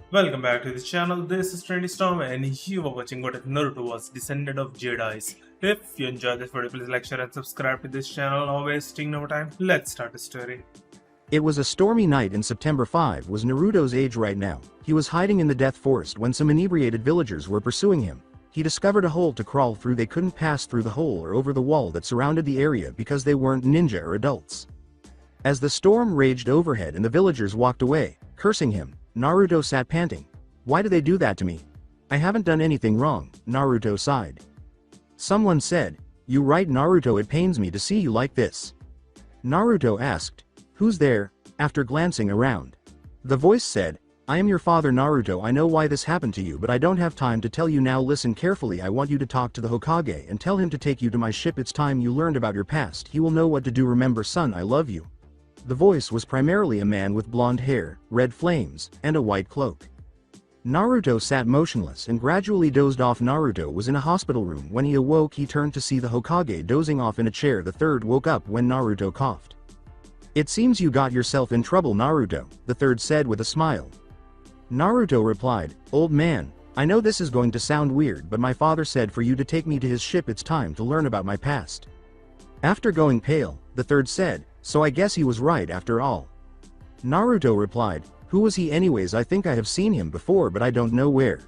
Welcome back to the channel. This is Trendy Storm and you are watching what if Naruto was Descendant of Jedis. If you enjoyed this video, please like, share and subscribe to this channel. Not wasting no time. Let's start the story. It was a stormy night in September 5 was Naruto's age right now. He was hiding in the Death Forest when some inebriated villagers were pursuing him. He discovered a hole to crawl through. They couldn't pass through the hole or over the wall that surrounded the area because they weren't ninja or adults. As the storm raged overhead and the villagers walked away, cursing him, Naruto sat panting. "Why do they do that to me? I haven't done anything wrong," Naruto sighed. Someone said, "You right, Naruto, it pains me to see you like this." Naruto asked, "Who's there?" after glancing around. The voice said, "I am your father Naruto. I know why this happened to you, but I don't have time to tell you now. Listen carefully. I want you to talk to the Hokage and tell him to take you to my ship. It's time you learned about your past. He will know what to do. Remember, son, I love you." The voice was primarily a man with blonde hair, red flames, and a white cloak. Naruto sat motionless and gradually dozed off. Naruto was in a hospital room. When he awoke, he turned to see the Hokage dozing off in a chair. The third woke up when Naruto coughed. "It seems you got yourself in trouble, Naruto," the third said with a smile. Naruto replied, "Old man, I know this is going to sound weird, but my father said for you to take me to his ship. It's time to learn about my past." After going pale, the third said, "So I guess he was right after all." Naruto replied, "Who was he anyways? I think I have seen him before, but I don't know where."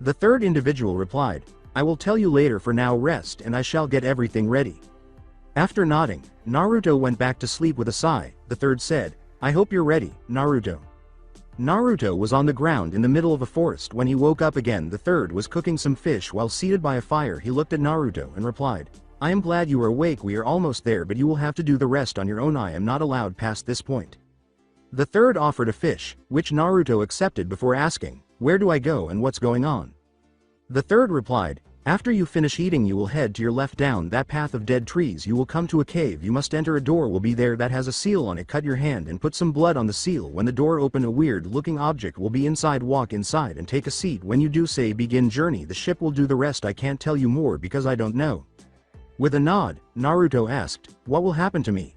The third individual replied, "I will tell you later. For now rest and I shall get everything ready." After nodding, Naruto went back to sleep with a sigh. The third said, "I hope you're ready, Naruto." Naruto was on the ground in the middle of a forest when he woke up again. The third was cooking some fish while seated by a fire. He looked at Naruto and replied, "I am glad you are awake. We are almost there, but you will have to do the rest on your own. I am not allowed past this point." The third offered a fish, which Naruto accepted before asking, "Where do I go and what's going on?" The third replied, "After you finish eating you will head to your left down that path of dead trees. You will come to a cave. You must enter. A door will be there that has a seal on it. Cut your hand and put some blood on the seal. When the door open, a weird looking object will be inside. Walk inside and take a seat. When you do, say begin journey. The ship will do the rest. I can't tell you more because I don't know." With a nod, Naruto asked, "What will happen to me?"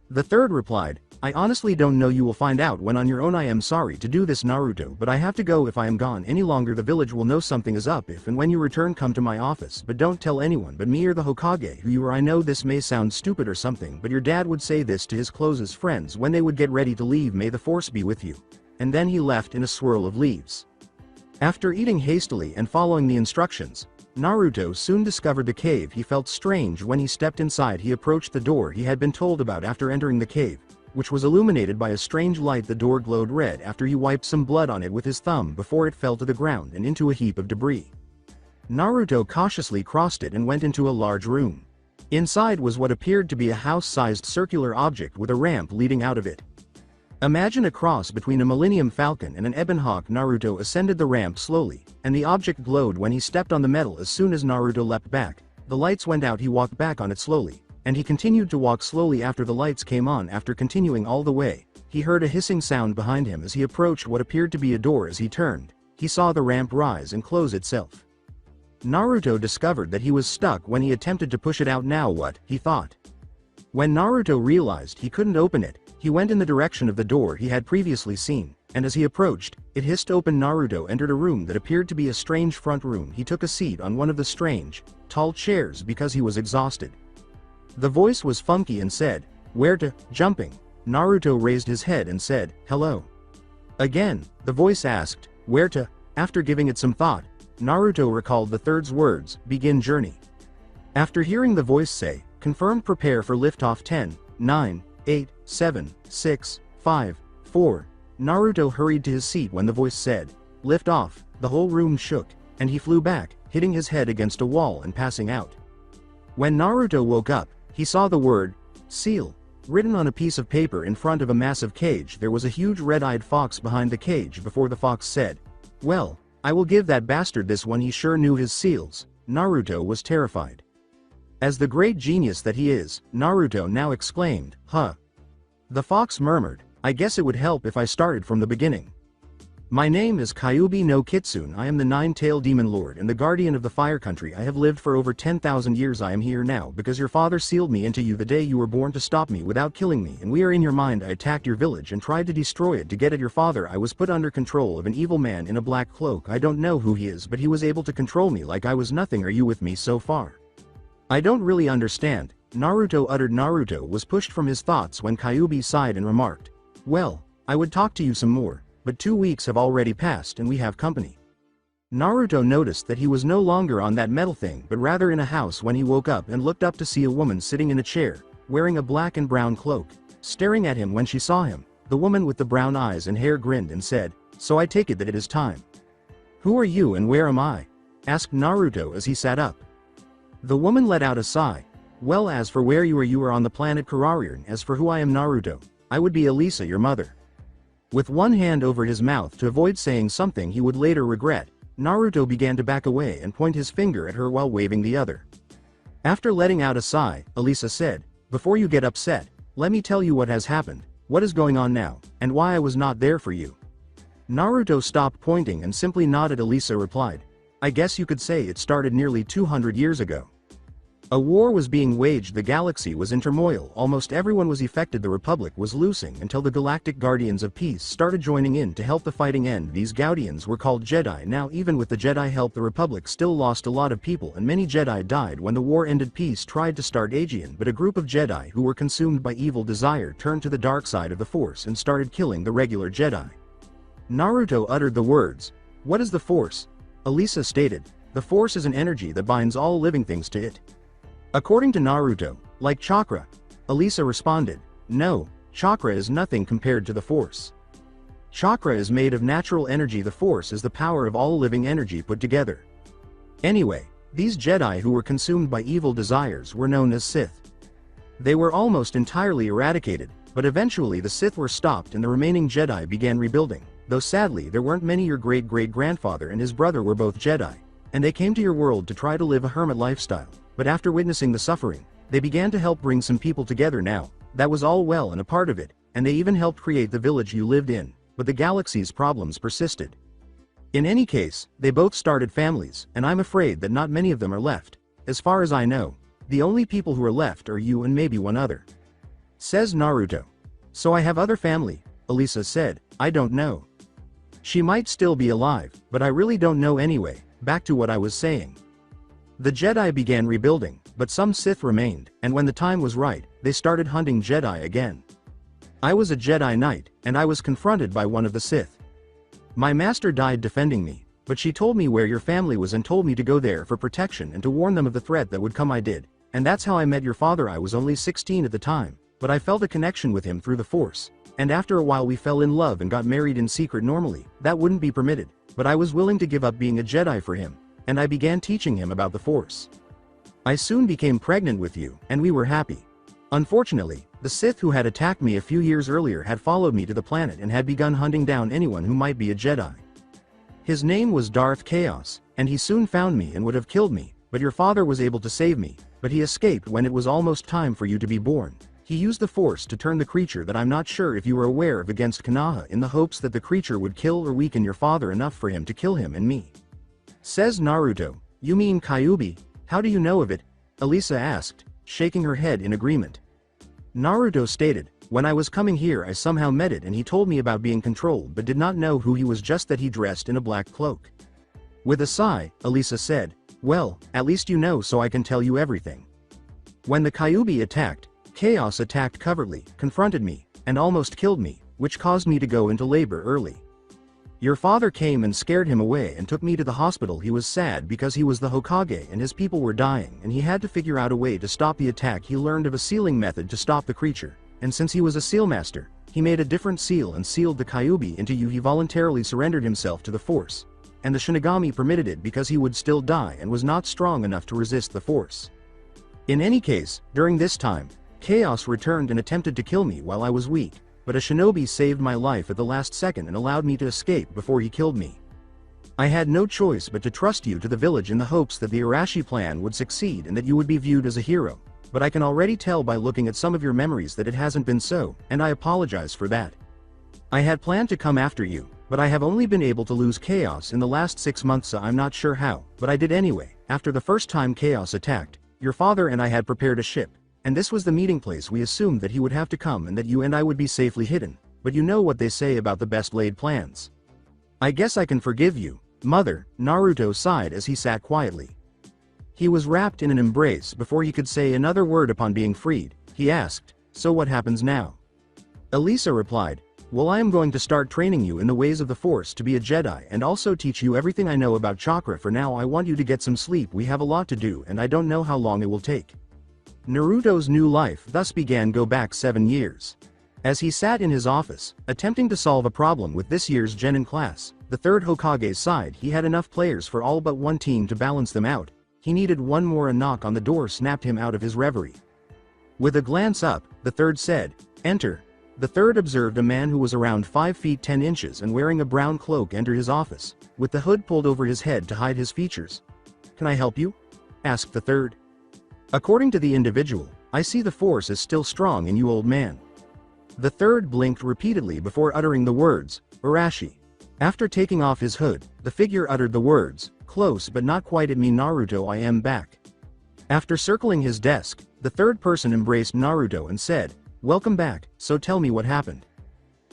The third replied, "I honestly don't know. You will find out when on your own. I am sorry to do this, Naruto, but I have to go. If I am gone any longer, the village will know something is up. If and when you return, come to my office, but don't tell anyone but me or the Hokage who you are. I know this may sound stupid or something, but your dad would say this to his closest friends when they would get ready to leave. May the force be with you." And then he left in a swirl of leaves. After eating hastily and following the instructions, Naruto soon discovered the cave. He felt strange when he stepped inside. He approached the door he had been told about after entering the cave, which was illuminated by a strange light. The door glowed red after he wiped some blood on it with his thumb before it fell to the ground and into a heap of debris. Naruto cautiously crossed it and went into a large room. Inside was what appeared to be a house-sized circular object with a ramp leading out of it. Imagine a cross between a Millennium Falcon and an Ebon Hawk. Naruto ascended the ramp slowly, and the object glowed when he stepped on the metal. As soon as Naruto leapt back, the lights went out. He walked back on it slowly, and he continued to walk slowly after the lights came on. After continuing all the way, he heard a hissing sound behind him as he approached what appeared to be a door. As he turned, he saw the ramp rise and close itself. Naruto discovered that he was stuck when he attempted to push it out. Now what, he thought. When Naruto realized he couldn't open it, he went in the direction of the door he had previously seen, and as he approached, it hissed open. Naruto entered a room that appeared to be a strange front room. He took a seat on one of the strange, tall chairs because he was exhausted. The voice was funky and said, "Where to?" Jumping, Naruto raised his head and said, "Hello." Again, the voice asked, "Where to?" After giving it some thought, Naruto recalled the third's words, "Begin journey." After hearing the voice say, "Confirmed, prepare for liftoff 10, 9, 8, 7, 6, 5, 4, Naruto hurried to his seat when the voice said, "Lift off." The whole room shook, and he flew back, hitting his head against a wall and passing out. When Naruto woke up, he saw the word, "Seal," written on a piece of paper in front of a massive cage. There was a huge red-eyed fox behind the cage. Before the fox said, "Well, I will give that bastard this one. He sure knew his seals." Naruto was terrified. As the great genius that he is, Naruto now exclaimed, "Huh." The fox murmured, "I guess it would help if I started from the beginning." My name is Kyubi no Kitsune. I am the nine-tailed demon lord and the guardian of the fire country. I have lived for over 10,000 years. I am here now because your father sealed me into you the day you were born to stop me without killing me, and we are in your mind. I attacked your village and tried to destroy it to get at your father. I was put under control of an evil man in a black cloak. I don't know who he is, but he was able to control me like I was nothing. Are you with me so far? I don't really understand, Naruto uttered. Naruto was pushed from his thoughts when Kyubi sighed and remarked, well, I would talk to you some more, but 2 weeks have already passed and we have company. Naruto noticed that he was no longer on that metal thing but rather in a house when he woke up and looked up to see a woman sitting in a chair, wearing a black and brown cloak, staring at him. When she saw him, the woman with the brown eyes and hair grinned and said, so I take it that it is time. Who are you and where am I? Asked Naruto as he sat up. The woman let out a sigh. Well, as for where you are on the planet Kararian. As for who I am, Naruto, I would be Elisa, your mother. With one hand over his mouth to avoid saying something he would later regret, Naruto began to back away and point his finger at her while waving the other. After letting out a sigh, Elisa said, before you get upset, let me tell you what has happened, what is going on now, and why I was not there for you. Naruto stopped pointing and simply nodded. Elisa replied, I guess you could say it started nearly 200 years ago. A war was being waged. The galaxy was in turmoil. Almost everyone was affected. The Republic was losing until the Galactic Guardians of Peace started joining in to help the fighting end. These Guardians were called Jedi. Now, even with the Jedi help, the Republic still lost a lot of people and many Jedi died. When the war ended, Peace tried to start Aegean, but a group of Jedi who were consumed by evil desire turned to the dark side of the Force and started killing the regular Jedi. Naruto uttered the words, what is the Force? Elisa stated, the Force is an energy that binds all living things to it. According to Naruto, like chakra. Elisa responded, no, chakra is nothing compared to the Force. Chakra is made of natural energy. The Force is the power of all living energy put together. Anyway, these Jedi who were consumed by evil desires were known as Sith. They were almost entirely eradicated, but eventually the Sith were stopped and the remaining Jedi began rebuilding, though sadly there weren't many. Your great-great-grandfather and his brother were both Jedi, and they came to your world to try to live a hermit lifestyle. But after witnessing the suffering, they began to help bring some people together. Now, that was all well and a part of it, and they even helped create the village you lived in, but the galaxy's problems persisted. In any case, they both started families, and I'm afraid that not many of them are left. As far as I know, the only people who are left are you and maybe one other. Says Naruto. So I have other family, Elisa said, I don't know. She might still be alive, but I really don't know anyway. Back to what I was saying. The Jedi began rebuilding, but some Sith remained, and when the time was right, they started hunting Jedi again. I was a Jedi Knight, and I was confronted by one of the Sith. My master died defending me, but she told me where your family was and told me to go there for protection and to warn them of the threat that would come. I did, and that's how I met your father. I was only 16 at the time, but I felt a connection with him through the Force, and after a while we fell in love and got married in secret. Normally, that wouldn't be permitted, but I was willing to give up being a Jedi for him, and I began teaching him about the Force. I soon became pregnant with you, and we were happy. Unfortunately, the Sith who had attacked me a few years earlier had followed me to the planet and had begun hunting down anyone who might be a Jedi. His name was Darth Chaos, and he soon found me and would have killed me, but your father was able to save me, but he escaped when it was almost time for you to be born. He used the Force to turn the creature that I'm not sure if you were aware of against Konoha in the hopes that the creature would kill or weaken your father enough for him to kill him and me. Says Naruto. You mean Kyubi? How do you know of it? Elisa asked, shaking her head in agreement. Naruto stated, when I was coming here I somehow met it and he told me about being controlled but did not know who he was, just that he dressed in a black cloak. With a sigh, Elisa said, well, at least you know, so I can tell you everything. When the Kyubi attacked, Chaos attacked covertly, confronted me, and almost killed me, which caused me to go into labor early. Your father came and scared him away and took me to the hospital. He was sad because he was the Hokage and his people were dying and he had to figure out a way to stop the attack. He learned of a sealing method to stop the creature, and since he was a seal master, he made a different seal and sealed the Kyubi into you. He voluntarily surrendered himself to the Force, and the Shinigami permitted it because he would still die and was not strong enough to resist the Force. In any case, during this time, Chaos returned and attempted to kill me while I was weak, but a shinobi saved my life at the last second and allowed me to escape before he killed me. I had no choice but to trust you to the village in the hopes that the Arashi plan would succeed and that you would be viewed as a hero, but I can already tell by looking at some of your memories that it hasn't been so, and I apologize for that. I had planned to come after you, But I have only been able to lose Chaos in the last 6 months, so I'm not sure how, but I did anyway. After the first time Chaos attacked, your father and I had prepared a ship, and this was the meeting place. We assumed that he would have to come and that you and I would be safely hidden, but you know what they say about the best laid plans. I guess I can forgive you, mother, Naruto sighed as he sat quietly. He was wrapped in an embrace before he could say another word. Upon being freed, he asked, so what happens now? Elisa replied, well, I am going to start training you in the ways of the Force to be a Jedi and also teach you everything I know about chakra. For now I want you to get some sleep. We have a lot to do and I don't know how long it will take. Naruto's new life thus began. Go back 7 years. As he sat in his office, attempting to solve a problem with this year's genin class, the third Hokage's side, he had enough players for all but one team to balance them out. He needed one more. A knock on the door snapped him out of his reverie. With a glance up, the third said, enter. The third observed a man who was around 5 feet 10 inches and wearing a brown cloak enter his office, with the hood pulled over his head to hide his features. Can I help you? Asked the third. According to the individual, I see the Force is still strong in you, old man. The third blinked repeatedly before uttering the words, Arashi. After taking off his hood, the figure uttered the words, close but not quite at me, Naruto, I am back. After circling his desk, the third person embraced Naruto and said, welcome back, so tell me what happened.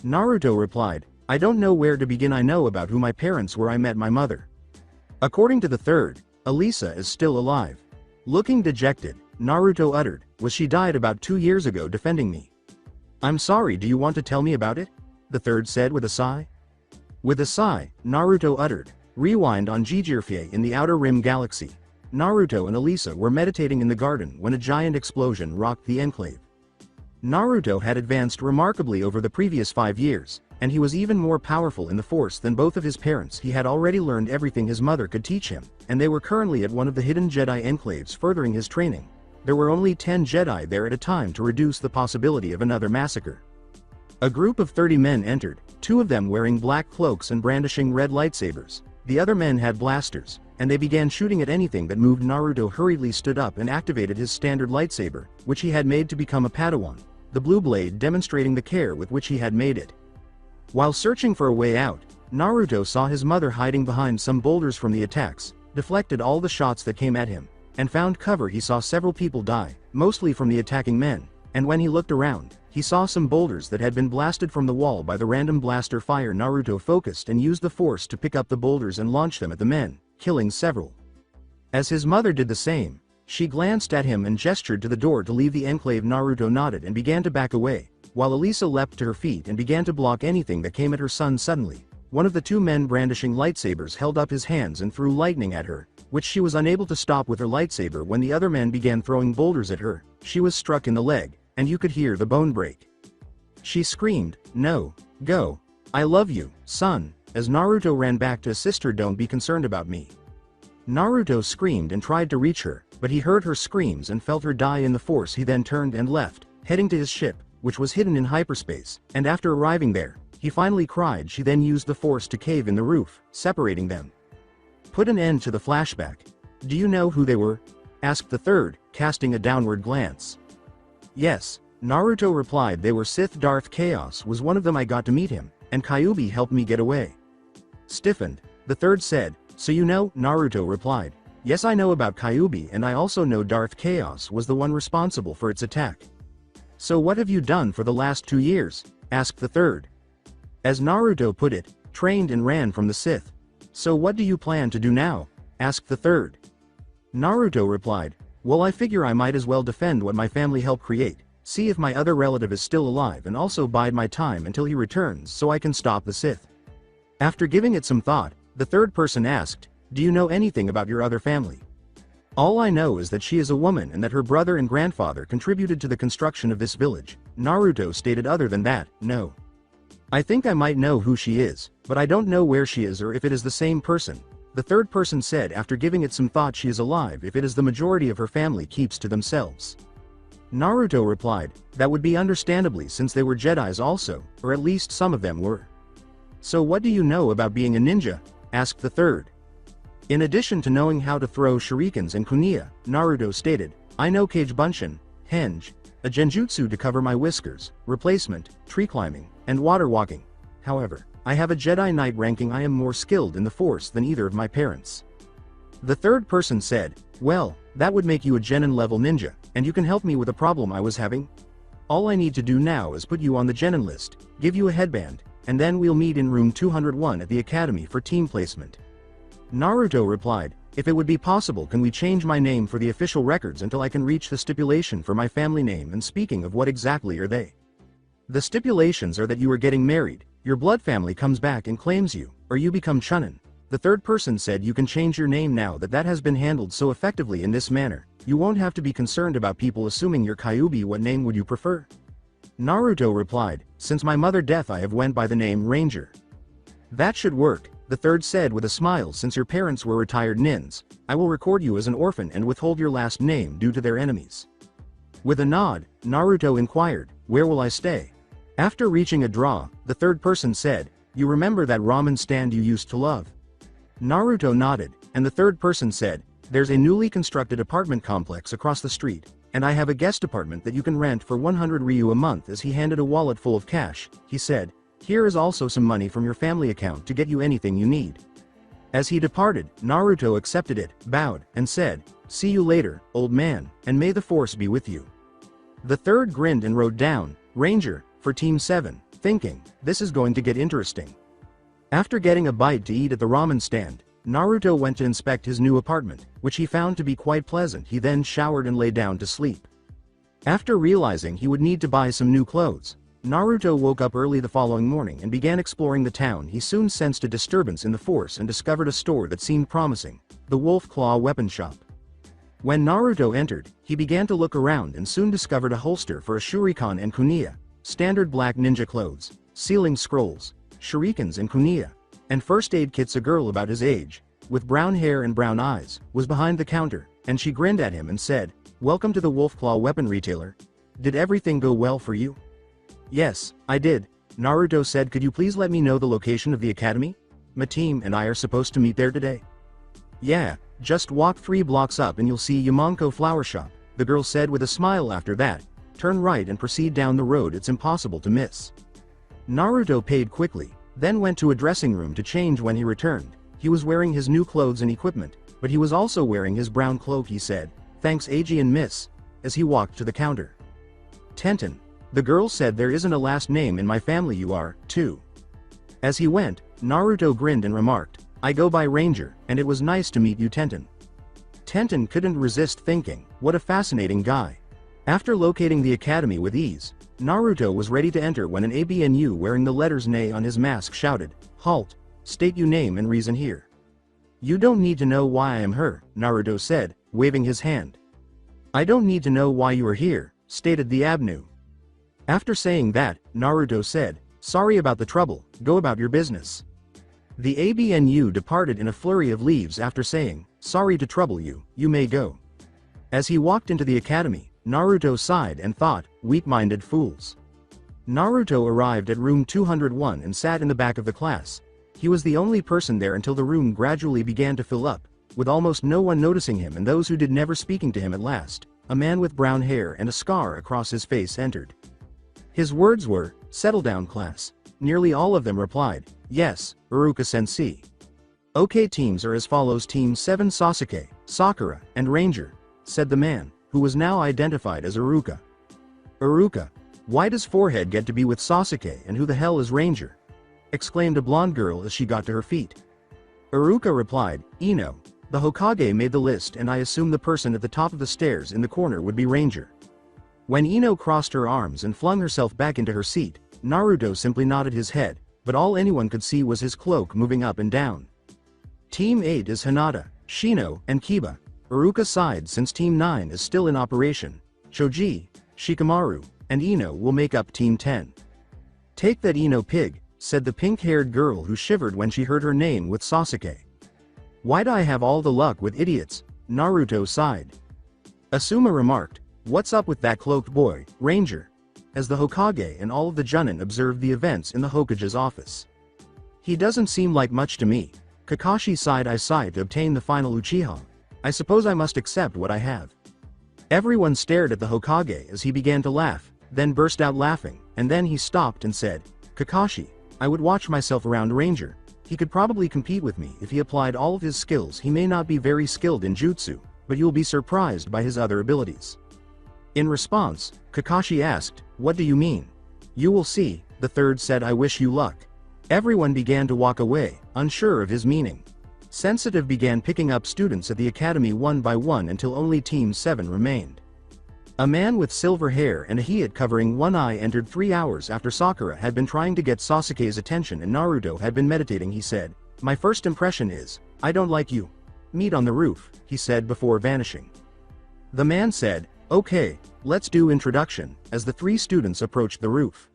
Naruto replied, I don't know where to begin. I know about who my parents were. I met my mother. According to the third, Elisa is still alive. Looking dejected, Naruto uttered, was she died about 2 years ago defending me. I'm sorry, do you want to tell me about it? The third said with a sigh. With a sigh, Naruto uttered, rewind on Jijirfye in the Outer Rim Galaxy. Naruto and Elisa were meditating in the garden when a giant explosion rocked the enclave. Naruto had advanced remarkably over the previous 5 years, and he was even more powerful in the Force than both of his parents. He had already learned everything his mother could teach him, and they were currently at one of the hidden Jedi enclaves furthering his training. There were only 10 Jedi there at a time to reduce the possibility of another massacre. A group of 30 men entered, 2 of them wearing black cloaks and brandishing red lightsabers. The other men had blasters, and they began shooting at anything that moved. Naruto hurriedly stood up and activated his standard lightsaber, which he had made to become a Padawan, the blue blade demonstrating the care with which he had made it. While searching for a way out, Naruto saw his mother hiding behind some boulders from the attacks, deflected all the shots that came at him, and found cover. He saw several people die, mostly from the attacking men, and when he looked around, he saw some boulders that had been blasted from the wall by the random blaster fire. Naruto focused and used the Force to pick up the boulders and launch them at the men, killing several. As his mother did the same, she glanced at him and gestured to the door to leave the enclave. Naruto nodded and began to back away, while Elisa leapt to her feet and began to block anything that came at her son. Suddenly, one of the 2 men brandishing lightsabers held up his hands and threw lightning at her, which she was unable to stop with her lightsaber. When the other men began throwing boulders at her, she was struck in the leg, and you could hear the bone break. She screamed, no, go. I love you, son. As Naruto ran back to his sister, don't be concerned about me. Naruto screamed and tried to reach her, but he heard her screams and felt her die in the Force. He then turned and left, heading to his ship, which was hidden in hyperspace, and after arriving there, he finally cried. She then used the Force to cave in the roof, separating them. Put an end to the flashback. Do you know who they were? Asked the third, casting a downward glance. Yes, Naruto replied, they were Sith. Darth Chaos was one of them. I got to meet him, and Kyuubi helped me get away. Stiffened, the third said, so you know? Naruto replied, yes, I know about Kyuubi, and I also know Darth Chaos was the one responsible for its attack. So what have you done for the last 2 years? Asked the third. As Naruto put it, trained and ran from the Sith. So what do you plan to do now? Asked the third. Naruto replied, well, I figure I might as well defend what my family helped create, see if my other relative is still alive, and also bide my time until he returns so I can stop the Sith. After giving it some thought, the third person asked, do you know anything about your other family? All I know is that she is a woman and that her brother and grandfather contributed to the construction of this village. Naruto stated. Other than that, no. I think I might know who she is, but I don't know where she is or if it is the same person. The third person said after giving it some thought, she is alive if it is the majority of her family keeps to themselves. Naruto replied, that would be understandably since they were Jedis also, or at least some of them were. So what do you know about being a ninja? Asked the third. In addition to knowing how to throw shurikens and kunai, Naruto stated, I know Kage Bunshin, Henge, a genjutsu to cover my whiskers, replacement, tree climbing, and water walking. However, I have a Jedi Knight ranking. I am more skilled in the Force than either of my parents. The third person said, well, that would make you a genin level ninja, and you can help me with a problem I was having. All I need to do now is put you on the genin list, give you a headband, and then we'll meet in room 201 at the academy for team placement. Naruto replied, if it would be possible, can we change my name for the official records until I can reach the stipulation for my family name? And speaking of, what exactly are they? The stipulations are that you are getting married, your blood family comes back and claims you, or you become Chunan. The third person said, you can change your name now that has been handled so effectively in this manner. You won't have to be concerned about people assuming you're Kyuubi. What name would you prefer? Naruto replied, since my mother death I have went by the name Ranger. That should work, the third said with a smile. Since your parents were retired nins, I will record you as an orphan and withhold your last name due to their enemies. With a nod, Naruto inquired, where will I stay? After reaching a draw, the third person said, you remember that ramen stand you used to love? Naruto nodded, and the third person said, there's a newly constructed apartment complex across the street, and I have a guest apartment that you can rent for 100 Ryu a month. As he handed a wallet full of cash, he said, here is also some money from your family account to get you anything you need. As he departed, Naruto accepted it, bowed, and said, see you later, old man, and may the Force be with you. The third grinned and wrote down, Ranger, for Team 7, thinking, this is going to get interesting. After getting a bite to eat at the ramen stand, Naruto went to inspect his new apartment, which he found to be quite pleasant. He then showered and lay down to sleep. After realizing he would need to buy some new clothes, Naruto woke up early the following morning and began exploring the town. He soon sensed a disturbance in the Force and discovered a store that seemed promising, the Wolf Claw weapon shop. When Naruto entered, he began to look around and soon discovered a holster for a shuriken and kunai, standard black ninja clothes, sealing scrolls, shurikens and kunai, and first aid kits. A girl about his age, with brown hair and brown eyes, was behind the counter, and she grinned at him and said, welcome to the Wolfclaw weapon retailer. Did everything go well for you? Yes, I did, Naruto said. Could you please let me know the location of the academy? My team and I are supposed to meet there today. Yeah, just walk 3 blocks up and you'll see Yamanko flower shop, the girl said with a smile. After that, turn right and proceed down the road. It's impossible to miss. Naruto paid quickly, then went to a dressing room to change. When he returned, he was wearing his new clothes and equipment, but he was also wearing his brown cloak. He said, thanks Ag and Miss, as he walked to the counter. Tenten, the girl said, there isn't a last name in my family. You are, too. As he went, Naruto grinned and remarked, I go by Ranger, and it was nice to meet you, Tenten. Tenten couldn't resist thinking, what a fascinating guy. After locating the academy with ease, Naruto was ready to enter when an ABNU wearing the letters NA on his mask shouted, halt, state your name and reason here. You don't need to know why I am here, Naruto said, waving his hand. I don't need to know why you are here, stated the ABNU. After saying that, Naruto said, sorry about the trouble, go about your business. The ABNU departed in a flurry of leaves after saying, sorry to trouble you, you may go. As he walked into the academy, Naruto sighed and thought, weak-minded fools. Naruto arrived at room 201 and sat in the back of the class. He was the only person there until the room gradually began to fill up, with almost no one noticing him and those who did never speaking to him. At last, a man with brown hair and a scar across his face entered. His words were, settle down class. Nearly all of them replied, yes, Iruka-sensei. Okay, teams are as follows: Team 7 Sasuke, Sakura, and Ranger, said the man, who was now identified as Iruka. Iruka, why does Forehead get to be with Sasuke, and who the hell is Ranger? Exclaimed a blonde girl as she got to her feet. Iruka replied, Ino, the Hokage made the list and I assume the person at the top of the stairs in the corner would be Ranger. When Ino crossed her arms and flung herself back into her seat, Naruto simply nodded his head, but all anyone could see was his cloak moving up and down. Team 8 is Hinata, Shino, and Kiba. Iruka sighed since Team 9 is still in operation. Choji, Shikamaru, and Ino will make up Team 10. Take that, Ino pig, said the pink-haired girl who shivered when she heard her name with Sasuke. Why do I have all the luck with idiots? Naruto sighed. Asuma remarked, what's up with that cloaked boy, Ranger? As the Hokage and all of the Chunan observed the events in the Hokage's office. He doesn't seem like much to me. Kakashi sighed. I sighed to obtain the final Uchiha. I suppose I must accept what I have. Everyone stared at the Hokage as he began to laugh, then burst out laughing, and then he stopped and said, Kakashi, I would watch myself around Ranger. He could probably compete with me if he applied all of his skills. He may not be very skilled in jutsu, but you'll be surprised by his other abilities." In response, Kakashi asked, "What do you mean?" "You will see," the third said. "I wish you luck." Everyone began to walk away, unsure of his meaning. Sensitive began picking up students at the academy one by one until only Team 7 remained. A man with silver hair and a hat covering one eye entered 3 hours after Sakura had been trying to get Sasuke's attention and Naruto had been meditating. He said, "My first impression is, I don't like you. Meet on the roof," he said before vanishing. The man said, "Okay, let's do introduction," as the 3 students approached the roof.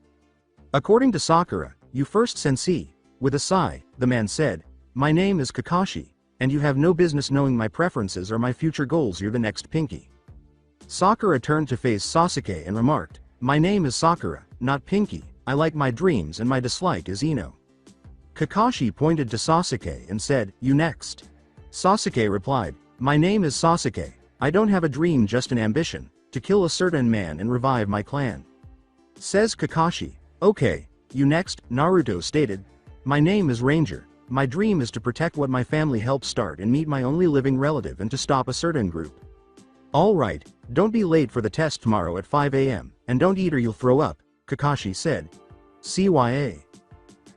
"According to Sakura, you first sensei." With a sigh, the man said, "My name is Kakashi, and you have no business knowing my preferences or my future goals. You're the next Pinky." Sakura turned to face Sasuke and remarked, "My name is Sakura, not Pinky. I like my dreams and my dislike is Ino." Kakashi pointed to Sasuke and said, "You next." Sasuke replied, "My name is Sasuke. I don't have a dream, just an ambition, to kill a certain man and revive my clan." Says Kakashi, "Okay, you next." Naruto stated, "My name is Ranger. My dream is to protect what my family helped start and meet my only living relative and to stop a certain group." "Alright, don't be late for the test tomorrow at 5 a.m., and don't eat or you'll throw up," Kakashi said. CYA.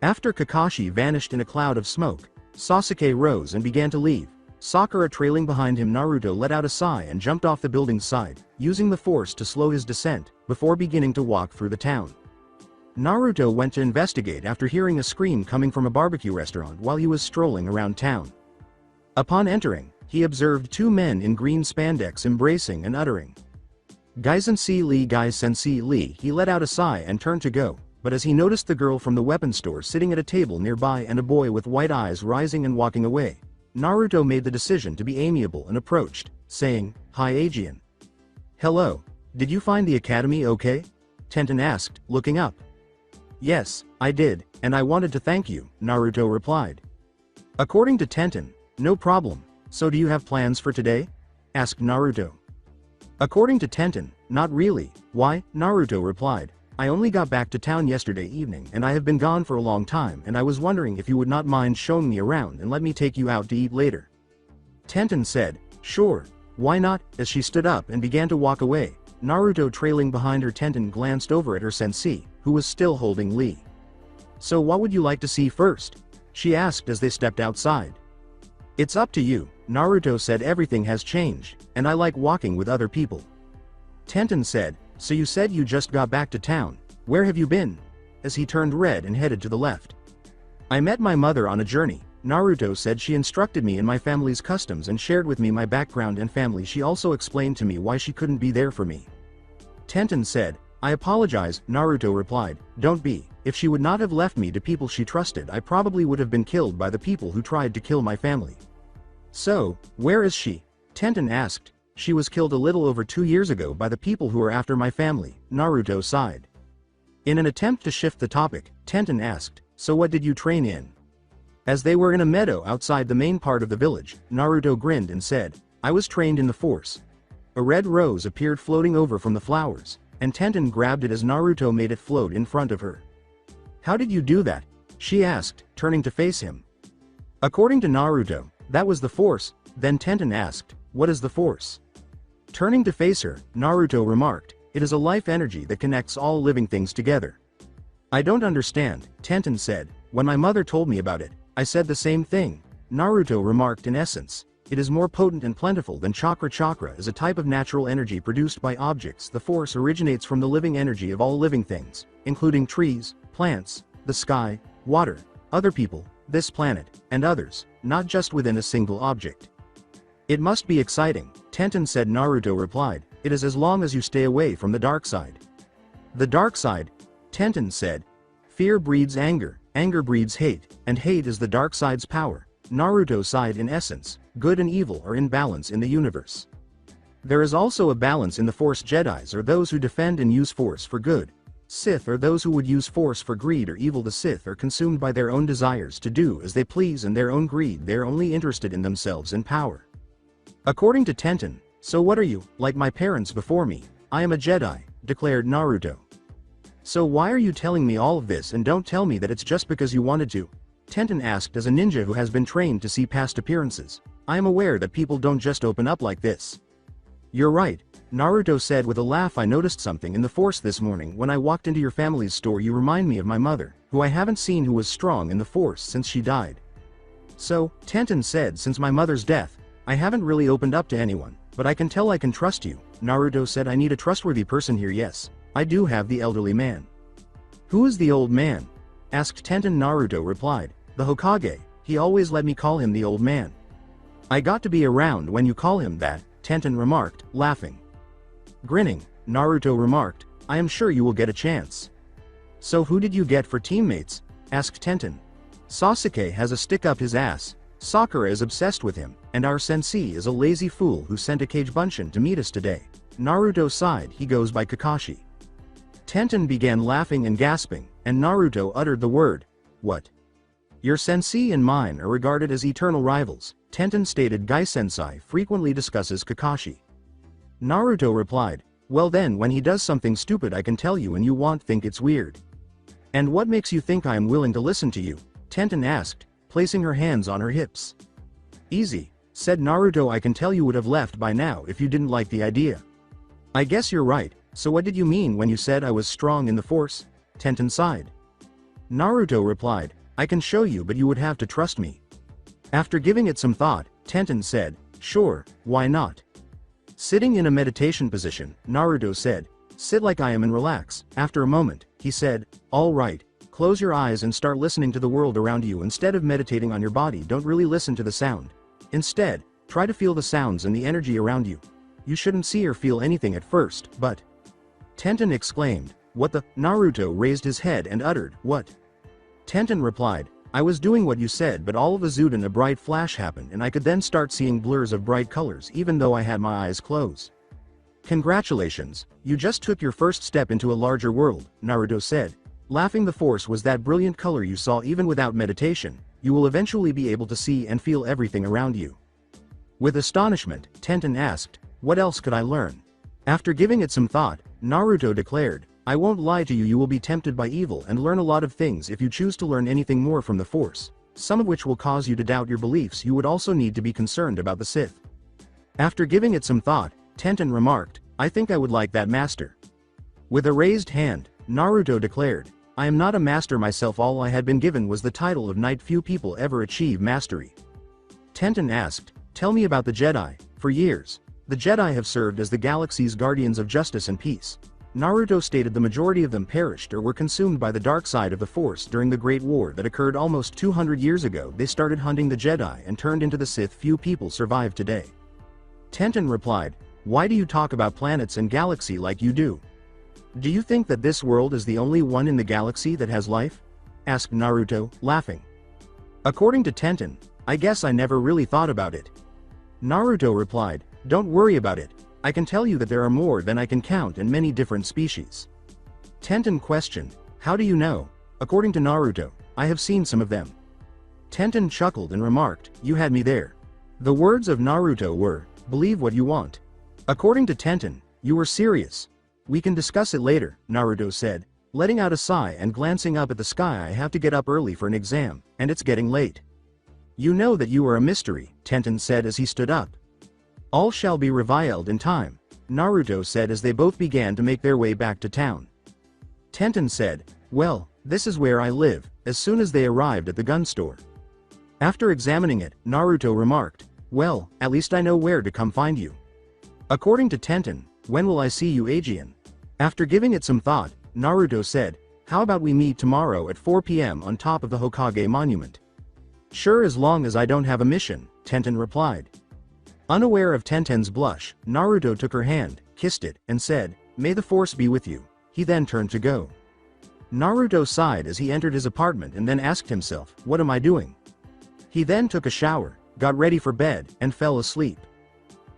After Kakashi vanished in a cloud of smoke, Sasuke rose and began to leave. Sakura trailing behind him. Naruto let out a sigh and jumped off the building's side, using the force to slow his descent, before beginning to walk through the town. Naruto went to investigate after hearing a scream coming from a barbecue restaurant while he was strolling around town. Upon entering, he observed 2 men in green spandex embracing and uttering, "Gaisensi Lee, Gaisensi Lee." He let out a sigh and turned to go, but as he noticed the girl from the weapon store sitting at a table nearby and a boy with white eyes rising and walking away, Naruto made the decision to be amiable and approached, saying, "Hi Aegean." "Hello. Did you find the academy okay?" Tenten asked, looking up. "Yes, I did, and I wanted to thank you," Naruto replied. According to Tenten, "No problem. So do you have plans for today?" asked Naruto. According to Tenten, "Not really." "Why?" Naruto replied, "I only got back to town yesterday evening and I have been gone for a long time and I was wondering if you would not mind showing me around and let me take you out to eat later." Tenten said, "Sure, why not?" As she stood up and began to walk away, Naruto trailing behind her. Tenten glanced over at her sensei, who was still holding Lee. "So what would you like to see first?" she asked as they stepped outside. "It's up to you," Naruto said. "Everything has changed, and I like walking with other people." Tenten said, "So you said you just got back to town. Where have you been?" as he turned red and headed to the left. "I met my mother on a journey," Naruto said. "She instructed me in my family's customs and shared with me my background and family. She also explained to me why she couldn't be there for me." Tenten said, "I apologize," Naruto replied, "Don't be. If she would not have left me to people she trusted, I probably would have been killed by the people who tried to kill my family." "So, where is she?" Tenten asked. "She was killed a little over 2 years ago by the people who are after my family," Naruto sighed. In an attempt to shift the topic, Tenten asked, "So what did you train in?" As they were in a meadow outside the main part of the village, Naruto grinned and said, "I was trained in the Force." A red rose appeared floating over from the flowers, and Tenten grabbed it as Naruto made it float in front of her. "How did you do that?" she asked, turning to face him. According to Naruto, that was the Force. Then Tenten asked, "What is the Force?" Turning to face her, Naruto remarked, "It is a life energy that connects all living things together." "I don't understand," Tenten said. "When my mother told me about it, I said the same thing." Naruto remarked, "In essence, it is more potent and plentiful than chakra. Chakra is a type of natural energy produced by objects. The Force originates from the living energy of all living things, including trees, plants, the sky, water, other people, this planet, and others, not just within a single object." "It must be exciting," Tenten said. Naruto replied, "It is as long as you stay away from the dark side." "The dark side?" Tenten said. "Fear breeds anger, anger breeds hate, and hate is the dark side's power." Naruto sighed. "In essence, good and evil are in balance in the universe. There is also a balance in the Force. Jedis are those who defend and use Force for good. Sith are those who would use Force for greed or evil. The Sith are consumed by their own desires to do as they please and their own greed. They're only interested in themselves and power." According to Tenten, "So what are you, like my parents before me?" "I am a Jedi," declared Naruto. So why are you telling me all of this, and don't tell me that it's just because you wanted to? Tenten asked as a ninja who has been trained to see past appearances. I am aware that people don't just open up like this. You're right, Naruto said with a laugh. I noticed something in the Force this morning when I walked into your family's store. You remind me of my mother, who I haven't seen, who was strong in the Force since she died. So, Tenten said, since my mother's death, I haven't really opened up to anyone, but I can tell I can trust you. Naruto said, I need a trustworthy person here. Yes, I do have the elderly man. Who is the old man? Asked Tenten. Naruto replied, the Hokage. He always let me call him the old man. I got to be around when you call him that, Tenten remarked, laughing. Grinning, Naruto remarked, I am sure you will get a chance. So who did you get for teammates? Asked Tenten. Sasuke has a stick up his ass, Sakura is obsessed with him, and our sensei is a lazy fool who sent a Kage Bunshin to meet us today. Naruto sighed. He goes by Kakashi. Tenten began laughing and gasping, and Naruto uttered the word, what? Your sensei and mine are regarded as eternal rivals, Tenten stated. Gai Sensei frequently discusses Kakashi. Naruto replied, well then, when he does something stupid I can tell you and you won't think it's weird. And what makes you think I am willing to listen to you? Tenten asked, placing her hands on her hips. Easy, said Naruto. I can tell you would have left by now if you didn't like the idea. I guess you're right, so what did you mean when you said I was strong in the Force? Tenten sighed. Naruto replied, I can show you, but you would have to trust me. After giving it some thought, Tenten said, sure, why not? Sitting in a meditation position, Naruto said, sit like I am and relax. After a moment, he said, all right, close your eyes and start listening to the world around you. Instead of meditating on your body, don't really listen to the sound. Instead, try to feel the sounds and the energy around you. You shouldn't see or feel anything at first, but... Tenten exclaimed, what the? Naruto raised his head and uttered, what? Tenten replied, I was doing what you said, but all of a sudden a bright flash happened and I could then start seeing blurs of bright colors even though I had my eyes closed. Congratulations, you just took your first step into a larger world, Naruto said, laughing. The Force was that brilliant color you saw. Even without meditation, you will eventually be able to see and feel everything around you. With astonishment, Tenten asked, what else could I learn? After giving it some thought, Naruto declared, I won't lie to you, you will be tempted by evil and learn a lot of things if you choose to learn anything more from the Force, some of which will cause you to doubt your beliefs. You would also need to be concerned about the Sith. After giving it some thought, Tenten remarked, I think I would like that, master. With a raised hand, Naruto declared, I am not a master myself. All I had been given was the title of knight. Few people ever achieve mastery. Tenten asked, tell me about the Jedi. For years, the Jedi have served as the galaxy's guardians of justice and peace. Naruto stated the majority of them perished or were consumed by the dark side of the Force during the Great War that occurred almost 200 years ago. They started hunting the Jedi and turned into the Sith. Few people survive today. Tenten replied, why do you talk about planets and galaxy like you do? Do you think that this world is the only one in the galaxy that has life? Asked Naruto, laughing. According to Tenten, I guess I never really thought about it. Naruto replied, don't worry about it. I can tell you that there are more than I can count and many different species. Tenten questioned, how do you know? According to Naruto, I have seen some of them. Tenten chuckled and remarked, you had me there. The words of Naruto were, believe what you want. According to Tenten, you were serious. We can discuss it later, Naruto said, letting out a sigh and glancing up at the sky. I have to get up early for an exam, and it's getting late. You know that you are a mystery, Tenten said as he stood up. All shall be revealed in time, Naruto said as they both began to make their way back to town. Tenten said, well, this is where I live, as soon as they arrived at the gun store. After examining it, Naruto remarked, well, at least I know where to come find you. According to Tenten, when will I see you, Aegean? After giving it some thought, Naruto said, how about we meet tomorrow at 4 p.m. on top of the Hokage monument? Sure, as long as I don't have a mission, Tenten replied. Unaware of Tenten's blush, Naruto took her hand, kissed it, and said, may the Force be with you. He then turned to go. Naruto sighed as he entered his apartment and then asked himself, what am I doing? He then took a shower, got ready for bed, and fell asleep.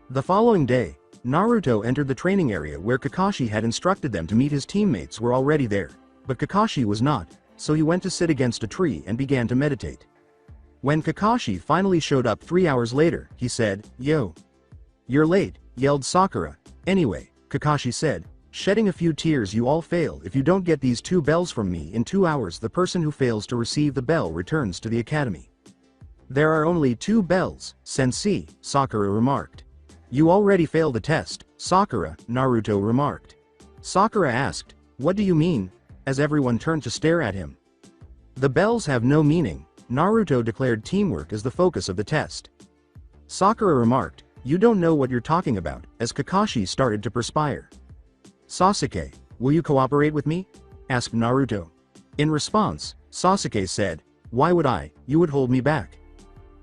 The following day, Naruto entered the training area where Kakashi had instructed them to meet. His teammates were already there, but Kakashi was not, so he went to sit against a tree and began to meditate. When Kakashi finally showed up 3 hours later, he said, yo. You're late, yelled Sakura. Anyway, Kakashi said, Shedding a few tears, you all fail. If you don't get these 2 bells from me in 2 hours, the person who fails to receive the bell returns to the academy. There are only 2 bells, Sensei, Sakura remarked. You already failed the test, Sakura, Naruto remarked. Sakura asked, what do you mean? As everyone turned to stare at him. The bells have no meaning, Naruto declared. Teamwork is the focus of the test. Sakura remarked, you don't know what you're talking about, as Kakashi started to perspire. Sasuke, will you cooperate with me? Asked Naruto. In response, Sasuke said, why would I? You would hold me back.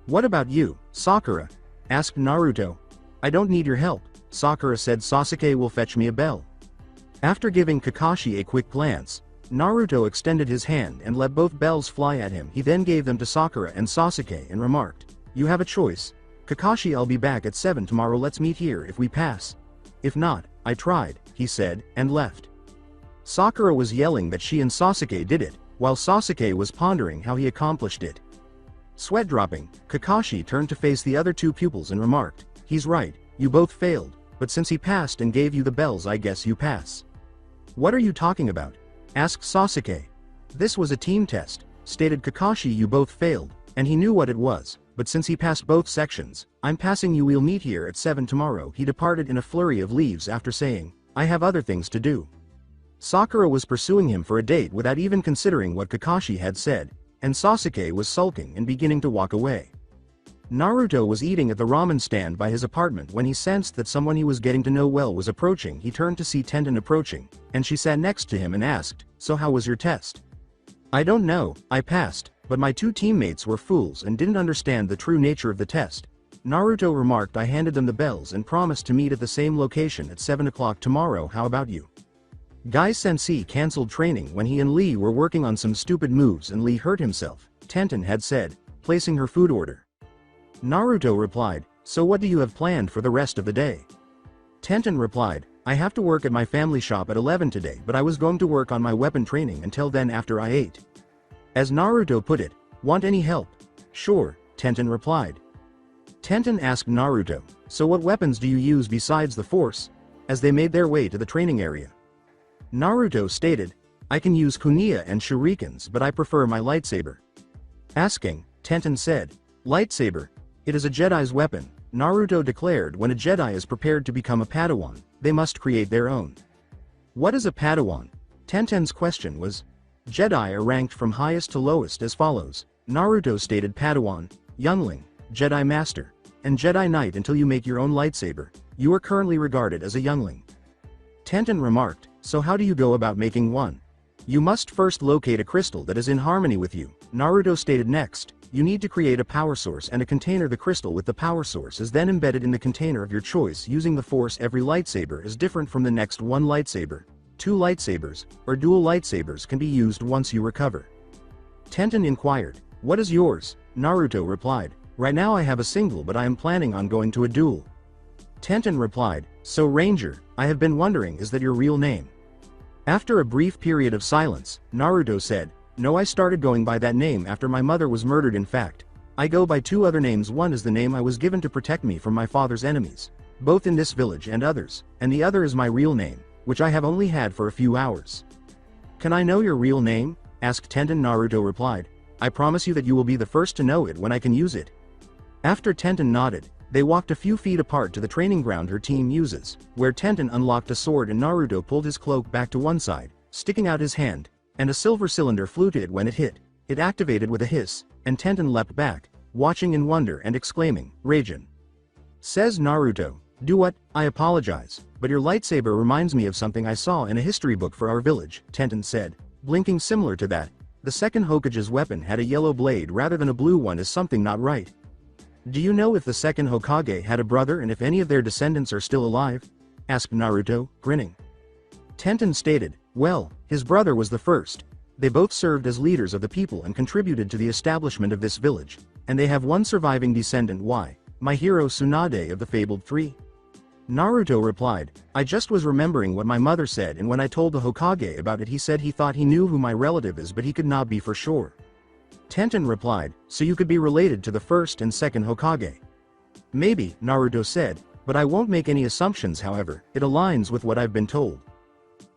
What about you, Sakura? Asked Naruto. I don't need your help, Sakura said. Sasuke will fetch me a bell. After giving Kakashi a quick glance, Naruto extended his hand and let both bells fly at him. He then gave them to Sakura and Sasuke and remarked, you have a choice. Kakashi, I'll be back at 7 tomorrow. Let's meet here if we pass. If not, I tried, he said, and left. Sakura was yelling that she and Sasuke did it, while Sasuke was pondering how he accomplished it. Sweat dropping, Kakashi turned to face the other 2 pupils and remarked, he's right, you both failed, but since he passed and gave you the bells, I guess you pass. What are you talking about? Asked Sasuke. This was a team test, stated Kakashi. You both failed, and he knew what it was, but since he passed both sections, I'm passing you. We'll meet here at 7 tomorrow. He departed in a flurry of leaves after saying, I have other things to do. Sakura was pursuing him for a date without even considering what Kakashi had said, and Sasuke was sulking and beginning to walk away. Naruto was eating at the ramen stand by his apartment when he sensed that someone he was getting to know well was approaching. He turned to see Tenten approaching, and she sat next to him and asked, so how was your test? I don't know, I passed, but my 2 teammates were fools and didn't understand the true nature of the test. Naruto remarked. I handed them the bells and promised to meet at the same location at 7 o'clock tomorrow. How about you? Guy Sensei cancelled training when he and Lee were working on some stupid moves and Lee hurt himself, Tenten had said, placing her food order. Naruto replied, so what do you have planned for the rest of the day? Tenten replied, I have to work at my family shop at 11 today, but I was going to work on my weapon training until then after I ate. As Naruto put it, want any help? Sure, Tenten replied. Tenten asked Naruto, so what weapons do you use besides the Force? As they made their way to the training area. Naruto stated, I can use kunai and shurikens, but I prefer my lightsaber. Asking, Tenten said, lightsaber? It is a Jedi's weapon, Naruto declared. When a Jedi is prepared to become a Padawan, they must create their own. What is a Padawan? Tenten's question was. Jedi are ranked from highest to lowest as follows. Naruto stated Padawan, Youngling, Jedi Master, and Jedi Knight. Until you make your own lightsaber, you are currently regarded as a Youngling. Tenten remarked, so how do you go about making one? You must first locate a crystal that is in harmony with you, Naruto stated. Next, you need to create a power source and a container. The crystal with the power source is then embedded in the container of your choice using the Force. Every lightsaber is different from the next. 1 lightsaber, 2 lightsabers, or dual lightsabers can be used once you recover. Tenten inquired, what is yours? Naruto replied, right now I have a single, but I am planning on going to a duel. Tenten replied, so Ranger, I have been wondering, is that your real name? After a brief period of silence, Naruto said, no, I started going by that name after my mother was murdered. In fact, I go by 2 other names. One is the name I was given to protect me from my father's enemies, both in this village and others, and the other is my real name, which I have only had for a few hours. Can I know your real name? Asked Tenten. Naruto replied, I promise you that you will be the first to know it when I can use it. After Tenten nodded, they walked a few feet apart to the training ground her team uses, where Tenten unlocked a sword and Naruto pulled his cloak back to one side, sticking out his hand, and a silver cylinder flew to it. When it hit, it activated with a hiss, and Tenten leapt back, watching in wonder and exclaiming, Raijin. Says Naruto, do what? I apologize, but your lightsaber reminds me of something I saw in a history book for our village, Tenten said, blinking. Similar to that, the second Hokage's weapon had a yellow blade rather than a blue one. Is something not right? Do you know if the second Hokage had a brother and if any of their descendants are still alive? Asked Naruto, grinning. Tenten stated, well, his brother was the first. They both served as leaders of the people and contributed to the establishment of this village, and they have one surviving descendant. Why? My hero Tsunade of the fabled 3. Naruto replied, I just was remembering what my mother said, and when I told the Hokage about it, he said he thought he knew who my relative is, but he could not be for sure. Tenten replied, so you could be related to the first and second Hokage. Maybe, Naruto said, but I won't make any assumptions. However, it aligns with what I've been told.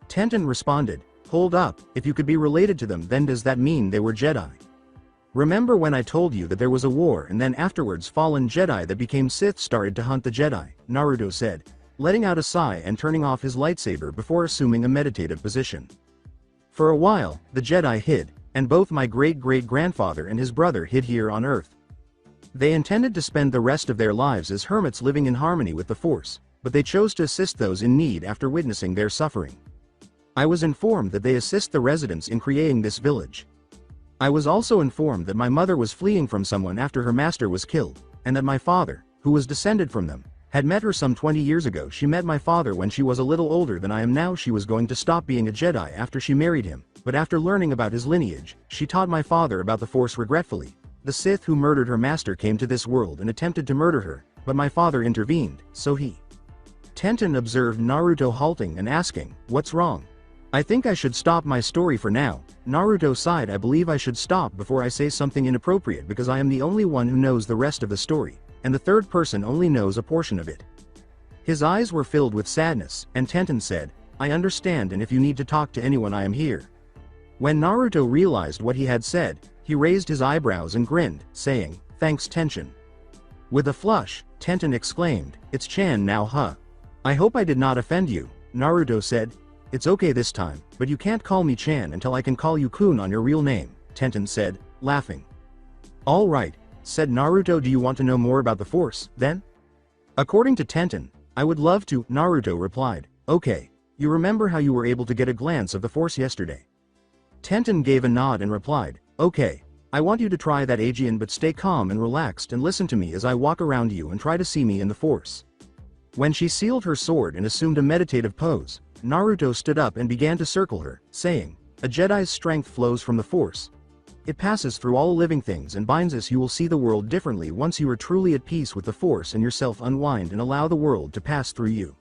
Tenten responded, hold up, if you could be related to them then does that mean they were Jedi? Remember when I told you that there was a war and then afterwards fallen Jedi that became Sith started to hunt the Jedi, Naruto said, letting out a sigh and turning off his lightsaber before assuming a meditative position. For a while, the Jedi hid, and both my great-great-grandfather and his brother hid here on Earth. They intended to spend the rest of their lives as hermits living in harmony with the Force, but they chose to assist those in need after witnessing their suffering. I was informed that they assist the residents in creating this village. I was also informed that my mother was fleeing from someone after her master was killed, and that my father, who was descended from them, had met her some 20 years ago. She met my father when she was a little older than I am now. She was going to stop being a Jedi after she married him, but after learning about his lineage, she taught my father about the Force regretfully. The Sith who murdered her master came to this world and attempted to murder her, but my father intervened, so he. Tenten observed Naruto halting and asking, what's wrong? I think I should stop my story for now. Naruto sighed. I believe I should stop before I say something inappropriate because I am the only one who knows the rest of the story, and the third person only knows a portion of it. His eyes were filled with sadness, and Tenten said, I understand, and if you need to talk to anyone I am here. When Naruto realized what he had said, he raised his eyebrows and grinned, saying, thanks Tenshin. With a flush, Tenten exclaimed, it's Chan now huh? I hope I did not offend you, Naruto said. It's okay this time, but you can't call me Chan until I can call you Kun on your real name, Tenten said, laughing. All right, said Naruto. Do you want to know more about the Force, then? According to Tenten, I would love to, Naruto replied. Okay, you remember how you were able to get a glance of the Force yesterday? Tenten gave a nod and replied, okay, I want you to try that again, but stay calm and relaxed and listen to me as I walk around you and try to see me in the Force. When she sealed her sword and assumed a meditative pose, Naruto stood up and began to circle her, saying, a Jedi's strength flows from the Force. It passes through all living things and binds us. You will see the world differently once you are truly at peace with the Force and yourself unwind and allow the world to pass through you.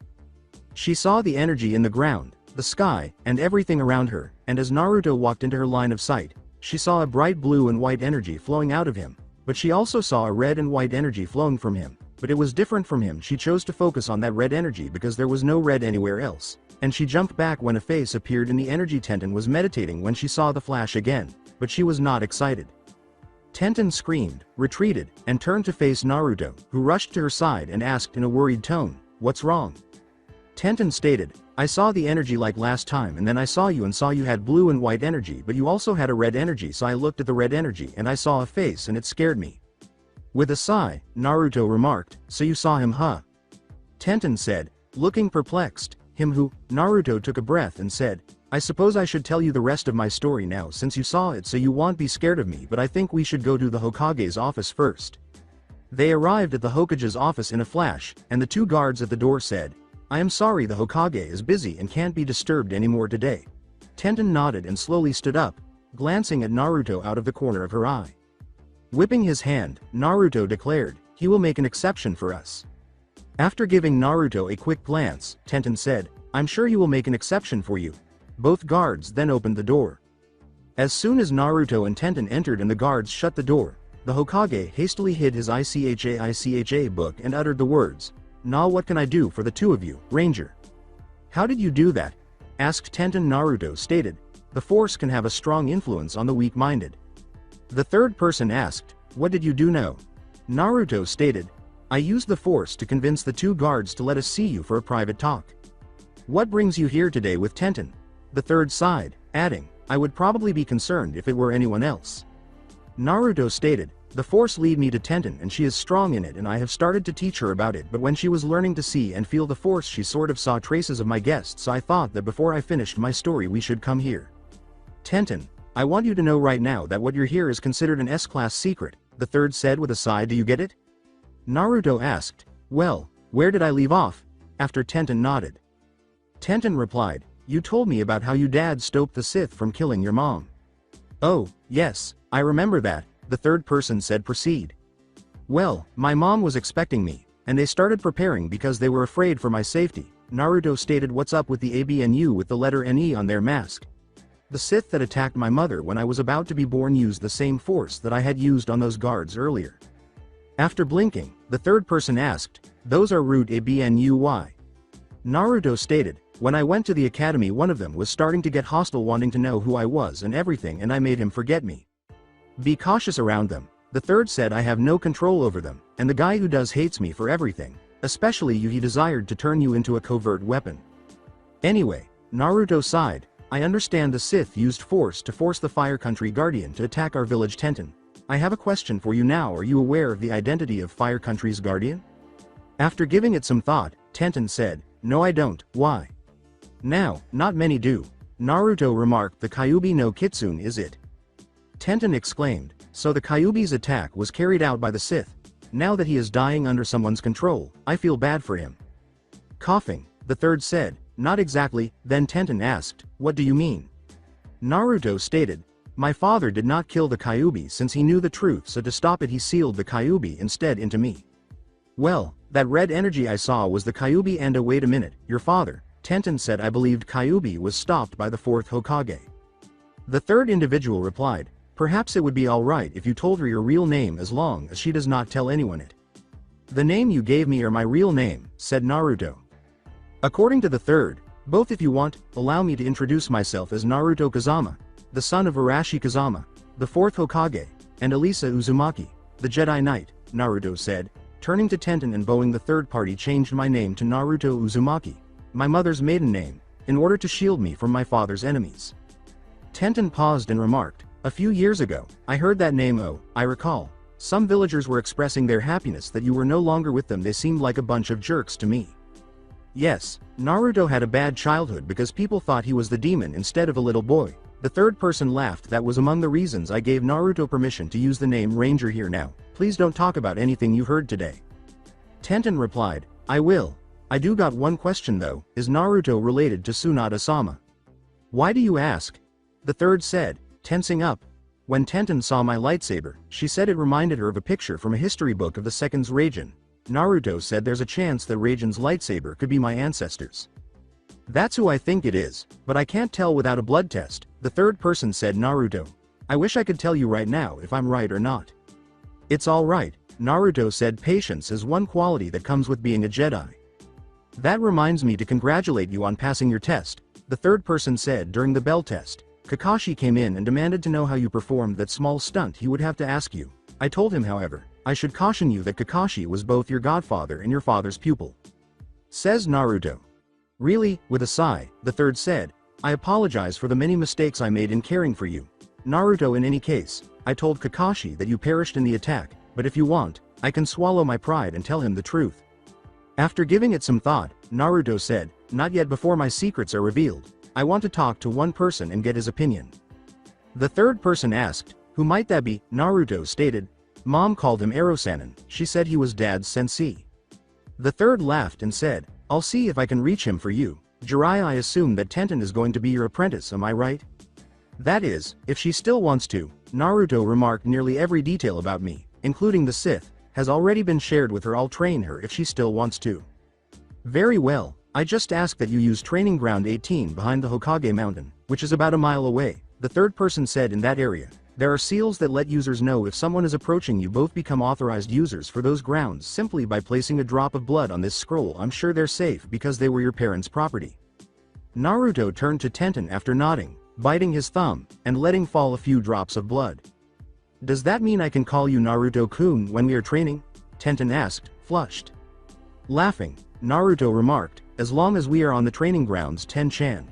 She saw the energy in the ground, the sky, and everything around her, and as Naruto walked into her line of sight, she saw a bright blue and white energy flowing out of him, but she also saw a red and white energy flowing from him, but it was different from him. She chose to focus on that red energy because there was no red anywhere else, and she jumped back when a face appeared in the energy. Tenten was meditating when she saw the flash again, but she was not excited. Tenten screamed, retreated, and turned to face Naruto, who rushed to her side and asked in a worried tone, what's wrong? Tenten stated, I saw the energy like last time and then I saw you and saw you had blue and white energy, but you also had a red energy, so I looked at the red energy and I saw a face and it scared me. With a sigh, Naruto remarked, so you saw him huh? Tenten said, looking perplexed, him who? Naruto took a breath and said, I suppose I should tell you the rest of my story now since you saw it, so you won't be scared of me, but I think we should go to the Hokage's office first. They arrived at the Hokage's office in a flash, and the two guards at the door said, I am sorry, the Hokage is busy and can't be disturbed anymore today. Tenten nodded and slowly stood up, glancing at Naruto out of the corner of her eye. Whipping his hand, Naruto declared, he will make an exception for us. After giving Naruto a quick glance, Tenten said, I'm sure he will make an exception for you. Both guards then opened the door. As soon as Naruto and Tenten entered and the guards shut the door, the Hokage hastily hid his ICHA book and uttered the words, Nah, what can I do for the two of you, Ranger? How did you do that? Asked Tenten. Naruto stated, the Force can have a strong influence on the weak-minded. The third person asked, what did you do now? Naruto stated, I used the Force to convince the two guards to let us see you for a private talk. What brings you here today with Tenten? The third sighed, adding, I would probably be concerned if it were anyone else. Naruto stated, the Force lead me to Tenten and she is strong in it and I have started to teach her about it, but when she was learning to see and feel the Force she sort of saw traces of my guests, so I thought that before I finished my story we should come here. Tenten, I want you to know right now that what you're here is considered an S-class secret, the third said with a sigh. Do you get it? Naruto asked, well, where did I leave off? After Tenten nodded. Tenten replied, you told me about how you dad stopped the Sith from killing your mom. Oh, yes, I remember that, the third person said. Proceed. Well, my mom was expecting me, and they started preparing because they were afraid for my safety. Naruto stated, what's up with the ABNU with the letter NE on their mask? The Sith that attacked my mother when I was about to be born used the same Force that I had used on those guards earlier. After blinking, the third person asked, those are root ABNUY. Naruto stated, When I went to the academy, one of them was starting to get hostile, wanting to know who I was and everything, and I made him forget me. Be cautious around them. The third said, I have no control over them, and the guy who does hates me for everything, especially you. He desired to turn you into a covert weapon. Anyway, Naruto sighed. I understand the Sith used force to force the Fire Country Guardian to attack our village Tenten. I have a question for you now. Are you aware of the identity of Fire Country's Guardian? After giving it some thought, Tenten said, no, I don't. Why? Now, not many do. Naruto remarked, the Kyuubi no Kitsune is it? Tenten exclaimed, so the Kyuubi's attack was carried out by the Sith. Now that he is dying under someone's control, I feel bad for him. Coughing, the third said, not exactly. Then Tenten asked, what do you mean? Naruto stated, my father did not kill the Kyuubi since he knew the truth, so to stop it he sealed the Kyuubi instead into me. Well, that red energy I saw was the Kyuubi. And wait a minute, your father, Tenten said, I believed Kyuubi was stopped by the fourth Hokage. The third individual replied, perhaps it would be alright if you told her your real name as long as she does not tell anyone it. The name you gave me are my real name, said Naruto. According to the third, both if you want, allow me to introduce myself as Naruto Kazama, the son of Arashi Kazama, the fourth Hokage, and Elisa Uzumaki, the Jedi Knight, Naruto said, turning to Tenten and bowing. The third party changed my name to Naruto Uzumaki, my mother's maiden name, in order to shield me from my father's enemies. Tenten paused and remarked, a few years ago, I heard that name. Oh, I recall. Some villagers were expressing their happiness that you were no longer with them. They seemed like a bunch of jerks to me. Yes, Naruto had a bad childhood because people thought he was the demon instead of a little boy. The third person laughed. That was among the reasons I gave Naruto permission to use the name Ranger here. Now, please don't talk about anything you heard today. Tenten replied, I will. I do got one question though, is Naruto related to Tsunade-sama? Why do you ask? The third said, tensing up. When Tenten saw my lightsaber, she said it reminded her of a picture from a history book of the Second's Raijin. Naruto said there's a chance that Raijin's lightsaber could be my ancestors. That's who I think it is, but I can't tell without a blood test, the third person said. Naruto, I wish I could tell you right now if I'm right or not. It's alright, Naruto said. Patience is one quality that comes with being a Jedi. That reminds me to congratulate you on passing your test, the third person said. During the bell test, Kakashi came in and demanded to know how you performed that small stunt. He would have to ask you. I told him, however, I should caution you that Kakashi was both your godfather and your father's pupil. Says Naruto. Really? With a sigh, the third said, I apologize for the many mistakes I made in caring for you. Naruto, in any case, I told Kakashi that you perished in the attack, but if you want, I can swallow my pride and tell him the truth. After giving it some thought, Naruto said, not yet. Before my secrets are revealed, I want to talk to one person and get his opinion. The third person asked, who might that be? Naruto stated, Mom called him Erosanin. She said he was Dad's sensei. The third laughed and said, I'll see if I can reach him for you. Jiraiya, I assume that Tenten is going to be your apprentice, am I right? That is, if she still wants to. Naruto remarked, nearly every detail about me, including the Sith, has already been shared with her. I'll train her if she still wants to. Very well, I just ask that you use training ground 18 behind the Hokage mountain, which is about a mile away, the third person said. In that area, there are seals that let users know if someone is approaching you. Both become authorized users for those grounds simply by placing a drop of blood on this scroll. I'm sure they're safe because they were your parents' property. Naruto turned to Tenten after nodding, biting his thumb, and letting fall a few drops of blood. Does that mean I can call you Naruto-kun when we are training? Tenten asked, flushed. Laughing, Naruto remarked, as long as we are on the training grounds, Ten-chan.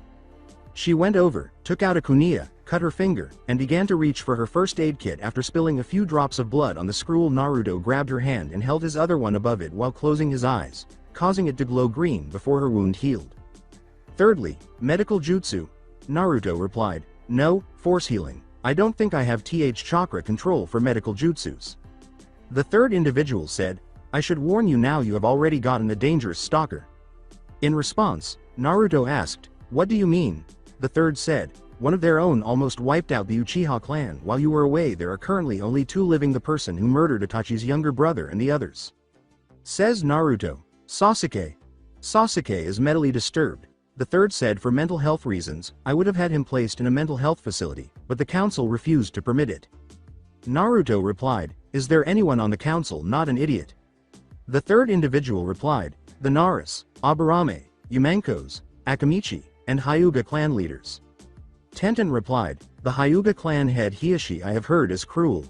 She went over, took out a kunai, cut her finger, and began to reach for her first aid kit. After spilling a few drops of blood on the scroll, Naruto grabbed her hand and held his other one above it while closing his eyes, causing it to glow green before her wound healed. Thirdly, medical jutsu. Naruto replied, no, force healing. I don't think I have chakra control for medical jutsus. The third individual said, I should warn you now, you have already gotten a dangerous stalker. In response, Naruto asked, what do you mean? The third said, one of their own almost wiped out the Uchiha clan while you were away. There are currently only 2 living, the person who murdered Itachi's younger brother and the others. Says Naruto. Sasuke. Sasuke is mentally disturbed. The third said, for mental health reasons, I would have had him placed in a mental health facility, but the council refused to permit it. Naruto replied, is there anyone on the council not an idiot? The third individual replied, the Naras, Aburame, Yamankos, Akamichi, and Hyuga clan leaders. Tenten replied, the Hyuga clan head Hiashi I have heard is cruel.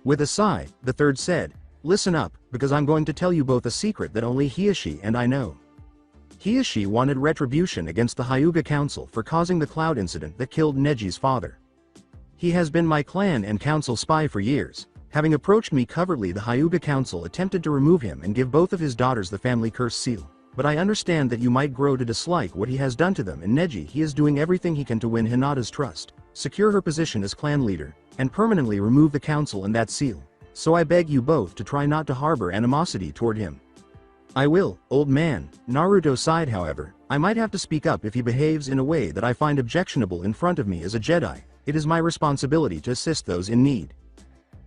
With a sigh, the third said, listen up, because I'm going to tell you both a secret that only Hiashi and I know. Hiashi wanted retribution against the Hyuga council for causing the cloud incident that killed Neji's father. He has been my clan and council spy for years. Having approached me covertly, the Hyuga council attempted to remove him and give both of his daughters the family curse seal. But I understand that you might grow to dislike what he has done to them, and Neji, he is doing everything he can to win Hinata's trust, secure her position as clan leader, and permanently remove the council and that seal. So I beg you both to try not to harbor animosity toward him. I will, old man. Naruto sighed. However, I might have to speak up if he behaves in a way that I find objectionable in front of me as a Jedi. It is my responsibility to assist those in need.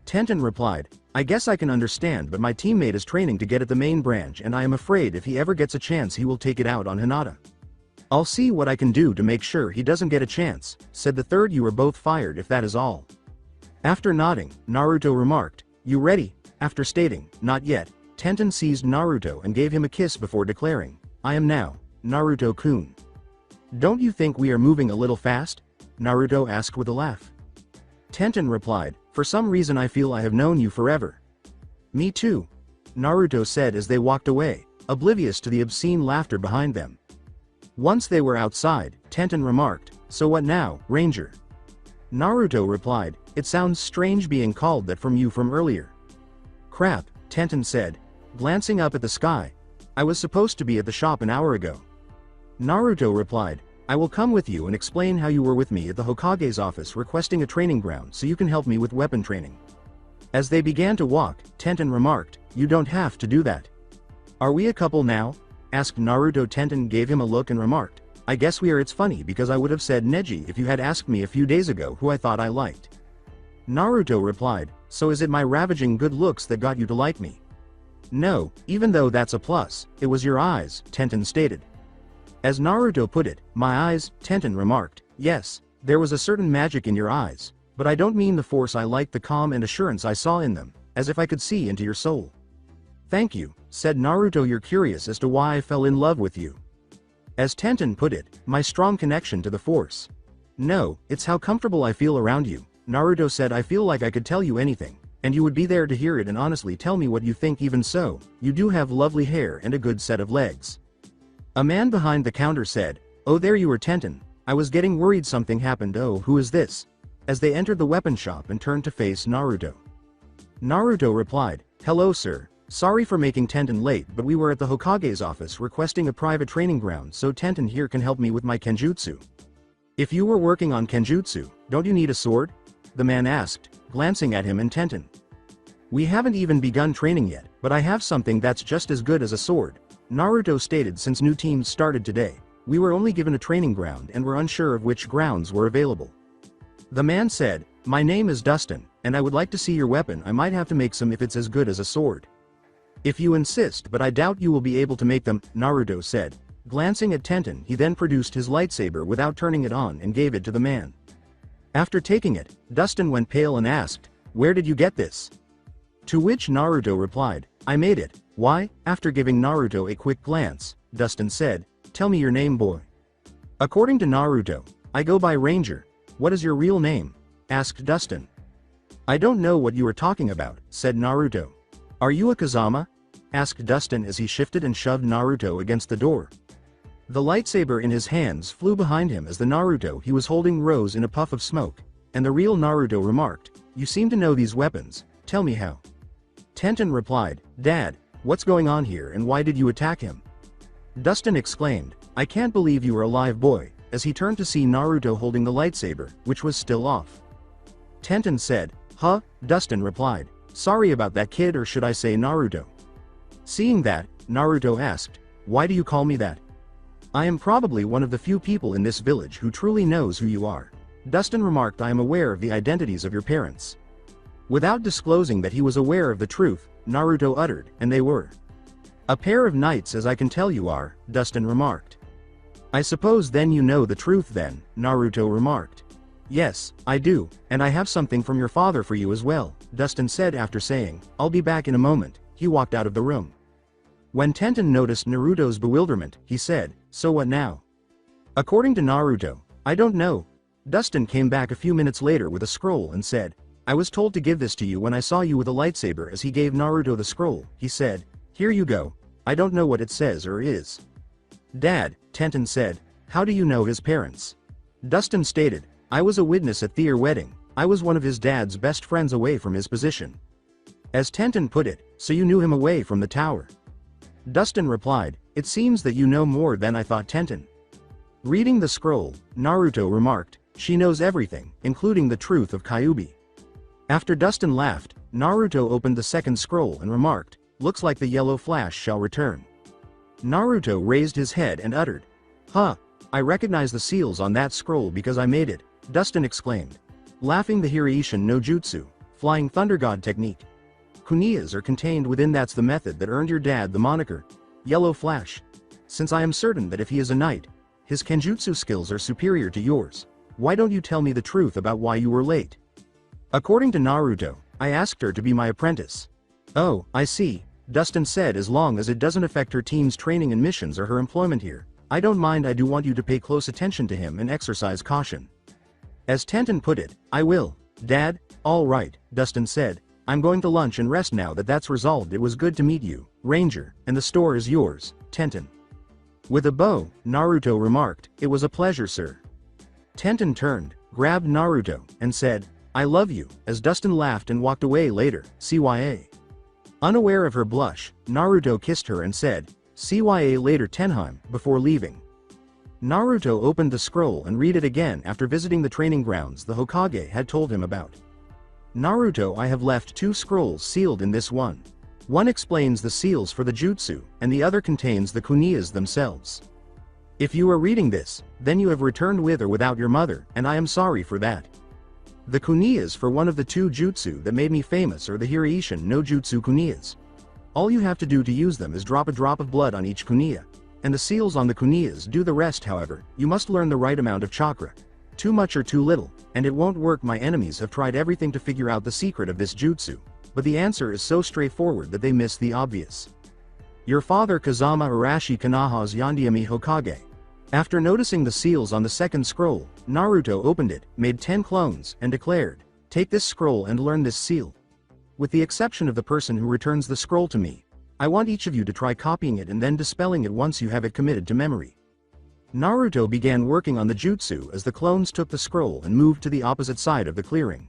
Tenten replied, I guess I can understand, but my teammate is training to get at the main branch, and I am afraid if he ever gets a chance he will take it out on Hinata. I'll see what I can do to make sure he doesn't get a chance, said the third. You are both fired if that is all. After nodding, Naruto remarked, you ready? After stating, not yet, Tenten seized Naruto and gave him a kiss before declaring, I am now, Naruto-kun. Don't you think we are moving a little fast? Naruto asked with a laugh. Tenten replied, for some reason I feel I have known you forever. Me too, Naruto said as they walked away, oblivious to the obscene laughter behind them. Once they were outside, Tenten remarked, so what now, Ranger? Naruto replied, it sounds strange being called that from you from earlier. Crap, Tenten said, glancing up at the sky. I was supposed to be at the shop an hour ago. Naruto replied, I will come with you and explain how you were with me at the Hokage's office requesting a training ground so you can help me with weapon training. As they began to walk, Tenten remarked, you don't have to do that. Are we a couple now? Asked Naruto. Tenten gave him a look and remarked, I guess we are. It's funny because I would have said Neji if you had asked me a few days ago who I thought I liked. Naruto replied, so is it my ravaging good looks that got you to like me? No, even though that's a plus, it was your eyes, Tenten stated. As Naruto put it, my eyes, Tenten remarked, yes, there was a certain magic in your eyes, but I don't mean the force. I liked the calm and assurance I saw in them, as if I could see into your soul. Thank you, said Naruto. You're curious as to why I fell in love with you. As Tenten put it, my strong connection to the force. No, it's how comfortable I feel around you, Naruto said. I feel like I could tell you anything, and you would be there to hear it and honestly tell me what you think. Even so, you do have lovely hair and a good set of legs. A man behind the counter said, oh, there you are, Tenten. I was getting worried something happened. Oh, who is this? As they entered the weapon shop and turned to face Naruto. Naruto replied, hello sir, sorry for making Tenten late, but we were at the Hokage's office requesting a private training ground, so Tenten here can help me with my kenjutsu. If you were working on kenjutsu, don't you need a sword? The man asked, glancing at him and Tenten. We haven't even begun training yet, but I have something that's just as good as a sword, Naruto stated. Since new teams started today, we were only given a training ground and were unsure of which grounds were available. The man said, my name is Dustin, and I would like to see your weapon. I might have to make some if it's as good as a sword. If you insist, but I doubt you will be able to make them, Naruto said. Glancing at Tenten, he then produced his lightsaber without turning it on and gave it to the man. After taking it, Dustin went pale and asked, where did you get this? To which Naruto replied, I made it. Why? After giving Naruto a quick glance, Dustin said, tell me your name, boy. According to Naruto, I go by Ranger. What is your real name? Asked Dustin. I don't know what you are talking about, said Naruto. Are you a Kazama? Asked Dustin as he shifted and shoved Naruto against the door. The lightsaber in his hands flew behind him as the Naruto he was holding rose in a puff of smoke, and the real Naruto remarked, you seem to know these weapons, tell me how. Tenten replied, Dad, what's going on here and why did you attack him? Dustin exclaimed, I can't believe you are alive, boy, as he turned to see Naruto holding the lightsaber, which was still off. Tenten said, huh? Dustin replied, sorry about that, kid, or should I say Naruto. Seeing that, Naruto asked, why do you call me that? I am probably one of the few people in this village who truly knows who you are. Dustin remarked, I am aware of the identities of your parents. Without disclosing that he was aware of the truth, Naruto uttered, and they were a pair of knights, as I can tell you are, Dustin remarked. I suppose then you know the truth then, Naruto remarked. Yes, I do, and I have something from your father for you as well, Dustin said. After saying, I'll be back in a moment, he walked out of the room. When Tenten noticed Naruto's bewilderment, he said, so what now? According to Naruto, I don't know. Dustin came back a few minutes later with a scroll and said, I was told to give this to you when I saw you with a lightsaber. As he gave Naruto the scroll, he said, here you go. I don't know what it says or is. Dad, Tenten said, how do you know his parents? Dustin stated, I was a witness at their wedding. I was one of his dad's best friends away from his position. As Tenten put it, so you knew him away from the tower. Dustin replied, it seems that you know more than I thought. Tenten. Reading the scroll, Naruto remarked, she knows everything, including the truth of Kyuubi. After Dustin laughed, Naruto opened the second scroll and remarked, looks like the yellow flash shall return. Naruto raised his head and uttered, huh, I recognize the seals on that scroll because I made it, Dustin exclaimed. Laughing, the Hiraishin no Jutsu, Flying Thunder God technique. Kuniyas are contained within. That's the method that earned your dad the moniker, Yellow Flash. Since I am certain that if he is a knight, his kenjutsu skills are superior to yours, why don't you tell me the truth about why you were late? According to Naruto, I asked her to be my apprentice. Oh, I see, Dustin said, as long as it doesn't affect her team's training and missions or her employment here, I don't mind. I do want you to pay close attention to him and exercise caution. As Tenten put it, I will, Dad. All right, Dustin said, I'm going to lunch and rest now that that's resolved. It was good to meet you, Ranger, and the store is yours, Tenten. With a bow, Naruto remarked, it was a pleasure, sir. Tenten turned, grabbed Naruto, and said, I love you, as Dustin laughed and walked away later, CYA. Unaware of her blush, Naruto kissed her and said, CYA later Tenheim, before leaving. Naruto opened the scroll and read it again after visiting the training grounds the Hokage had told him about. Naruto, I have left 2 scrolls sealed in this one. One explains the seals for the jutsu, and the other contains the kuniyas themselves. If you are reading this, then you have returned with or without your mother, and I am sorry for that. The kuniyas for one of the 2 jutsu that made me famous are the Hiraishin no Jutsu kuniyas. All you have to do to use them is drop a drop of blood on each kuniya, and the seals on the kuniyas do the rest. However, you must learn the right amount of chakra. Too much or too little, and it won't work. My enemies have tried everything to figure out the secret of this jutsu, but the answer is so straightforward that they miss the obvious. Your father Kazama Arashi Kanaha's Yondiami Hokage. After noticing the seals on the second scroll, Naruto opened it, made 10 clones, and declared, take this scroll and learn this seal. With the exception of the person who returns the scroll to me, I want each of you to try copying it and then dispelling it once you have it committed to memory. Naruto began working on the jutsu as the clones took the scroll and moved to the opposite side of the clearing.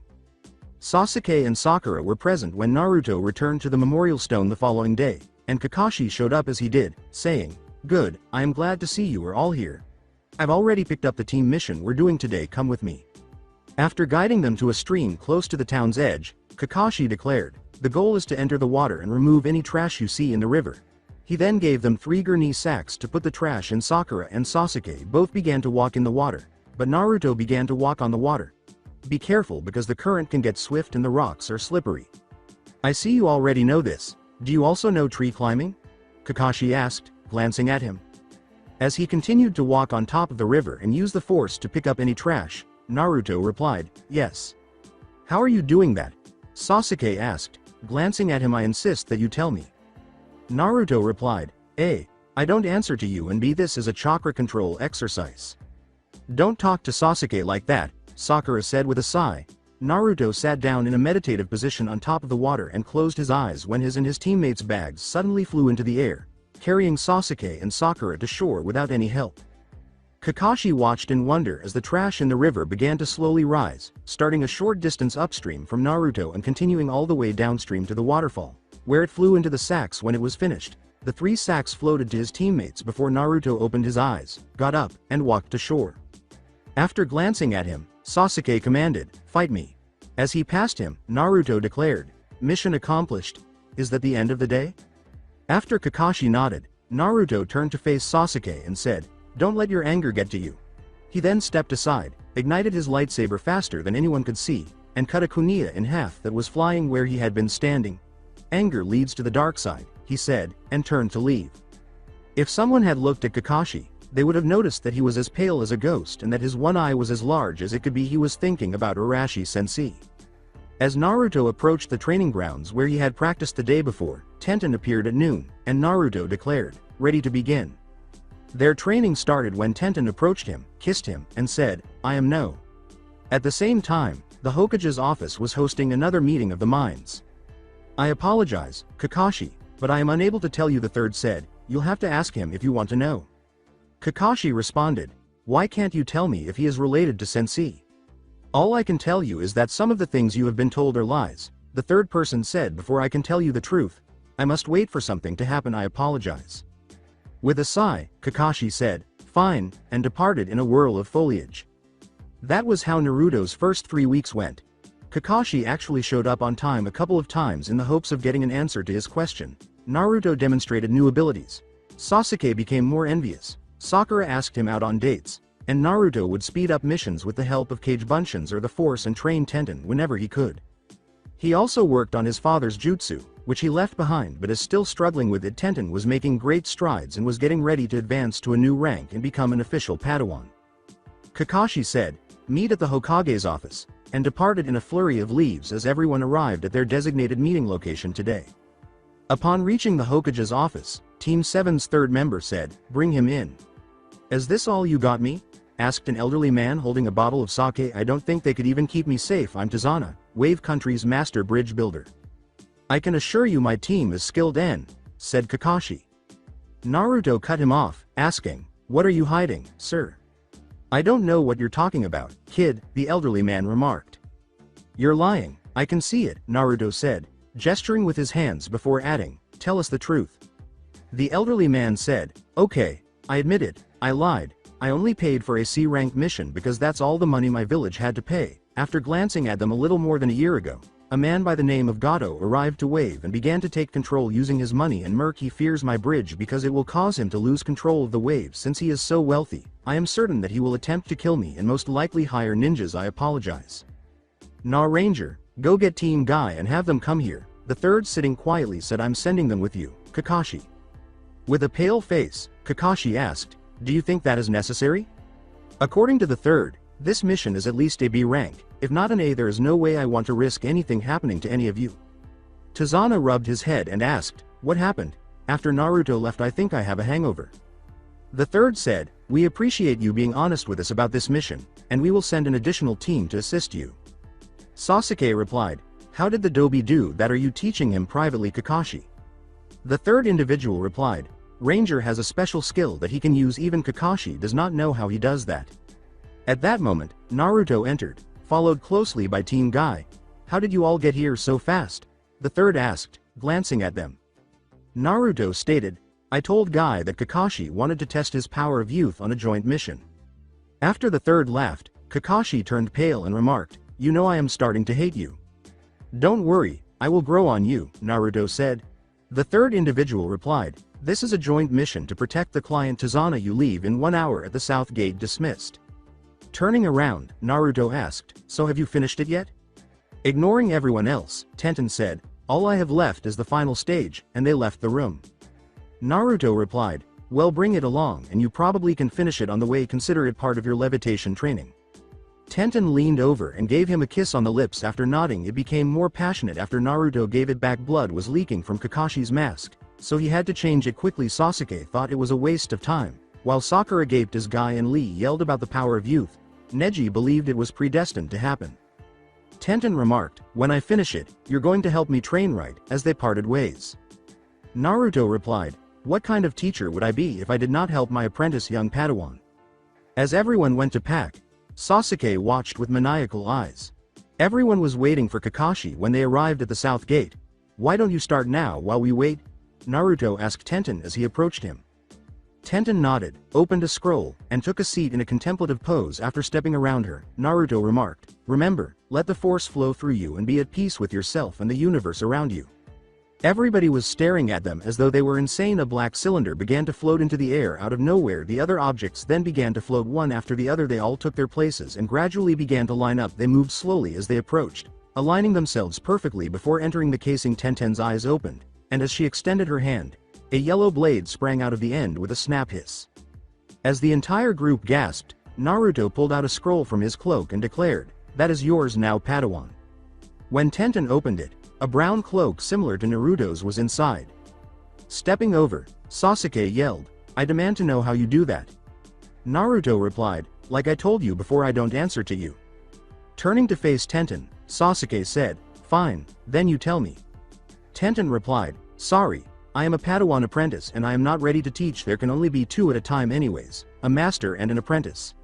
Sasuke and Sakura were present when Naruto returned to the memorial stone the following day, and Kakashi showed up as he did, saying, good, I am glad to see you are all here. I've already picked up the team mission we're doing today, come with me. After guiding them to a stream close to the town's edge, Kakashi declared, the goal is to enter the water and remove any trash you see in the river. He then gave them 3 gurney sacks to put the trash in. Sakura and Sasuke both began to walk in the water, but Naruto began to walk on the water. Be careful because the current can get swift and the rocks are slippery. I see you already know this. Do you also know tree climbing? Kakashi asked, glancing at him. As he continued to walk on top of the river and use the force to pick up any trash, Naruto replied, yes. How are you doing that? Sasuke asked, glancing at him. I insist that you tell me. Naruto replied, A, I don't answer to you, and B, this is a chakra control exercise. Don't talk to Sasuke like that, Sakura said with a sigh. Naruto sat down in a meditative position on top of the water and closed his eyes when his and his teammates' bags suddenly flew into the air, carrying Sasuke and Sakura to shore without any help. Kakashi watched in wonder as the trash in the river began to slowly rise, starting a short distance upstream from Naruto and continuing all the way downstream to the waterfall, where it flew into the sacks. When it was finished, the 3 sacks floated to his teammates before Naruto opened his eyes, got up, and walked to shore. After glancing at him, Sasuke commanded, fight me. As he passed him, Naruto declared, mission accomplished. Is that the end of the day? After Kakashi nodded, Naruto turned to face Sasuke and said, don't let your anger get to you. He then stepped aside, ignited his lightsaber faster than anyone could see, and cut a kuniya in half that was flying where he had been standing. Anger leads to the dark side, he said, and turned to leave. If someone had looked at Kakashi, they would have noticed that he was as pale as a ghost and that his one eye was as large as it could be. He was thinking about Arashi-sensei. As Naruto approached the training grounds where he had practiced the day before, Tenten appeared at noon, and Naruto declared, ready to begin. Their training started when Tenten approached him, kissed him, and said, "I am no." At the same time, the Hokage's office was hosting another meeting of the minds. "I apologize, Kakashi, but I am unable to tell you," the third said. "You'll have to ask him if you want to know." Kakashi responded, "Why can't you tell me if he is related to Sensei?" "All I can tell you is that some of the things you have been told are lies," the third person said. "Before I can tell you the truth, I must wait for something to happen. I apologize." With a sigh, Kakashi said, "Fine," and departed in a whirl of foliage. That was how Naruto's first 3 weeks went. Kakashi actually showed up on time a couple of times in the hopes of getting an answer to his question. Naruto demonstrated new abilities. Sasuke became more envious. Sakura asked him out on dates, and Naruto would speed up missions with the help of Kage Bunshins or the Force and train Tenten whenever he could. He also worked on his father's jutsu, which he left behind but is still struggling with it. Tenten was making great strides and was getting ready to advance to a new rank and become an official Padawan. Kakashi said, "Meet at the Hokage's office," and departed in a flurry of leaves as everyone arrived at their designated meeting location today. Upon reaching the Hokage's office, Team 7's third member said, "Bring him in." "Is this all you got me?" asked an elderly man holding a bottle of sake. "I don't think they could even keep me safe. I'm Tazana, Wave Country's master bridge builder." "I can assure you my team is skilled," said Kakashi. Naruto cut him off, asking, "What are you hiding, sir?" "I don't know what you're talking about, kid," the elderly man remarked. "You're lying, I can see it," Naruto said, gesturing with his hands before adding, "Tell us the truth." The elderly man said, "Okay, I admit it, I lied. I only paid for a C-rank mission because that's all the money my village had to pay." After glancing at them a little more than a year ago, a man by the name of Gato arrived to Wave and began to take control using his money and merc. "He fears my bridge because it will cause him to lose control of the wave since he is so wealthy. I am certain that he will attempt to kill me and most likely hire ninjas. I apologize." "Nah, Ranger, go get Team Guy and have them come here," the third sitting quietly said. "I'm sending them with you, Kakashi." With a pale face, Kakashi asked, "Do you think that is necessary?" According to the third, this mission is at least a B rank. If not an A, there is no way I want to risk anything happening to any of you. Tazana rubbed his head and asked, "What happened?" "After Naruto left, I think I have a hangover." The third said, "We appreciate you being honest with us about this mission, and we will send an additional team to assist you." Sasuke replied, "How did the Dobi do that? Are you teaching him privately, Kakashi?" The third individual replied, "Ranger has a special skill that he can use. Even Kakashi does not know how he does that." At that moment, Naruto entered, followed closely by Team Guy. "How did you all get here so fast?" the third asked, glancing at them. Naruto stated, "I told Guy that Kakashi wanted to test his power of youth on a joint mission." After the third laughed, Kakashi turned pale and remarked, "You know I am starting to hate you." "Don't worry, I will grow on you," Naruto said. The third individual replied, "This is a joint mission to protect the client Tazana. You leave in 1 hour at the south gate." Dismissed. Turning around, Naruto asked, "So have you finished it yet?" Ignoring everyone else, Tenten said, "All I have left is the final stage," and they left the room. Naruto replied, "Well, bring it along and you probably can finish it on the way. Consider it part of your levitation training." Tenten leaned over and gave him a kiss on the lips. After nodding, it became more passionate. After Naruto gave it back, blood was leaking from Kakashi's mask, so he had to change it quickly. Sasuke thought it was a waste of time, while Sakura gaped as Guy and Lee yelled about the power of youth. Neji believed it was predestined to happen. Tenten remarked, "When I finish it, you're going to help me train right," as they parted ways. Naruto replied, "What kind of teacher would I be if I did not help my apprentice young Padawan?" As everyone went to pack, Sasuke watched with maniacal eyes. Everyone was waiting for Kakashi when they arrived at the south gate. "Why don't you start now while we wait?" Naruto asked Tenten as he approached him. Tenten nodded, opened a scroll, and took a seat in a contemplative pose. After stepping around her, Naruto remarked, "Remember, let the force flow through you and be at peace with yourself and the universe around you." Everybody was staring at them as though they were insane. A black cylinder began to float into the air out of nowhere. The other objects then began to float one after the other. They all took their places and gradually began to line up. They moved slowly as they approached, aligning themselves perfectly before entering the casing. Tenten's eyes opened, and as she extended her hand, a yellow blade sprang out of the end with a snap hiss. As the entire group gasped, Naruto pulled out a scroll from his cloak and declared, "That is yours now, Padawan." When Tenten opened it, a brown cloak similar to Naruto's was inside. Stepping over, Sasuke yelled, I demand to know how you do that. Naruto replied, like I told you before, I don't answer to you. Turning to face Tenten, Sasuke said, fine, then you tell me. Tenten replied, sorry, I am a Padawan apprentice and I am not ready to teach. There can only be two at a time anyways, a master and an apprentice.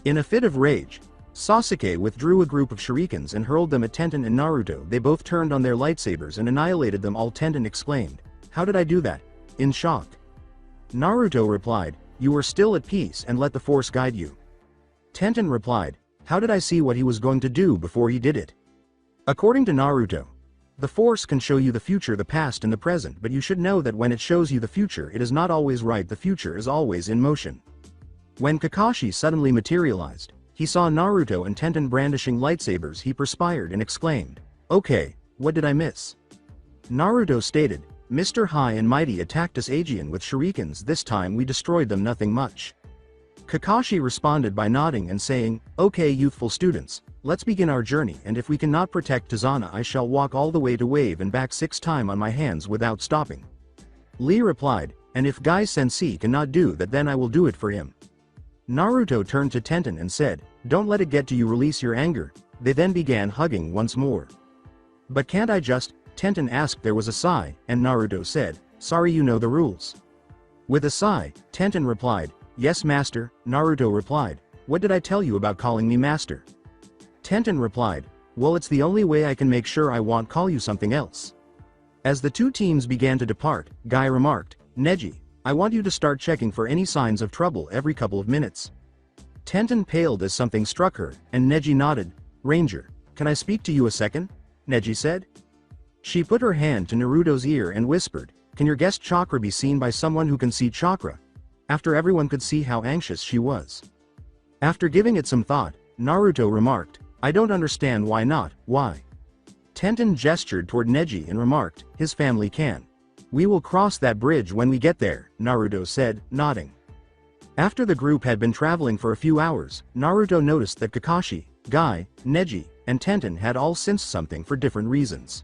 In a fit of rage, Sasuke withdrew a group of shurikens and hurled them at Tenten and Naruto. They both turned on their lightsabers and annihilated them all. Tenten exclaimed, how did I do that? In shock. Naruto replied, you were still at peace and let the force guide you. Tenten replied, how did I see what he was going to do before he did it? According to Naruto, the force can show you the future, the past and the present, but you should know that when it shows you the future it is not always right. The future is always in motion. When Kakashi suddenly materialized, he saw Naruto and Tenten brandishing lightsabers. He perspired and exclaimed, okay, what did I miss? Naruto stated, Mr. High and Mighty attacked us Aegean with shurikens. This time we destroyed them, nothing much. Kakashi responded by nodding and saying, okay youthful students, let's begin our journey, and if we cannot protect Tazana I shall walk all the way to Wave and back 6 times on my hands without stopping. Lee replied, and if Guy Sensei cannot do that then I will do it for him. Naruto turned to Tenten and said, don't let it get to you, release your anger. They then began hugging once more. But can't I just? Tenten asked. There was a sigh, and Naruto said, sorry, you know the rules. With a sigh, Tenten replied, yes master. Naruto replied, what did I tell you about calling me master? Tenten replied, well it's the only way I can make sure I won't call you something else. As the two teams began to depart, Guy remarked, Neji, I want you to start checking for any signs of trouble every couple of minutes. Tenten paled as something struck her, and Neji nodded. Ranger, can I speak to you a second? Neji said. She put her hand to Naruto's ear and whispered, can your guest chakra be seen by someone who can see chakra? After everyone could see how anxious she was. After giving it some thought, Naruto remarked, I don't understand why not, why? Tenten gestured toward Neji and remarked, his family can. We will cross that bridge when we get there, Naruto said, nodding. After the group had been traveling for a few hours, Naruto noticed that Kakashi, Guy, Neji, and Tenten had all sensed something for different reasons.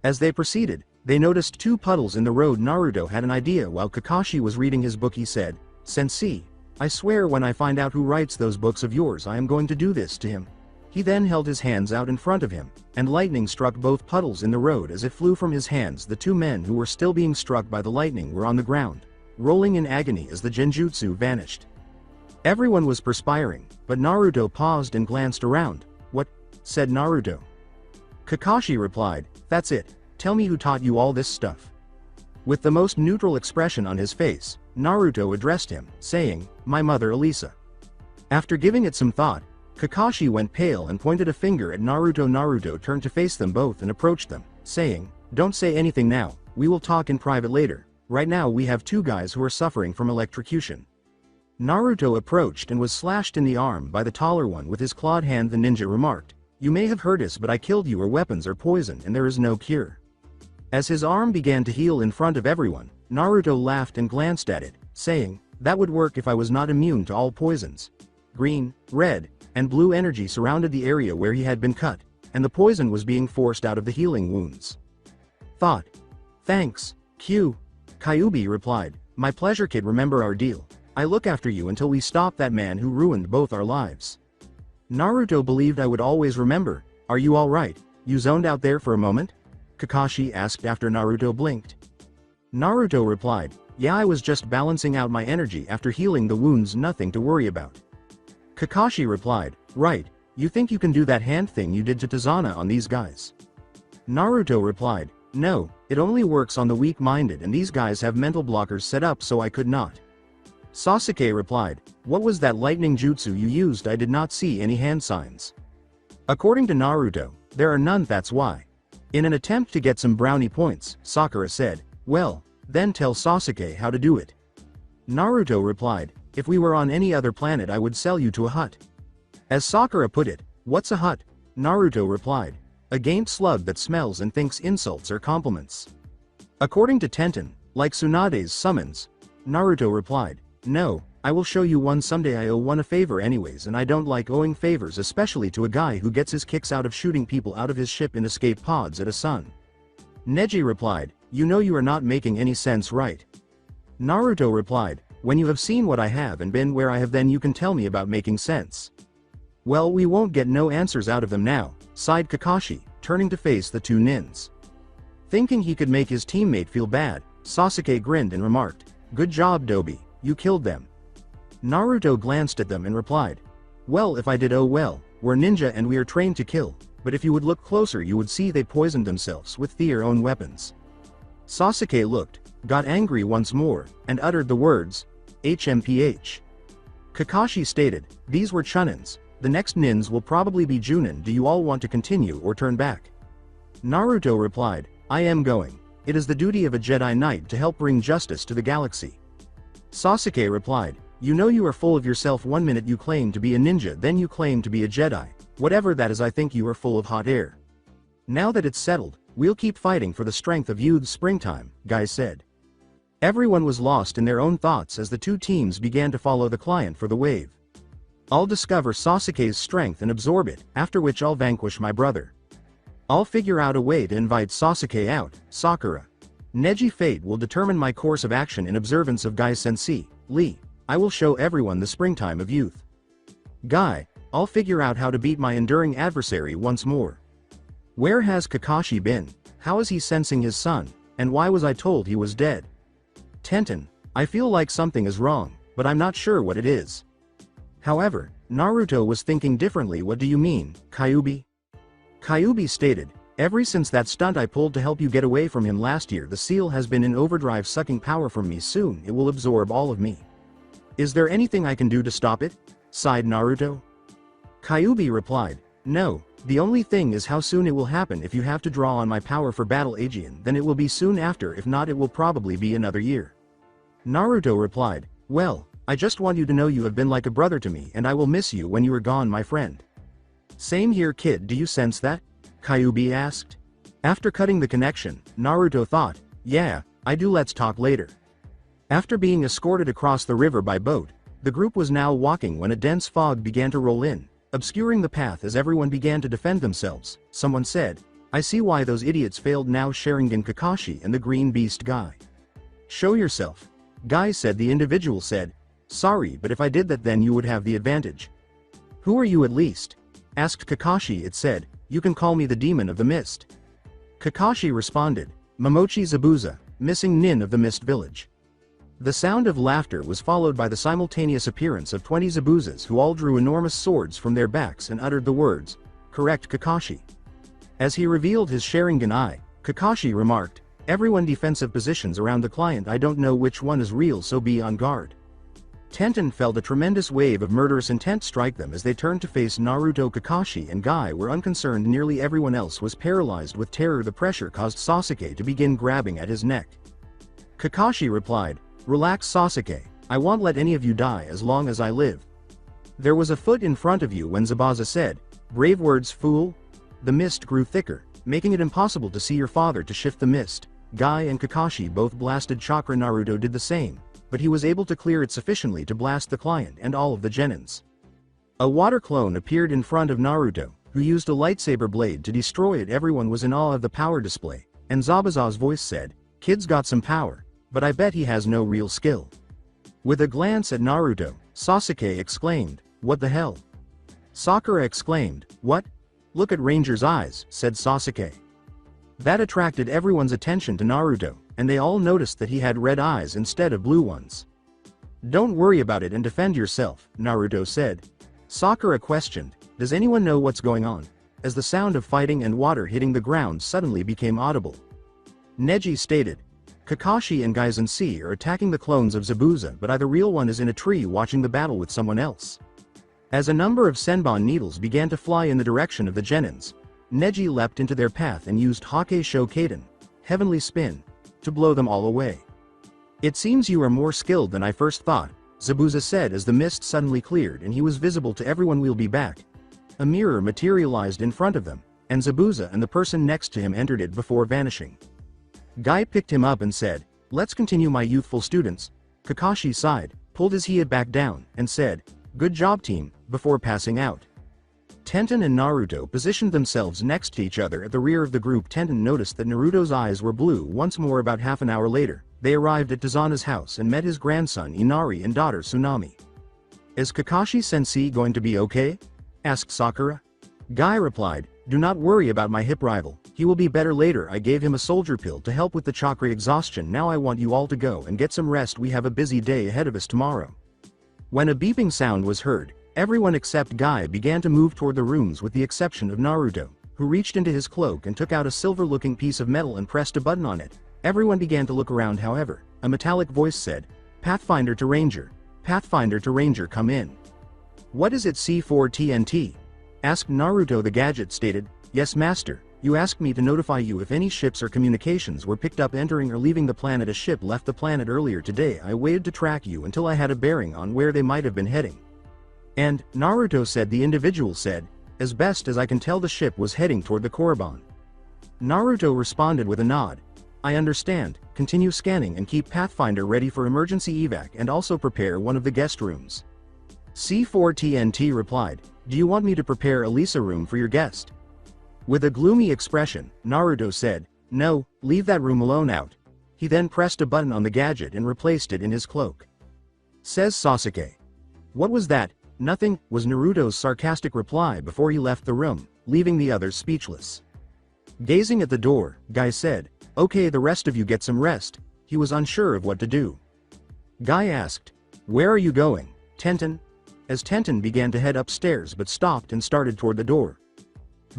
As they proceeded, they noticed 2 puddles in the road. Naruto had an idea. While Kakashi was reading his book he said, Sensei, I swear when I find out who writes those books of yours I am going to do this to him. He then held his hands out in front of him, and lightning struck both puddles in the road. As it flew from his hands, the 2 men who were still being struck by the lightning were on the ground, rolling in agony as the genjutsu vanished. Everyone was perspiring, but Naruto paused and glanced around. What? Said Naruto. Kakashi replied, that's it, tell me who taught you all this stuff. With the most neutral expression on his face, Naruto addressed him, saying, my mother Elisa. After giving it some thought, Kakashi went pale and pointed a finger at Naruto. Naruto turned to face them both and approached them, saying, don't say anything now, we will talk in private later. Right now we have 2 guys who are suffering from electrocution. Naruto approached and was slashed in the arm by the taller one with his clawed hand. The ninja remarked, you may have heard us but I killed you. Your weapons are poison and there is no cure. As his arm began to heal in front of everyone, Naruto laughed and glanced at it, saying, that would work if I was not immune to all poisons. Green, red, and blue energy surrounded the area where he had been cut, and the poison was being forced out of the healing wounds. Thought. Thanks, Q. Kyuubi replied, my pleasure kid, remember our deal. I look after you until we stop that man who ruined both our lives. Naruto believed I would always remember. Are you alright? You zoned out there for a moment? Kakashi asked after Naruto blinked. Naruto replied, yeah, I was just balancing out my energy after healing the wounds, nothing to worry about. Kakashi replied, right, you think you can do that hand thing you did to Tazana on these guys? Naruto replied, no, it only works on the weak-minded and these guys have mental blockers set up so I could not. Sasuke replied, what was that lightning jutsu you used? I did not see any hand signs. According to Naruto, there are none, that's why. In an attempt to get some brownie points, Sakura said, well, then tell Sasuke how to do it. Naruto replied, if we were on any other planet I would sell you to a hut. As Sakura put it, what's a hut? Naruto replied, a gamed slug that smells and thinks insults are compliments. According to Tenten, like Tsunade's summons. Naruto replied, no, I will show you one someday. I owe one a favor anyways and I don't like owing favors, especially to a guy who gets his kicks out of shooting people out of his ship in escape pods at a sun. Neji replied, you know you are not making any sense, right? Naruto replied, When you have seen what I have and been where I have, then you can tell me about making sense. Well, we won't get no answers out of them now, sighed Kakashi, turning to face the two nins. Thinking he could make his teammate feel bad, Sasuke grinned and remarked, "Good job, Dobi, you killed them." Naruto glanced at them and replied, "Well, if I did, oh well, we're ninja and we are trained to kill, but if you would look closer you would see they poisoned themselves with their own weapons." Sasuke looked, got angry once more, and uttered the words, "HMPH." Kakashi stated, "These were Chunans, the next nins will probably be Junin. Do you all want to continue or turn back?" Naruto replied, "I am going. It is the duty of a Jedi Knight to help bring justice to the galaxy." Sasuke replied, "You know you are full of yourself. 1 minute you claim to be a ninja, then you claim to be a Jedi. Whatever that is, I think you are full of hot air. Now that it's settled, we'll keep fighting for the strength of youth's springtime," Guy said. Everyone was lost in their own thoughts as the two teams began to follow the client for the wave. "I'll discover Sasuke's strength and absorb it, after which I'll vanquish my brother. I'll figure out a way to invite Sasuke out, Sakura. Neji fate will determine my course of action in observance of Guy Sensei, Lee. I will show everyone the springtime of youth. Guy, I'll figure out how to beat my enduring adversary once more. Where has Kakashi been? How is he sensing his son, and why was I told he was dead? Tenten, I feel like something is wrong, but I'm not sure what it is." However, Naruto was thinking differently. "What do you mean, Kyuubi?" Kyuubi stated, "Ever since that stunt I pulled to help you get away from him last year, the seal has been in overdrive, sucking power from me. Soon it will absorb all of me. Is there anything I can do to stop it?" sighed Naruto. Kyuubi replied, "No, the only thing is how soon it will happen. If you have to draw on my power for battle Aegean, then it will be soon after. If not, it will probably be another year." Naruto replied, "Well, I just want you to know you have been like a brother to me, and I will miss you when you are gone, my friend." "Same here, kid. Do you sense that?" Kyuubi asked. After cutting the connection, Naruto thought, "Yeah, I do. Let's talk later." After being escorted across the river by boat, the group was now walking when a dense fog began to roll in, obscuring the path as everyone began to defend themselves. Someone said, "I see why those idiots failed now." Sharingan Kakashi and the green beast Guy. "Show yourself." Guy said. The individual said, "Sorry, but if I did that then you would have the advantage." "Who are you at least?" asked Kakashi. It said, "You can call me the demon of the mist." Kakashi responded, "Momochi Zabuza, missing nin of the mist village." The sound of laughter was followed by the simultaneous appearance of 20 Zabuzas who all drew enormous swords from their backs and uttered the words, "Correct, Kakashi." As he revealed his Sharingan eye, Kakashi remarked, "Everyone defensive positions around the client. I don't know which one is real, so be on guard." Tenten felt a tremendous wave of murderous intent strike them as they turned to face Naruto. Kakashi and Guy were unconcerned. Nearly everyone else was paralyzed with terror. The pressure caused Sasuke to begin grabbing at his neck. Kakashi replied, "Relax, Sasuke, I won't let any of you die as long as I live." "There was a foot in front of you," when Zabuza said, "Brave words, fool." The mist grew thicker, making it impossible to see your father. To shift the mist, Guy and Kakashi both blasted chakra. Naruto did the same, but he was able to clear it sufficiently to blast the client and all of the genins. A water clone appeared in front of Naruto, who used a lightsaber blade to destroy it. Everyone was in awe of the power display, and Zabuza's voice said, "Kid's got some power, but I bet he has no real skill." With a glance at Naruto, Sasuke exclaimed, "What the hell?" Sakura exclaimed, "What? Look at Ranger's eyes," said Sasuke. That attracted everyone's attention to Naruto, and they all noticed that he had red eyes instead of blue ones. "Don't worry about it and defend yourself," Naruto said. Sakura questioned, "Does anyone know what's going on?" as the sound of fighting and water hitting the ground suddenly became audible. Neji stated, "Kakashi and Guy Sensei are attacking the clones of Zabuza, but the real one is in a tree watching the battle with someone else." As a number of Senbon needles began to fly in the direction of the genins, Neji leapt into their path and used Hake Shokaden, Heavenly Spin, to blow them all away. "It seems you are more skilled than I first thought," Zabuza said as the mist suddenly cleared and he was visible to everyone. "We'll be back." A mirror materialized in front of them, and Zabuza and the person next to him entered it before vanishing. Guy picked him up and said, "Let's continue, my youthful students." Kakashi sighed, pulled his head back down, and said, "Good job, team," before passing out. Tenten and Naruto positioned themselves next to each other at the rear of the group. Tenten noticed that Naruto's eyes were blue once more. About half an hour later, They arrived at Tazana's house and met his grandson Inari and daughter Tsunami. Is Kakashi-sensei going to be okay? Asked Sakura. Guy replied, do not worry about my hip rival, he will be better later. I gave him a soldier pill to help with the chakra exhaustion. Now I want you all to go and get some rest, we have a busy day ahead of us tomorrow. When a beeping sound was heard, everyone except Guy began to move toward the rooms with the exception of Naruto, who reached into his cloak and took out a silver-looking piece of metal and pressed a button on it. Everyone began to look around. However, a metallic voice said, Pathfinder to Ranger, come in. What is it, C4 TNT? Asked Naruto. The gadget stated, yes master, you asked me to notify you if any ships or communications were picked up entering or leaving the planet. A ship left the planet earlier today. I waited to track you until I had a bearing on where they might have been heading. And, Naruto said. The individual said, as best as I can tell the ship was heading toward the Korriban. Naruto responded with a nod. I understand, continue scanning and keep Pathfinder ready for emergency evac and also prepare one of the guest rooms. C4 TNT replied, do you want me to prepare a Lisa room for your guest? With a gloomy expression, Naruto said, no, leave that room alone out. He then pressed a button on the gadget and replaced it in his cloak. Says Sasuke. What was that? Nothing, was Naruto's sarcastic reply before he left the room, leaving the others speechless. Gazing at the door, Guy said, okay, the rest of you get some rest. He was unsure of what to do. Guy asked, where are you going, Tenten? As Tenten began to head upstairs but stopped and started toward the door.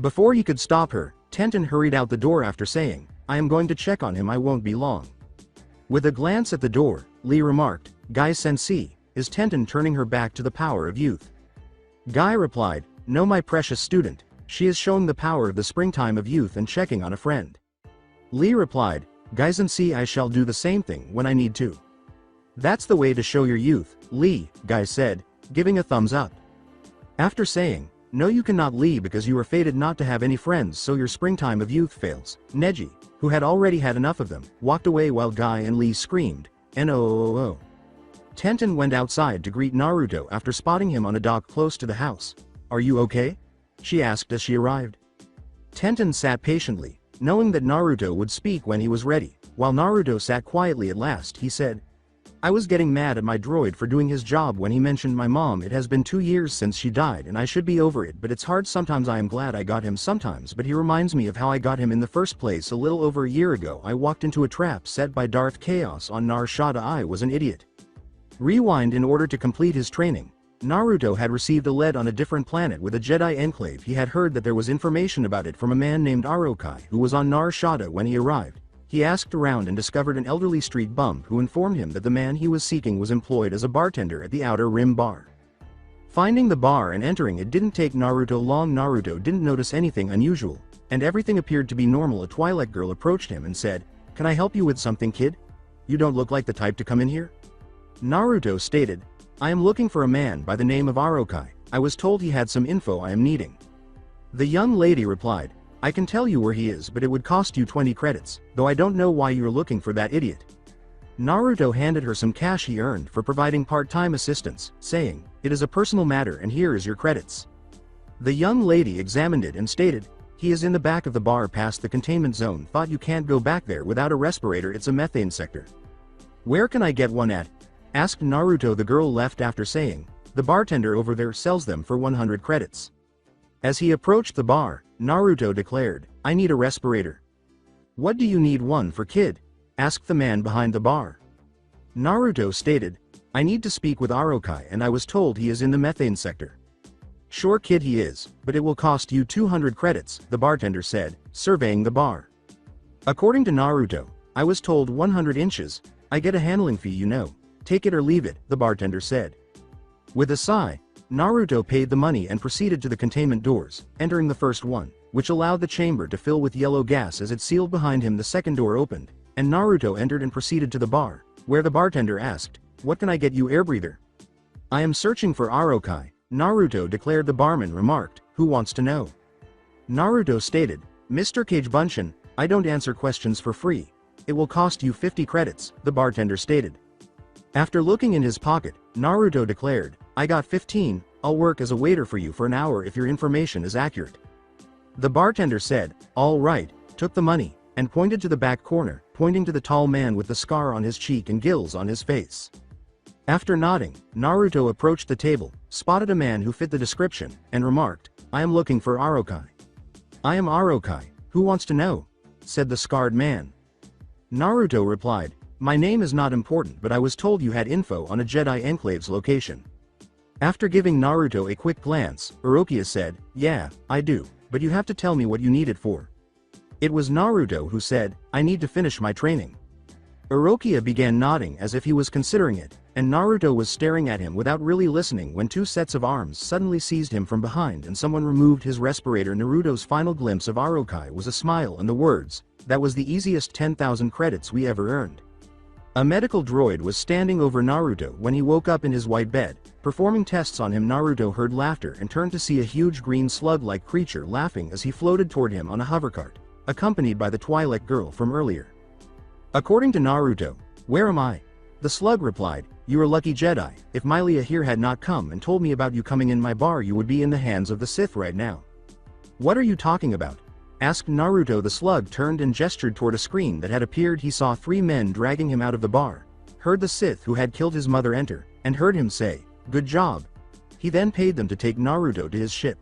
Before he could stop her, Tenten hurried out the door after saying, I am going to check on him, I won't be long. With a glance at the door, Lee remarked, Guy-sensei, is Tenten turning her back to the power of youth? Guy replied, no my precious student, she is showing the power of the springtime of youth and checking on a friend. Lee replied, Guy-sensei, I shall do the same thing when I need to. That's the way to show your youth, Lee, Guy said, giving a thumbs up. After saying, no you cannot Lee because you are fated not to have any friends so your springtime of youth fails, Neji, who had already had enough of them, walked away while Guy and Lee screamed, NOOO. Tenten went outside to greet Naruto after spotting him on a dock close to the house. Are you okay? She asked as she arrived. Tenten sat patiently, knowing that Naruto would speak when he was ready. While Naruto sat quietly, at last he said, I was getting mad at my droid for doing his job when he mentioned my mom. It has been 2 years since she died and I should be over it, but it's hard sometimes. I am glad I got him sometimes, but he reminds me of how I got him in the first place. A little over a year ago I walked into a trap set by Darth Chaos on Nar Shaddaa. I was an idiot. Rewind. In order to complete his training, Naruto had received a lead on a different planet with a Jedi enclave. He had heard that there was information about it from a man named Arokai who was on Nar Shaddaa when he arrived. He asked around and discovered an elderly street bum who informed him that the man he was seeking was employed as a bartender at the Outer Rim bar. Finding the bar and entering it didn't take Naruto long. Naruto didn't notice anything unusual, and everything appeared to be normal. A Twilight girl approached him and said, can I help you with something, kid? You don't look like the type to come in here. Naruto stated, I am looking for a man by the name of Arokai. I was told he had some info I am needing. The young lady replied, I can tell you where he is, but it would cost you 20 credits, though I don't know why you're looking for that idiot. Naruto handed her some cash he earned for providing part-time assistance, saying, it is a personal matter and here is your credits. The young lady examined it and stated, he is in the back of the bar past the containment zone. Thought you can't go back there without a respirator, it's a methane sector. Where can I get one at? Asked Naruto. The girl left after saying, the bartender over there sells them for 100 credits. As he approached the bar, Naruto declared, I need a respirator. What do you need one for, kid? Asked the man behind the bar. Naruto stated, I need to speak with Arokai and I was told he is in the methane sector. Sure kid, he is, but it will cost you 200 credits, the bartender said, surveying the bar. According to Naruto, I was told 100 inches, I get a handling fee, you know. Take it or leave it, the bartender said. With a sigh, Naruto paid the money and proceeded to the containment doors, entering the first one, which allowed the chamber to fill with yellow gas. As it sealed behind him, the second door opened, and Naruto entered and proceeded to the bar, where the bartender asked, what can I get you, air breather? I am searching for Arokai, Naruto declared. The barman remarked, who wants to know? Naruto stated, Mr. Cage Bunshin, I don't answer questions for free. It will cost you 50 credits, the bartender stated. After looking in his pocket, Naruto declared, I got 15, I'll work as a waiter for you for an hour if your information is accurate. The bartender said, all right, took the money, and pointed to the back corner, pointing to the tall man with the scar on his cheek and gills on his face. After nodding, Naruto approached the table, spotted a man who fit the description, and remarked, "I am looking for Arokai." "I am Arokai, who wants to know?" said the scarred man. Naruto replied, "My name is not important, but I was told you had info on a Jedi Enclave's location." After giving Naruto a quick glance, Orokia said, "Yeah, I do, but you have to tell me what you need it for." It was Naruto who said, "I need to finish my training." Orokia began nodding as if he was considering it, and Naruto was staring at him without really listening when two sets of arms suddenly seized him from behind and someone removed his respirator. Naruto's final glimpse of Arokai was a smile and the words, "That was the easiest 10,000 credits we ever earned." A medical droid was standing over Naruto when he woke up in his white bed. Performing tests on him, Naruto heard laughter and turned to see a huge green slug-like creature laughing as he floated toward him on a hovercart, accompanied by the Twi'lek girl from earlier. According to Naruto, "Where am I?" The slug replied, "You are lucky Jedi. If Mylia here had not come and told me about you coming in my bar, you would be in the hands of the Sith right now." "What are you talking about?" asked Naruto. The slug turned and gestured toward a screen that had appeared. He saw three men dragging him out of the bar, heard the Sith who had killed his mother enter, and heard him say, "Good job." He then paid them to take Naruto to his ship.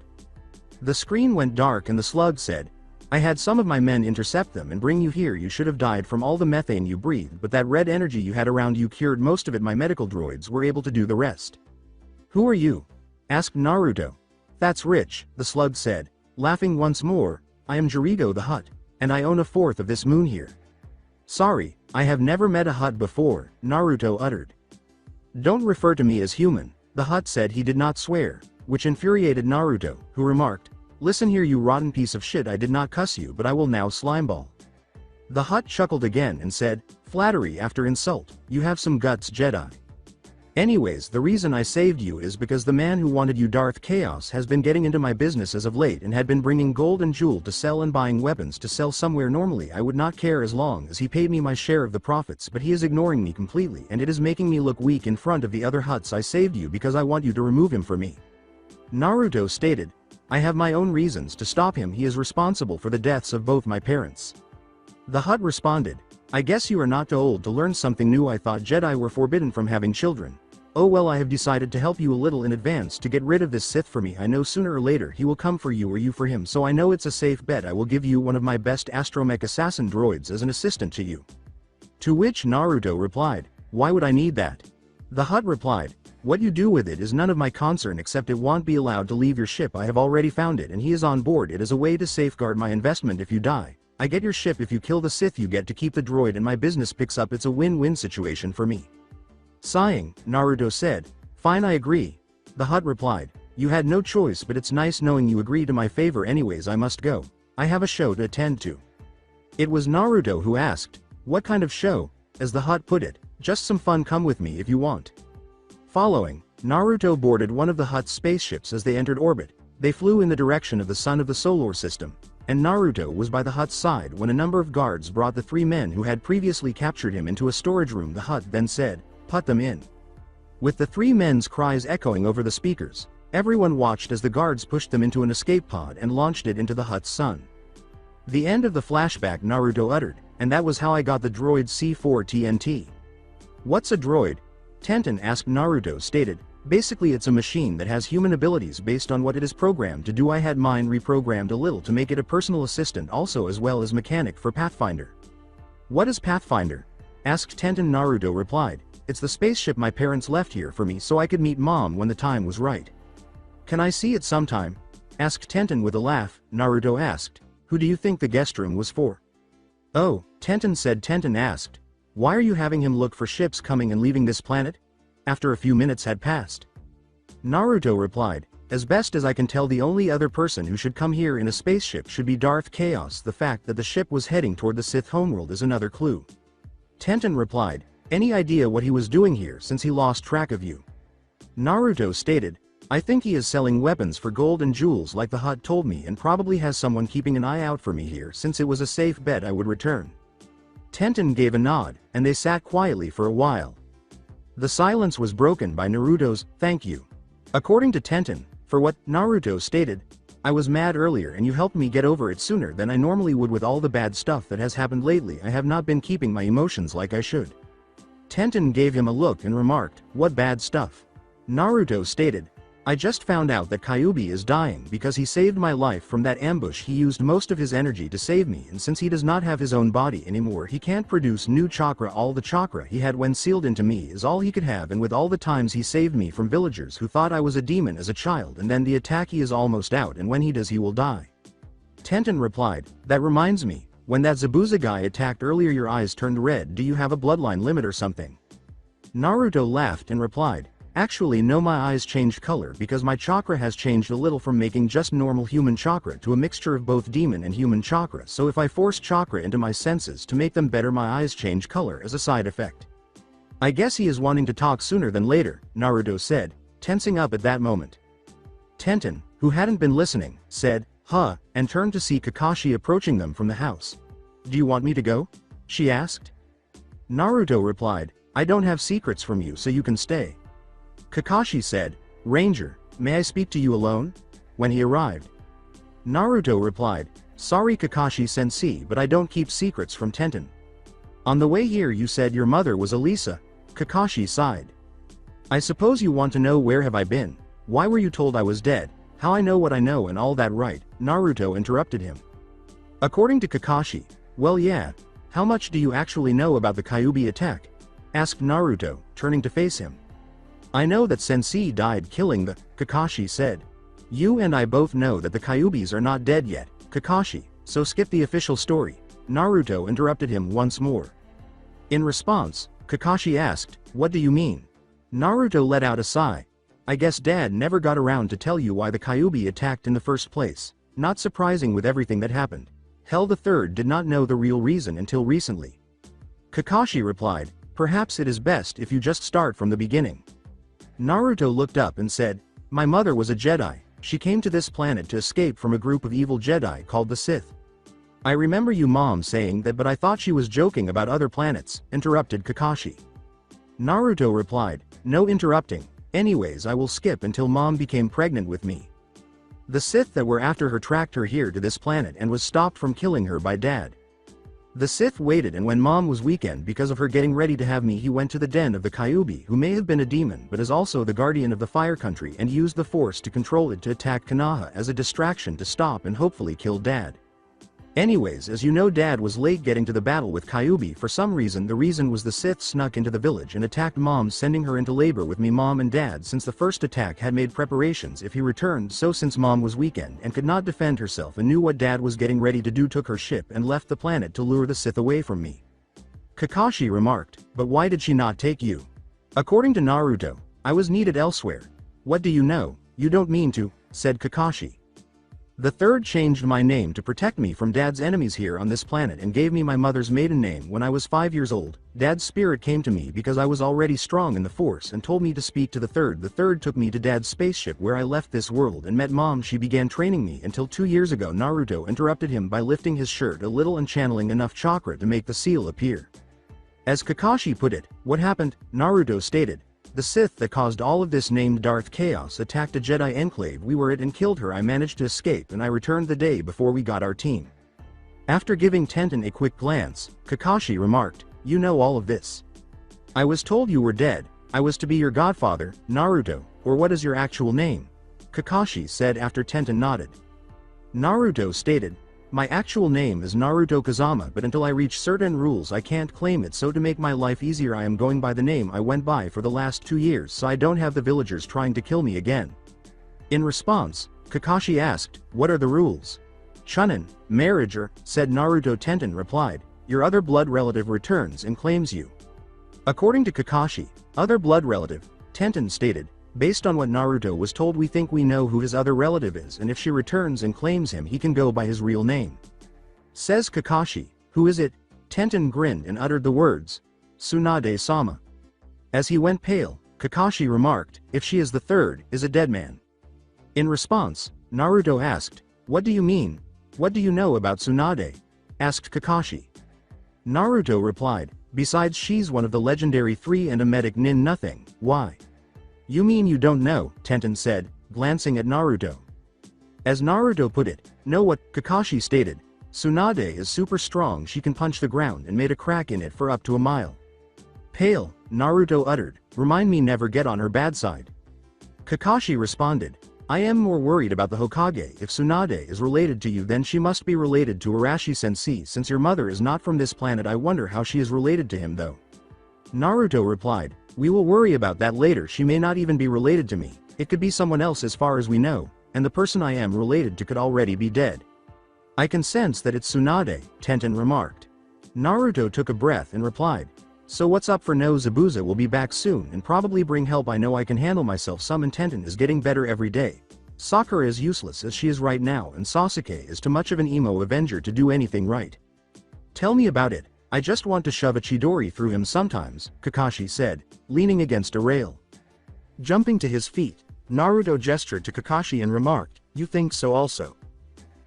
The screen went dark and the slug said, "I had some of my men intercept them and bring you here. You should have died from all the methane you breathed, but that red energy you had around you cured most of it. My medical droids were able to do the rest." "Who are you?" asked Naruto. "That's Rich," the slug said, laughing once more. "I am Jirigo the Hutt, and I own a fourth of this moon here." "Sorry, I have never met a Hutt before," Naruto uttered. "Don't refer to me as human," the Hutt said. He did not swear, which infuriated Naruto, who remarked, "Listen here you rotten piece of shit, I did not cuss you, but I will now slimeball." The Hutt chuckled again and said, "Flattery after insult, you have some guts Jedi. Anyways, the reason I saved you is because the man who wanted you, Darth Chaos, has been getting into my business as of late and had been bringing gold and jewel to sell and buying weapons to sell somewhere. Normally I would not care as long as he paid me my share of the profits, but he is ignoring me completely and it is making me look weak in front of the other Hutts. I saved you because I want you to remove him for me." Naruto stated, "I have my own reasons to stop him. He is responsible for the deaths of both my parents." The Hutt responded, "I guess you are not too old to learn something new. I thought Jedi were forbidden from having children. Oh well, I have decided to help you a little in advance to get rid of this Sith for me. I know sooner or later he will come for you or you for him, so I know it's a safe bet. I will give you one of my best astromech assassin droids as an assistant to you." To which Naruto replied, "Why would I need that?" The Hutt replied, "What you do with it is none of my concern, except it won't be allowed to leave your ship. I have already found it and he is on board. It is a way to safeguard my investment. If you die, I get your ship. If you kill the Sith, you get to keep the droid and my business picks up. It's a win-win situation for me." Sighing, Naruto said, "Fine, I agree." The Hutt replied, "You had no choice, but it's nice knowing you agree to my favor. Anyways, I must go. I have a show to attend to." It was Naruto who asked, "What kind of show?" As the Hutt put it, "Just some fun. Come with me if you want." Following, Naruto boarded one of the Hutt's spaceships. As they entered orbit, they flew in the direction of the sun of the solar system, and Naruto was by the Hutt's side when a number of guards brought the three men who had previously captured him into a storage room. The Hutt then said, "Put them in." With the three men's cries echoing over the speakers, everyone watched as the guards pushed them into an escape pod and launched it into the Hutt's sun. The end of the flashback, Naruto uttered, "And that was how I got the droid C4 TNT." "What's a droid?" Tenten asked. Naruto stated, "Basically it's a machine that has human abilities based on what it is programmed to do. I had mine reprogrammed a little to make it a personal assistant also, as well as mechanic for Pathfinder." "What is Pathfinder?" asked Tenten. Naruto replied, "It's the spaceship my parents left here for me so I could meet Mom when the time was right." "Can I see it sometime?" asked Tenten with a laugh. Naruto asked, "Who do you think the guest room was for?" "Oh," Tenten said. Tenten asked, "Why are you having him look for ships coming and leaving this planet?" After a few minutes had passed, Naruto replied, "As best as I can tell, the only other person who should come here in a spaceship should be Darth Chaos. The fact that the ship was heading toward the Sith homeworld is another clue." Tenten replied, "Any idea what he was doing here since he lost track of you?" Naruto stated, "I think he is selling weapons for gold and jewels like the Hutt told me, and probably has someone keeping an eye out for me here since it was a safe bet I would return." Tenten gave a nod, and they sat quietly for a while. The silence was broken by Naruto's, "Thank you." According to Tenten, for what, Naruto stated, I was mad earlier and you helped me get over it sooner than I normally would with all the bad stuff that has happened lately. I have not been keeping my emotions like I should. Tenten gave him a look and remarked, what bad stuff? Naruto stated, I just found out that Kyuubi is dying because he saved my life from that ambush. He used most of his energy to save me, and since he does not have his own body anymore, he can't produce new chakra. All the chakra he had when sealed into me is all he could have, and with all the times he saved me from villagers who thought I was a demon as a child, and then the attack he is almost out, and when he does he will die. Tenten replied, that reminds me, when that Zabuza guy attacked earlier your eyes turned red. Do you have a bloodline limit or something? Naruto laughed and replied, actually no, my eyes changed color because my chakra has changed a little from making just normal human chakra to a mixture of both demon and human chakra, so if I force chakra into my senses to make them better, my eyes change color as a side effect. I guess he is wanting to talk sooner than later, Naruto said, tensing up at that moment. Tenten, who hadn't been listening, said, huh, and turned to see Kakashi approaching them from the house. Do you want me to go? She asked. Naruto replied, I don't have secrets from you, so you can stay. Kakashi said, Ranger, may I speak to you alone? When he arrived. Naruto replied, sorry Kakashi-sensei, but I don't keep secrets from Tenten. On the way here you said your mother was Elisa. Kakashi sighed. I suppose you want to know where have I been, why were you told I was dead, how I know what I know and all that, right? Naruto interrupted him. According to Kakashi, well yeah, how much do you actually know about the Kyuubi attack? Asked Naruto, turning to face him. I know that Sensei died killing the, Kakashi said. You and I both know that the Kyuubis are not dead yet, Kakashi, so skip the official story. Naruto interrupted him once more. In response, Kakashi asked, what do you mean? Naruto let out a sigh. I guess Dad never got around to tell you why the Kyuubi attacked in the first place. Not surprising with everything that happened. Hell, the third did not know the real reason until recently. Kakashi replied, perhaps it is best if you just start from the beginning. Naruto looked up and said, my mother was a Jedi, she came to this planet to escape from a group of evil Jedi called the Sith. I remember you mom saying that, but I thought she was joking about other planets, interrupted Kakashi. Naruto replied, no interrupting, anyways I will skip until mom became pregnant with me. The Sith that were after her tracked her here to this planet and was stopped from killing her by Dad. The Sith waited, and when mom was weakened because of her getting ready to have me, he went to the den of the Kyuubi, who may have been a demon but is also the guardian of the fire country, and used the force to control it to attack Konoha as a distraction to stop and hopefully kill Dad. Anyways, as you know, Dad was late getting to the battle with Kyuubi for some reason. The reason was the Sith snuck into the village and attacked mom, sending her into labor with me, mom and Dad, since the first attack had made preparations if he returned. So since mom was weakened and could not defend herself and knew what Dad was getting ready to do, took her ship and left the planet to lure the Sith away from me. Kakashi remarked, but why did she not take you? According to Naruto, I was needed elsewhere. What do you know? You don't mean to, said Kakashi. The third changed my name to protect me from Dad's enemies here on this planet and gave me my mother's maiden name when I was 5 years old. Dad's spirit came to me because I was already strong in the force and told me to speak to the third. The third took me to Dad's spaceship where I left this world and met mom. She began training me until 2 years ago. Naruto interrupted him by lifting his shirt a little and channeling enough chakra to make the seal appear. As Kakashi put it, what happened? Naruto stated. The Sith that caused all of this, named Darth Chaos, attacked a Jedi enclave we were at and killed her. I managed to escape and I returned the day before we got our team. After giving Tenten a quick glance, Kakashi remarked, you know all of this. I was told you were dead. I was to be your godfather, Naruto, or what is your actual name? Kakashi said after Tenten nodded. Naruto stated, my actual name is Naruto Kazama, but until I reach certain rules I can't claim it, so to make my life easier I am going by the name I went by for the last 2 years so I don't have the villagers trying to kill me again. In response, Kakashi asked, what are the rules? Chunan, marriager, said Naruto. Tenten replied, your other blood relative returns and claims you. According to Kakashi, other blood relative, Tenten stated, based on what Naruto was told we think we know who his other relative is, and if she returns and claims him he can go by his real name. Says Kakashi, who is it? Tenten grinned and uttered the words, Tsunade-sama. As he went pale, Kakashi remarked, if she is the third, is a dead man. In response, Naruto asked, what do you mean? What do you know about Tsunade? Asked Kakashi. Naruto replied, besides she's one of the legendary 3 and a medic nin. Nothing. Why? You mean you don't know? Tenten said, glancing at Naruto. As Naruto put it, know what, Kakashi stated. Tsunade is super strong, she can punch the ground and made a crack in it for up to a mile. Pale, Naruto uttered, remind me never get on her bad side. Kakashi responded, I am more worried about the Hokage. If Tsunade is related to you, then she must be related to Arashi-sensei. Since your mother is not from this planet, I wonder how she is related to him though. Naruto replied, we will worry about that later. She may not even be related to me, it could be someone else as far as we know, and the person I am related to could already be dead. I can sense that it's Tsunade, Tenten remarked. Naruto took a breath and replied, so what's up for no? Zabuza will be back soon and probably bring help. I know I can handle myself some, and Tenten is getting better every day. Sakura is useless as she is right now, and Sasuke is too much of an emo avenger to do anything right. Tell me about it, I just want to shove a Chidori through him sometimes, Kakashi said, leaning against a rail. Jumping to his feet, Naruto gestured to Kakashi and remarked, you think so also?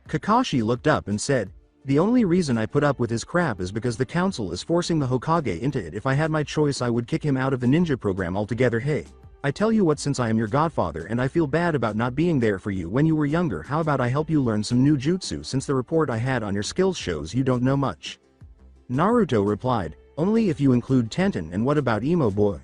Kakashi looked up and said, the only reason I put up with his crap is because the council is forcing the Hokage into it. If I had my choice, I would kick him out of the ninja program altogether. Hey, I tell you what, since I am your godfather and I feel bad about not being there for you when you were younger, how about I help you learn some new jutsu, since the report I had on your skills shows you don't know much? Naruto replied, only if you include Tenten. And what about emo boy?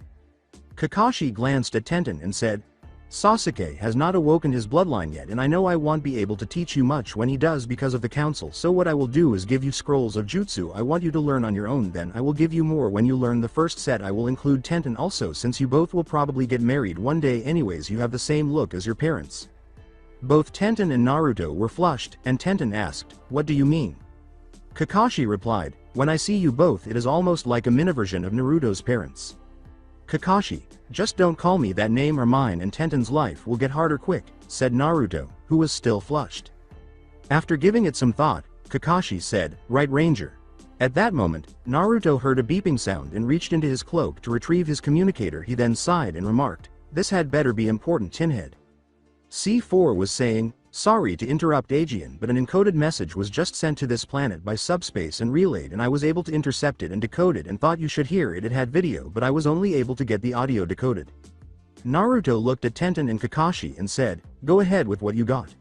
Kakashi glanced at Tenten and said, Sasuke has not awoken his bloodline yet, and I know I won't be able to teach you much when he does because of the council, so what I will do is give you scrolls of jutsu I want you to learn on your own. Then I will give you more when you learn the first set. I will include Tenten also, since you both will probably get married one day anyways. You have the same look as your parents. Both Tenten and Naruto were flushed, and Tenten asked, what do you mean? Kakashi replied, when I see you both, it is almost like a mini-version of Naruto's parents. Kakashi, just don't call me that name or mine and Tenten's life will get harder quick, said Naruto, who was still flushed. After giving it some thought, Kakashi said, right Ranger. At that moment, Naruto heard a beeping sound and reached into his cloak to retrieve his communicator. He then sighed and remarked, this had better be important, Tinhead. C4 was saying, sorry to interrupt Aegean, but an encoded message was just sent to this planet by subspace and relayed, and I was able to intercept it and decode it and thought you should hear it. It had video, but I was only able to get the audio decoded. Naruto looked at Tenten and Kakashi and said, go ahead with what you got.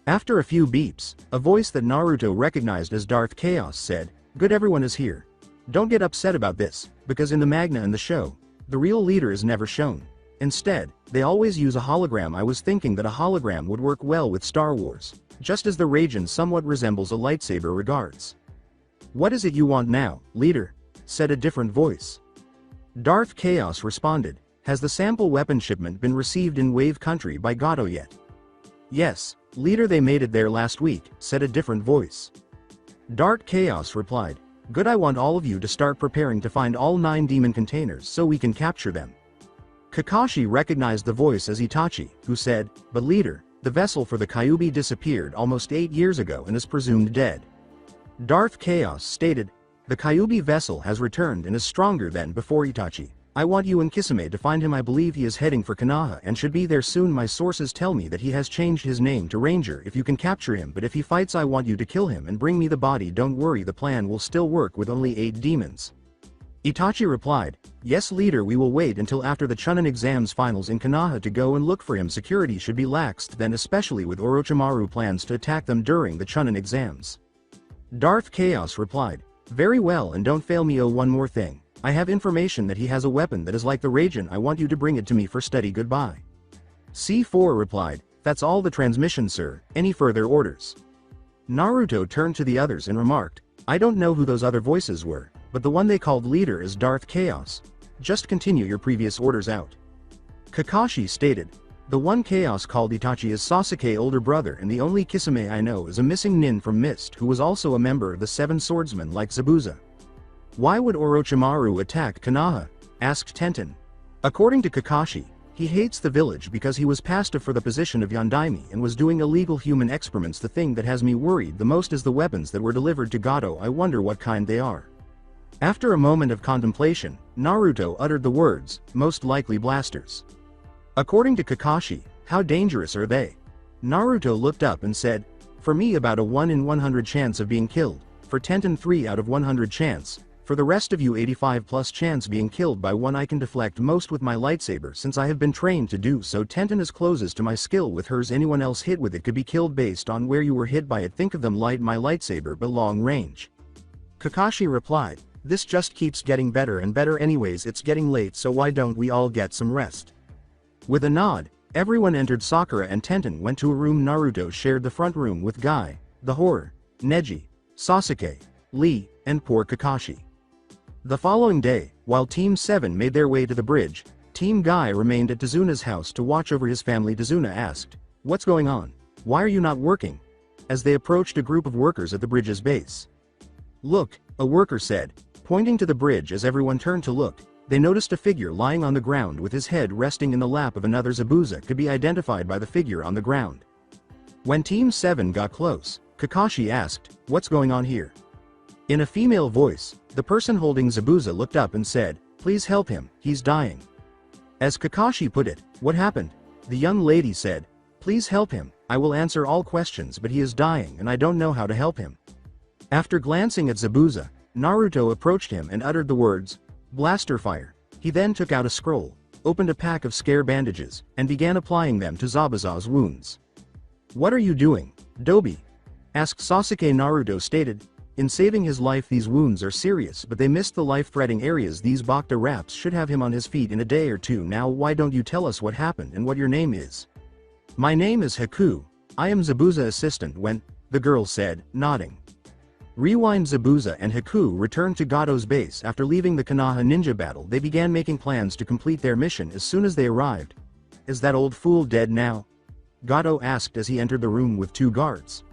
After a few beeps, a voice that Naruto recognized as Darth Chaos said, good, everyone is here. Don't get upset about this, because in the manga and the show, the real leader is never shown. Instead, they always use a hologram. I was thinking that a hologram would work well with Star Wars, just as the Raijin somewhat resembles a lightsaber. Regards. What is it you want now, leader? Said a different voice. Darth Chaos responded, has the sample weapon shipment been received in Wave Country by Gato yet? Yes, leader, they made it there last week, said a different voice. Darth Chaos replied, good, I want all of you to start preparing to find all 9 demon containers so we can capture them. Kakashi recognized the voice as Itachi, who said, but leader, the vessel for the Kyuubi disappeared almost 8 years ago and is presumed dead. Darth Chaos stated, the Kyuubi vessel has returned and is stronger than before. Itachi, I want you and Kisame to find him. I believe he is heading for Konoha and should be there soon. My sources tell me that he has changed his name to Ranger. If you can capture him, but if he fights, I want you to kill him and bring me the body. Don't worry, the plan will still work with only 8 demons. Itachi replied, yes leader, we will wait until after the Chunan exams finals in Konoha to go and look for him. Security should be laxed then, especially with Orochimaru plans to attack them during the Chunan exams. Darth Chaos replied, very well, and don't fail me. Oh, one more thing. I have information that he has a weapon that is like the Raijin. I want you to bring it to me for study. Goodbye. C4 replied, that's all the transmission, sir. Any further orders? Naruto turned to the others and remarked, I don't know who those other voices were, but the one they called leader is Darth Chaos. Just continue your previous orders out. Kakashi stated, the one Chaos called Itachi is Sasuke's older brother, and the only Kisame I know is a missing nin from Mist who was also a member of the 7 swordsmen like Zabuza. Why would Orochimaru attack Konoha? Asked Tenten. According to Kakashi, he hates the village because he was passed for the position of Yondaime and was doing illegal human experiments. The thing that has me worried the most is the weapons that were delivered to Gato. I wonder what kind they are. After a moment of contemplation, Naruto uttered the words, most likely blasters. According to Kakashi, how dangerous are they? Naruto looked up and said, for me about a 1 in 100 chance of being killed, for Tenten 3 out of 100 chance, For the rest of you 85 plus chance being killed by one I can deflect most with my lightsaber since I have been trained to do so. Tenten is closest to my skill with hers. Anyone else hit with it could be killed based on where you were hit by it. Think of them light my lightsaber but long range. Kakashi replied, this just keeps getting better and better anyways. It's getting late, so why don't we all get some rest? With a nod, everyone entered. Sakura and Tenten went to a room. Naruto shared the front room with Guy, the horror, Neji, Sasuke, Lee, and poor Kakashi. The following day, while Team 7 made their way to the bridge, Team Guy remained at Tsunade's house to watch over his family. Tsuna asked, what's going on? Why are you not working? As they approached a group of workers at the bridge's base. Look, a worker said, pointing to the bridge. As everyone turned to look, they noticed a figure lying on the ground with his head resting in the lap of another. Zabuza could be identified by the figure on the ground. When Team 7 got close, Kakashi asked, what's going on here? In a female voice, the person holding Zabuza looked up and said, please help him, he's dying. As Kakashi put it, what happened? The young lady said, please help him, I will answer all questions but he is dying and I don't know how to help him. After glancing at Zabuza, Naruto approached him and uttered the words, blaster fire. He then took out a scroll, opened a pack of scare bandages, and began applying them to Zabuza's wounds. What are you doing, Dobi? Asked Sasuke. Naruto stated, in saving his life these wounds are serious but they missed the life-threatening areas. These Bacta wraps should have him on his feet in a day or two. Now why don't you tell us what happened and what your name is? My name is Haku, I am Zabuza assistant when, the girl said, nodding. Rewind. Zabuza and Haku returned to Gato's base after leaving the Konoha ninja battle. They began making plans to complete their mission as soon as they arrived. Is that old fool dead now? Gato asked as he entered the room with two guards.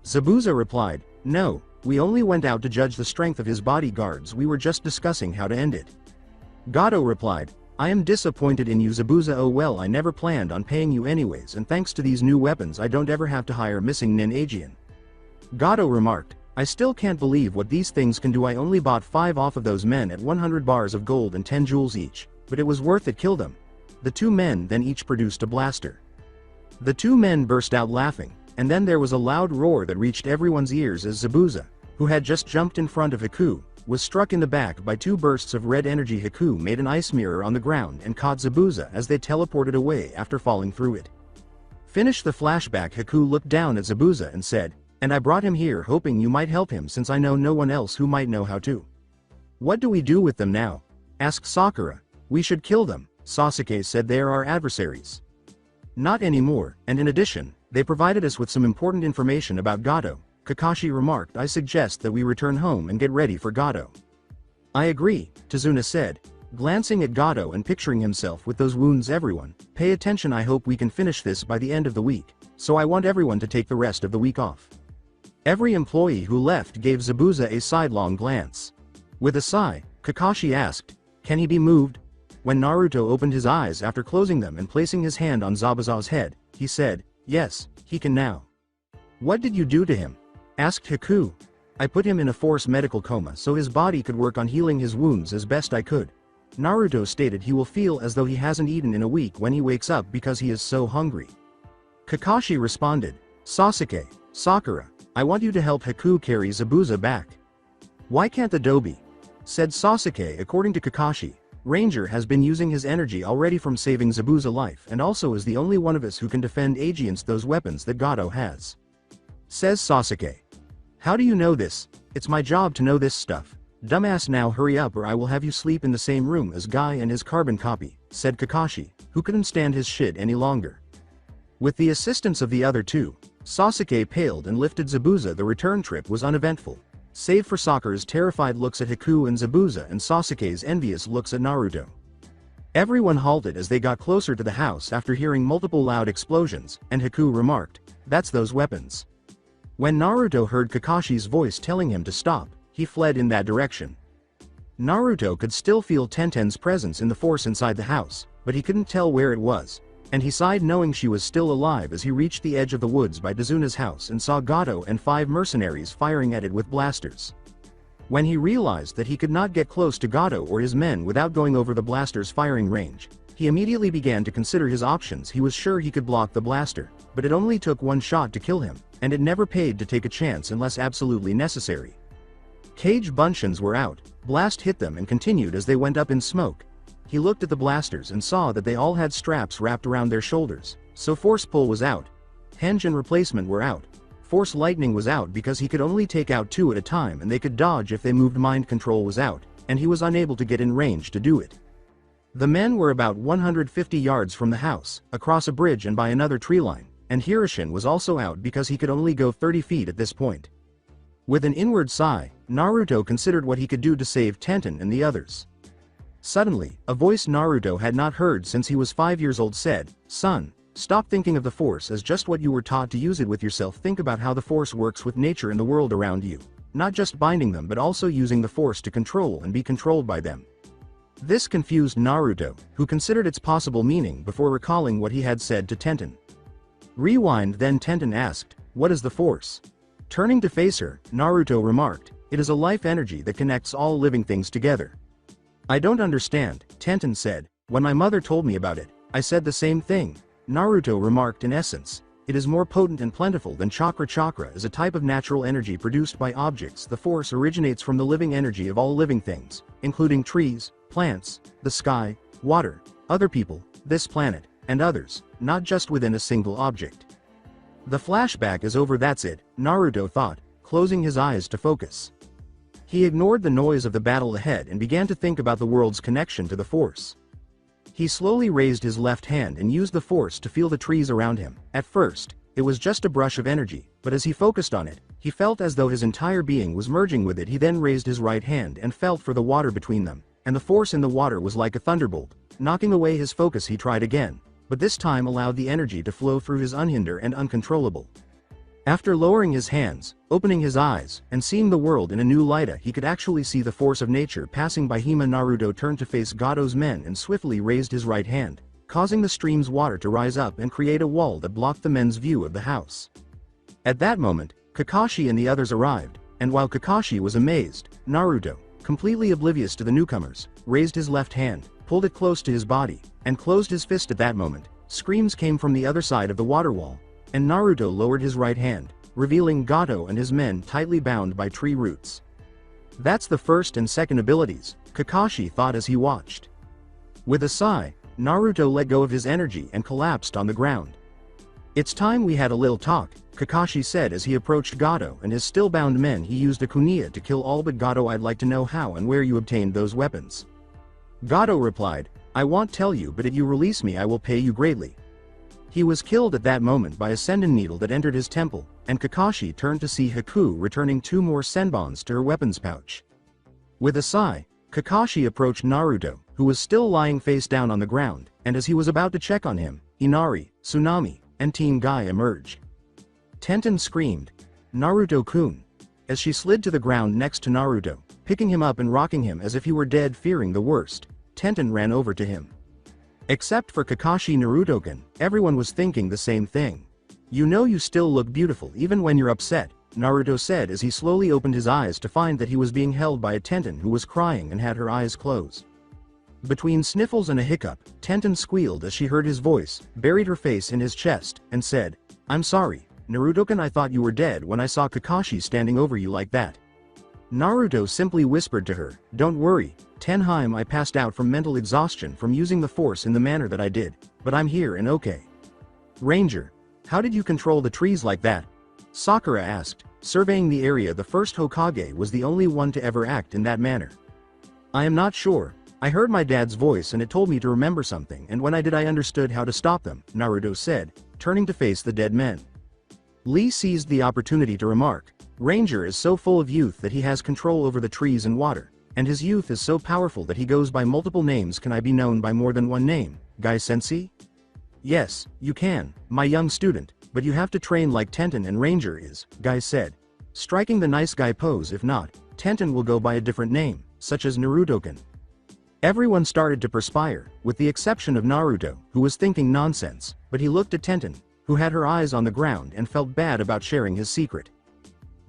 Zabuza replied, no, we only went out to judge the strength of his bodyguards. We were just discussing how to end it. Gato replied, I am disappointed in you, Zabuza. Oh well, I never planned on paying you anyways, and thanks to these new weapons I don't ever have to hire missing Nin Aegean. Gato remarked, I still can't believe what these things can do. I only bought 5 off of those men at 100 bars of gold and 10 jewels each, but it was worth it. Kill them. The two men then each produced a blaster. The two men burst out laughing, and then there was a loud roar that reached everyone's ears as Zabuza, who had just jumped in front of Haku, was struck in the back by 2 bursts of red energy. Haku made an ice mirror on the ground and caught Zabuza as they teleported away after falling through it. Finish the flashback. Haku looked down at Zabuza and said, and I brought him here hoping you might help him since I know no one else who might know how to. What do we do with them now? Asked Sakura. We should kill them, Sasuke said. They are our adversaries. Not anymore, and in addition, they provided us with some important information about Gato, Kakashi remarked. I suggest that we return home and get ready for Gato. I agree, Tsuna said, glancing at Gato and picturing himself with those wounds. Everyone, pay attention. I hope we can finish this by the end of the week, so I want everyone to take the rest of the week off. Every employee who left gave Zabuza a sidelong glance. With a sigh, Kakashi asked, can he be moved? When Naruto opened his eyes after closing them and placing his hand on Zabuza's head, he said, yes, he can now. What did you do to him? Asked Haku. I put him in a forced medical coma so his body could work on healing his wounds as best I could. Naruto stated he will feel as though he hasn't eaten in a week when he wakes up because he is so hungry. Kakashi responded, Sasuke, Sakura, I want you to help Haku carry Zabuza back. Why can't the Dobi? Said Sasuke. According to Kakashi, Ranger has been using his energy already from saving Zabuza's life and also is the only one of us who can defend against those weapons that Gato has. Says Sasuke. How do you know this? It's my job to know this stuff. Dumbass, now hurry up or I will have you sleep in the same room as Guy and his carbon copy, said Kakashi, who couldn't stand his shit any longer. With the assistance of the other two, Sasuke paled and lifted Zabuza. The return trip was uneventful, save for Sakura's terrified looks at Haku and Zabuza and Sasuke's envious looks at Naruto. Everyone halted as they got closer to the house after hearing multiple loud explosions, and Haku remarked, that's those weapons. When Naruto heard Kakashi's voice telling him to stop, he fled in that direction. Naruto could still feel Tenten's presence in the force inside the house, but he couldn't tell where it was, and he sighed knowing she was still alive as he reached the edge of the woods by Tsunade's house and saw Gato and 5 mercenaries firing at it with blasters. When he realized that he could not get close to Gato or his men without going over the blaster's firing range, he immediately began to consider his options. He was sure he could block the blaster, but it only took 1 shot to kill him, and it never paid to take a chance unless absolutely necessary. Cage buncheons were out, blast hit them and continued as they went up in smoke. He looked at the blasters and saw that they all had straps wrapped around their shoulders, so force pull was out. Henge and replacement were out. Force lightning was out because he could only take out 2 at a time and they could dodge if they moved. Mind control was out, and he was unable to get in range to do it. The men were about 150 yards from the house, across a bridge and by another tree line, and Hirishin was also out because he could only go 30 feet at this point. With an inward sigh, Naruto considered what he could do to save Tenten and the others. Suddenly, a voice Naruto had not heard since he was 5 years old said, "Son, stop thinking of the Force as just what you were taught to use it with yourself. Think about how the Force works with nature and the world around you. Not just binding them but also using the Force to control and be controlled by them." This confused Naruto, who considered its possible meaning before recalling what he had said to Tenten. Rewind. Then Tenten asked, "What is the Force?" Turning to face her, Naruto remarked, "It is a life energy that connects all living things together." "I don't understand," Tenten said. "When my mother told me about it, I said the same thing." Naruto remarked, "In essence, it is more potent and plentiful than chakra. Chakra is a type of natural energy produced by objects. The Force originates from the living energy of all living things, including trees, plants, the sky, water, other people, this planet, and others, not just within a single object." The flashback is over. That's it, Naruto thought, closing his eyes to focus. He ignored the noise of the battle ahead and began to think about the world's connection to the Force. He slowly raised his left hand and used the Force to feel the trees around him. At first, it was just a brush of energy, but as he focused on it, he felt as though his entire being was merging with it. He then raised his right hand and felt for the water between them, and the Force in the water was like a thunderbolt, knocking away his focus. He tried again, but this time allowed the energy to flow through his unhindered and uncontrollable. After lowering his hands, opening his eyes, and seeing the world in a new light, he could actually see the force of nature passing by him. Naruto turned to face Gado's men and swiftly raised his right hand, causing the stream's water to rise up and create a wall that blocked the men's view of the house. At that moment, Kakashi and the others arrived, and while Kakashi was amazed, Naruto, completely oblivious to the newcomers, raised his left hand, pulled it close to his body, and closed his fist. At that moment, screams came from the other side of the water wall, and Naruto lowered his right hand, revealing Gado and his men tightly bound by tree roots. "That's the first and second abilities," Kakashi thought as he watched. With a sigh, Naruto let go of his energy and collapsed on the ground. "It's time we had a little talk," Kakashi said as he approached Gado and his still bound men. He used a kunai to kill all but Gado. "I'd like to know how and where you obtained those weapons." Gado replied, "I won't tell you, but if you release me I will pay you greatly." He was killed at that moment by a senbon needle that entered his temple, and Kakashi turned to see Haku returning 2 more senbons to her weapons pouch. With a sigh, Kakashi approached Naruto, who was still lying face down on the ground, and as he was about to check on him, Inari, Tsunami, and Team Guy emerged. Tenten screamed, "Naruto-kun!" as she slid to the ground next to Naruto, picking him up and rocking him as if he were dead. Fearing the worst, Tenten ran over to him. Except for Kakashi. Naruto-kun, everyone was thinking the same thing. "You know you still look beautiful even when you're upset," Naruto said as he slowly opened his eyes to find that he was being held by a Tenten who was crying and had her eyes closed. Between sniffles and a hiccup, Tenten squealed as she heard his voice, buried her face in his chest, and said, "I'm sorry, Naruto-kun, I thought you were dead when I saw Kakashi standing over you like that." Naruto simply whispered to her, "Don't worry, Tenheim, I passed out from mental exhaustion from using the force in the manner that I did, but I'm here and okay." "Ranger, how did you control the trees like that?" Sakura asked, surveying the area. The first Hokage was the only one to ever act in that manner. "I am not sure. I heard my dad's voice and it told me to remember something, and when I did I understood how to stop them," Naruto said, turning to face the dead men. Lee seized the opportunity to remark, "Ranger is so full of youth that he has control over the trees and water, and his youth is so powerful that he goes by multiple names. Can I be known by more than one name, Guy-sensei?" "Yes, you can, my young student, but you have to train like Tenten and Ranger is," Guy said, striking the nice guy pose. "If not, Tenten will go by a different name, such as Naruto-kun." Everyone started to perspire, with the exception of Naruto, who was thinking nonsense, but he looked at Tenten, who had her eyes on the ground and felt bad about sharing his secret.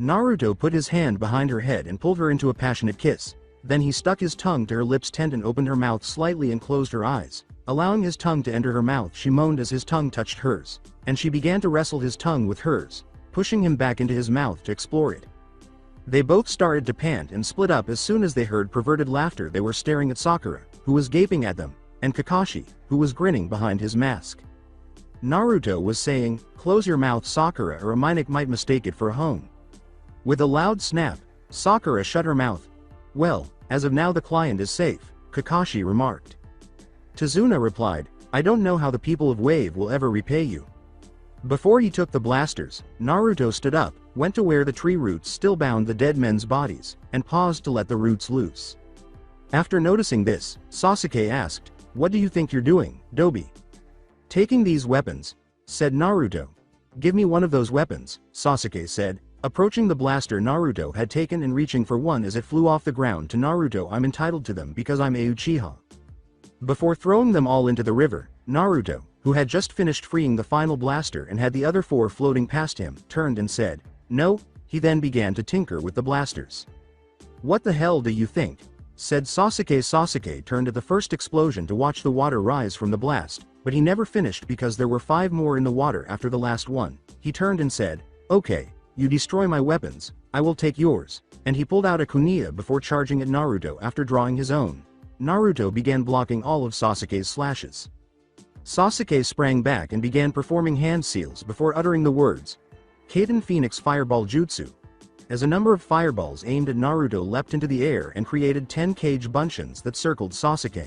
Naruto put his hand behind her head and pulled her into a passionate kiss. Then he stuck his tongue to her lips. Tenten opened her mouth slightly and closed her eyes, allowing his tongue to enter her mouth. She moaned as his tongue touched hers, and she began to wrestle his tongue with hers, pushing him back into his mouth to explore it. They both started to pant and split up as soon as they heard perverted laughter. They were staring at Sakura, who was gaping at them, and Kakashi, who was grinning behind his mask. Naruto was saying, "Close your mouth, Sakura, or a Minec might mistake it for a home." With a loud snap, Sakura shut her mouth. "Well, as of now the client is safe," Kakashi remarked. Tsunade replied, "I don't know how the people of Wave will ever repay you." Before he took the blasters, Naruto stood up, went to where the tree roots still bound the dead men's bodies, and paused to let the roots loose. After noticing this, Sasuke asked, "What do you think you're doing, Dobi?" "Taking these weapons," said Naruto. "Give me one of those weapons," Sasuke said, approaching the blaster Naruto had taken and reaching for one as it flew off the ground to Naruto. "I'm entitled to them because I'm a Uchiha." Before throwing them all into the river, Naruto, who had just finished freeing the final blaster and had the other four floating past him, turned and said, "No." He then began to tinker with the blasters. "What the hell do you think?" said Sasuke. Sasuke turned at the first explosion to watch the water rise from the blast, but he never finished because there were 5 more in the water after the last one. He turned and said, "Okay, you destroy my weapons, I will take yours," and he pulled out a kunai before charging at Naruto after drawing his own. Naruto began blocking all of Sasuke's slashes. Sasuke sprang back and began performing hand seals before uttering the words, "Kaden Phoenix Fireball Jutsu." As a number of fireballs aimed at Naruto leapt into the air and created 10 cage buncheons that circled Sasuke.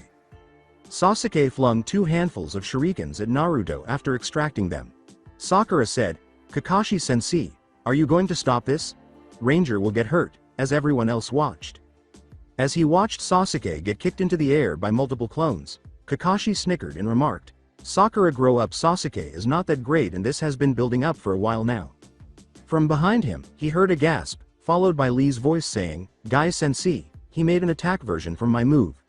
Sasuke flung 2 handfuls of shurikens at Naruto after extracting them. Sakura said, "Kakashi-sensei, are you going to stop this? Ranger will get hurt," as everyone else watched. As he watched Sasuke get kicked into the air by multiple clones, Kakashi snickered and remarked, "Sakura, grow up. Sasuke is not that great and this has been building up for a while now." From behind him, he heard a gasp, followed by Lee's voice saying, "Guy-sensei, he made an attack version from my move."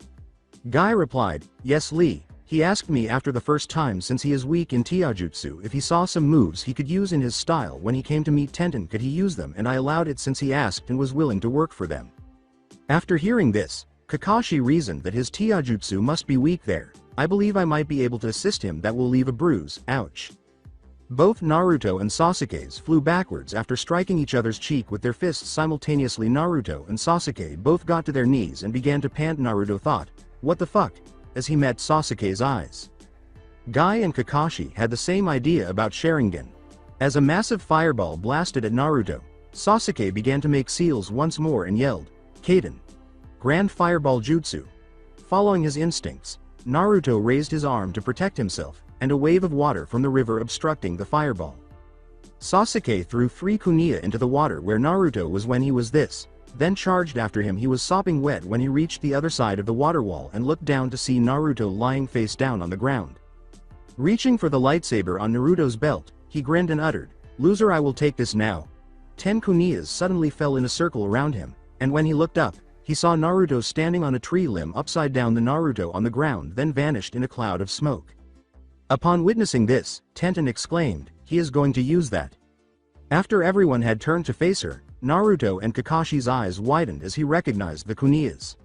Guy replied, "Yes Lee, he asked me after the first time since he is weak in Taijutsu if he saw some moves he could use in his style when he came to meet Tenten, could he use them, and I allowed it since he asked and was willing to work for them." After hearing this, Kakashi reasoned that his Taijutsu must be weak there. "I believe I might be able to assist him, that will leave a bruise, ouch." Both Naruto and Sasuke's flew backwards after striking each other's cheek with their fists simultaneously. Naruto and Sasuke both got to their knees and began to pant. Naruto thought, "What the fuck?" as he met Sasuke's eyes. Guy and Kakashi had the same idea about Sharingan. As a massive fireball blasted at Naruto, Sasuke began to make seals once more and yelled, "Kaden! Grand Fireball Jutsu!" Following his instincts, Naruto raised his arm to protect himself, and a wave of water from the river obstructing the fireball. Sasuke threw 3 kunai into the water where Naruto was when he was this, then charged after him. He was sopping wet when he reached the other side of the water wall and looked down to see Naruto lying face down on the ground. Reaching for the lightsaber on Naruto's belt, he grinned and uttered, "Loser, I will take this now." 10 kunais suddenly fell in a circle around him, and when he looked up, he saw Naruto standing on a tree limb upside down. The Naruto on the ground then vanished in a cloud of smoke. Upon witnessing this, Tenten exclaimed, "He is going to use that." After everyone had turned to face her, Naruto and Kakashi's eyes widened as he recognized the kunais.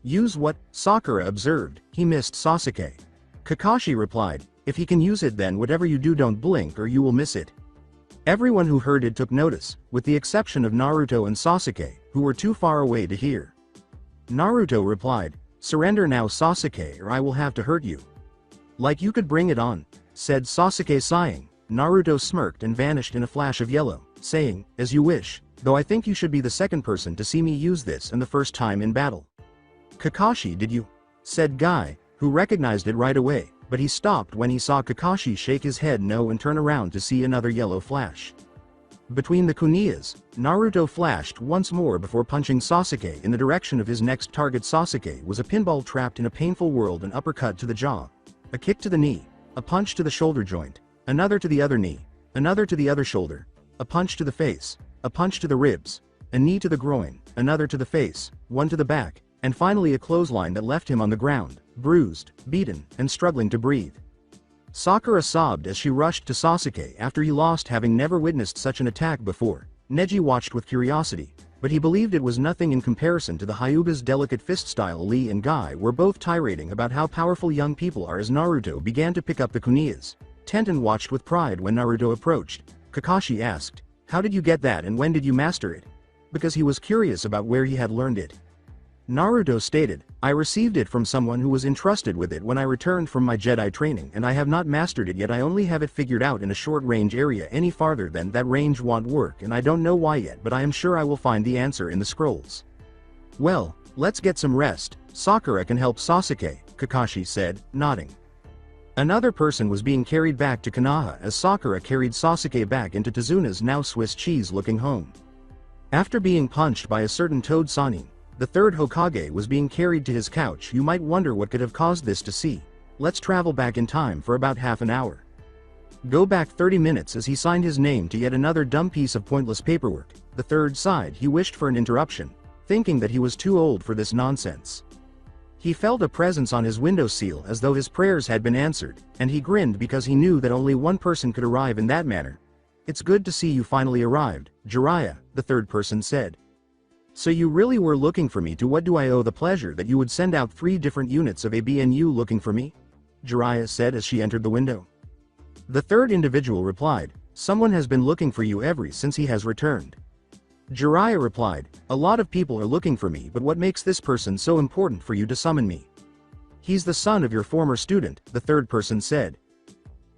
"Use what?" Sakura observed. "He missed Sasuke." Kakashi replied, "If he can use it, then whatever you do, don't blink or you will miss it." Everyone who heard it took notice, with the exception of Naruto and Sasuke, who were too far away to hear. Naruto replied, "Surrender now, Sasuke, or I will have to hurt you." "Like you could bring it on," said Sasuke, sighing. Naruto smirked and vanished in a flash of yellow, saying, "As you wish, though I think you should be the second person to see me use this and the first time in battle." "Kakashi, did you?" said Guy, who recognized it right away, but he stopped when he saw Kakashi shake his head no and turn around to see another yellow flash. Between the kunais, Naruto flashed once more before punching Sasuke in the direction of his next target. Sasuke was a pinball trapped in a painful world. An uppercut to the jaw, a kick to the knee, a punch to the shoulder joint, another to the other knee, another to the other shoulder, a punch to the face, a punch to the ribs, a knee to the groin, another to the face, one to the back, and finally a clothesline that left him on the ground, bruised, beaten, and struggling to breathe. Sakura sobbed as she rushed to Sasuke after he lost, having never witnessed such an attack before. Neji watched with curiosity, but he believed it was nothing in comparison to the Hyuga's delicate fist style. Lee and Guy were both tirading about how powerful young people are as Naruto began to pick up the kunais. Tenten watched with pride when Naruto approached. Kakashi asked, "How did you get that and when did you master it?" because he was curious about where he had learned it. Naruto stated, I received it from someone who was entrusted with it when I returned from my Jedi training, and I have not mastered it yet. I only have it figured out in a short range area. Any farther than that range won't work, and I don't know why yet, but I am sure I will find the answer in the scrolls. Well, let's get some rest. Sakura can help Sasuke, Kakashi said, nodding. Another person was being carried back to Konoha as Sakura carried Sasuke back into Tsunade's now Swiss cheese-looking home. After being punched by a certain Toad Sanin, the third Hokage was being carried to his couch. You might wonder what could have caused this to see. Let's travel back in time for about half an hour. Go back 30 minutes as he signed his name to yet another dumb piece of pointless paperwork. The third sighed. He wished for an interruption, thinking that he was too old for this nonsense. He felt a presence on his windowsill as though his prayers had been answered, and he grinned because he knew that only one person could arrive in that manner. It's good to see you finally arrived, Jiraiya, the third person said. So you really were looking for me? To what do I owe the pleasure that you would send out 3 different units of ABNU looking for me? Jiraiya said as she entered the window. The third individual replied, someone has been looking for you ever since he has returned. Jiraiya replied, a lot of people are looking for me, but what makes this person so important for you to summon me? He's the son of your former student, the third person said.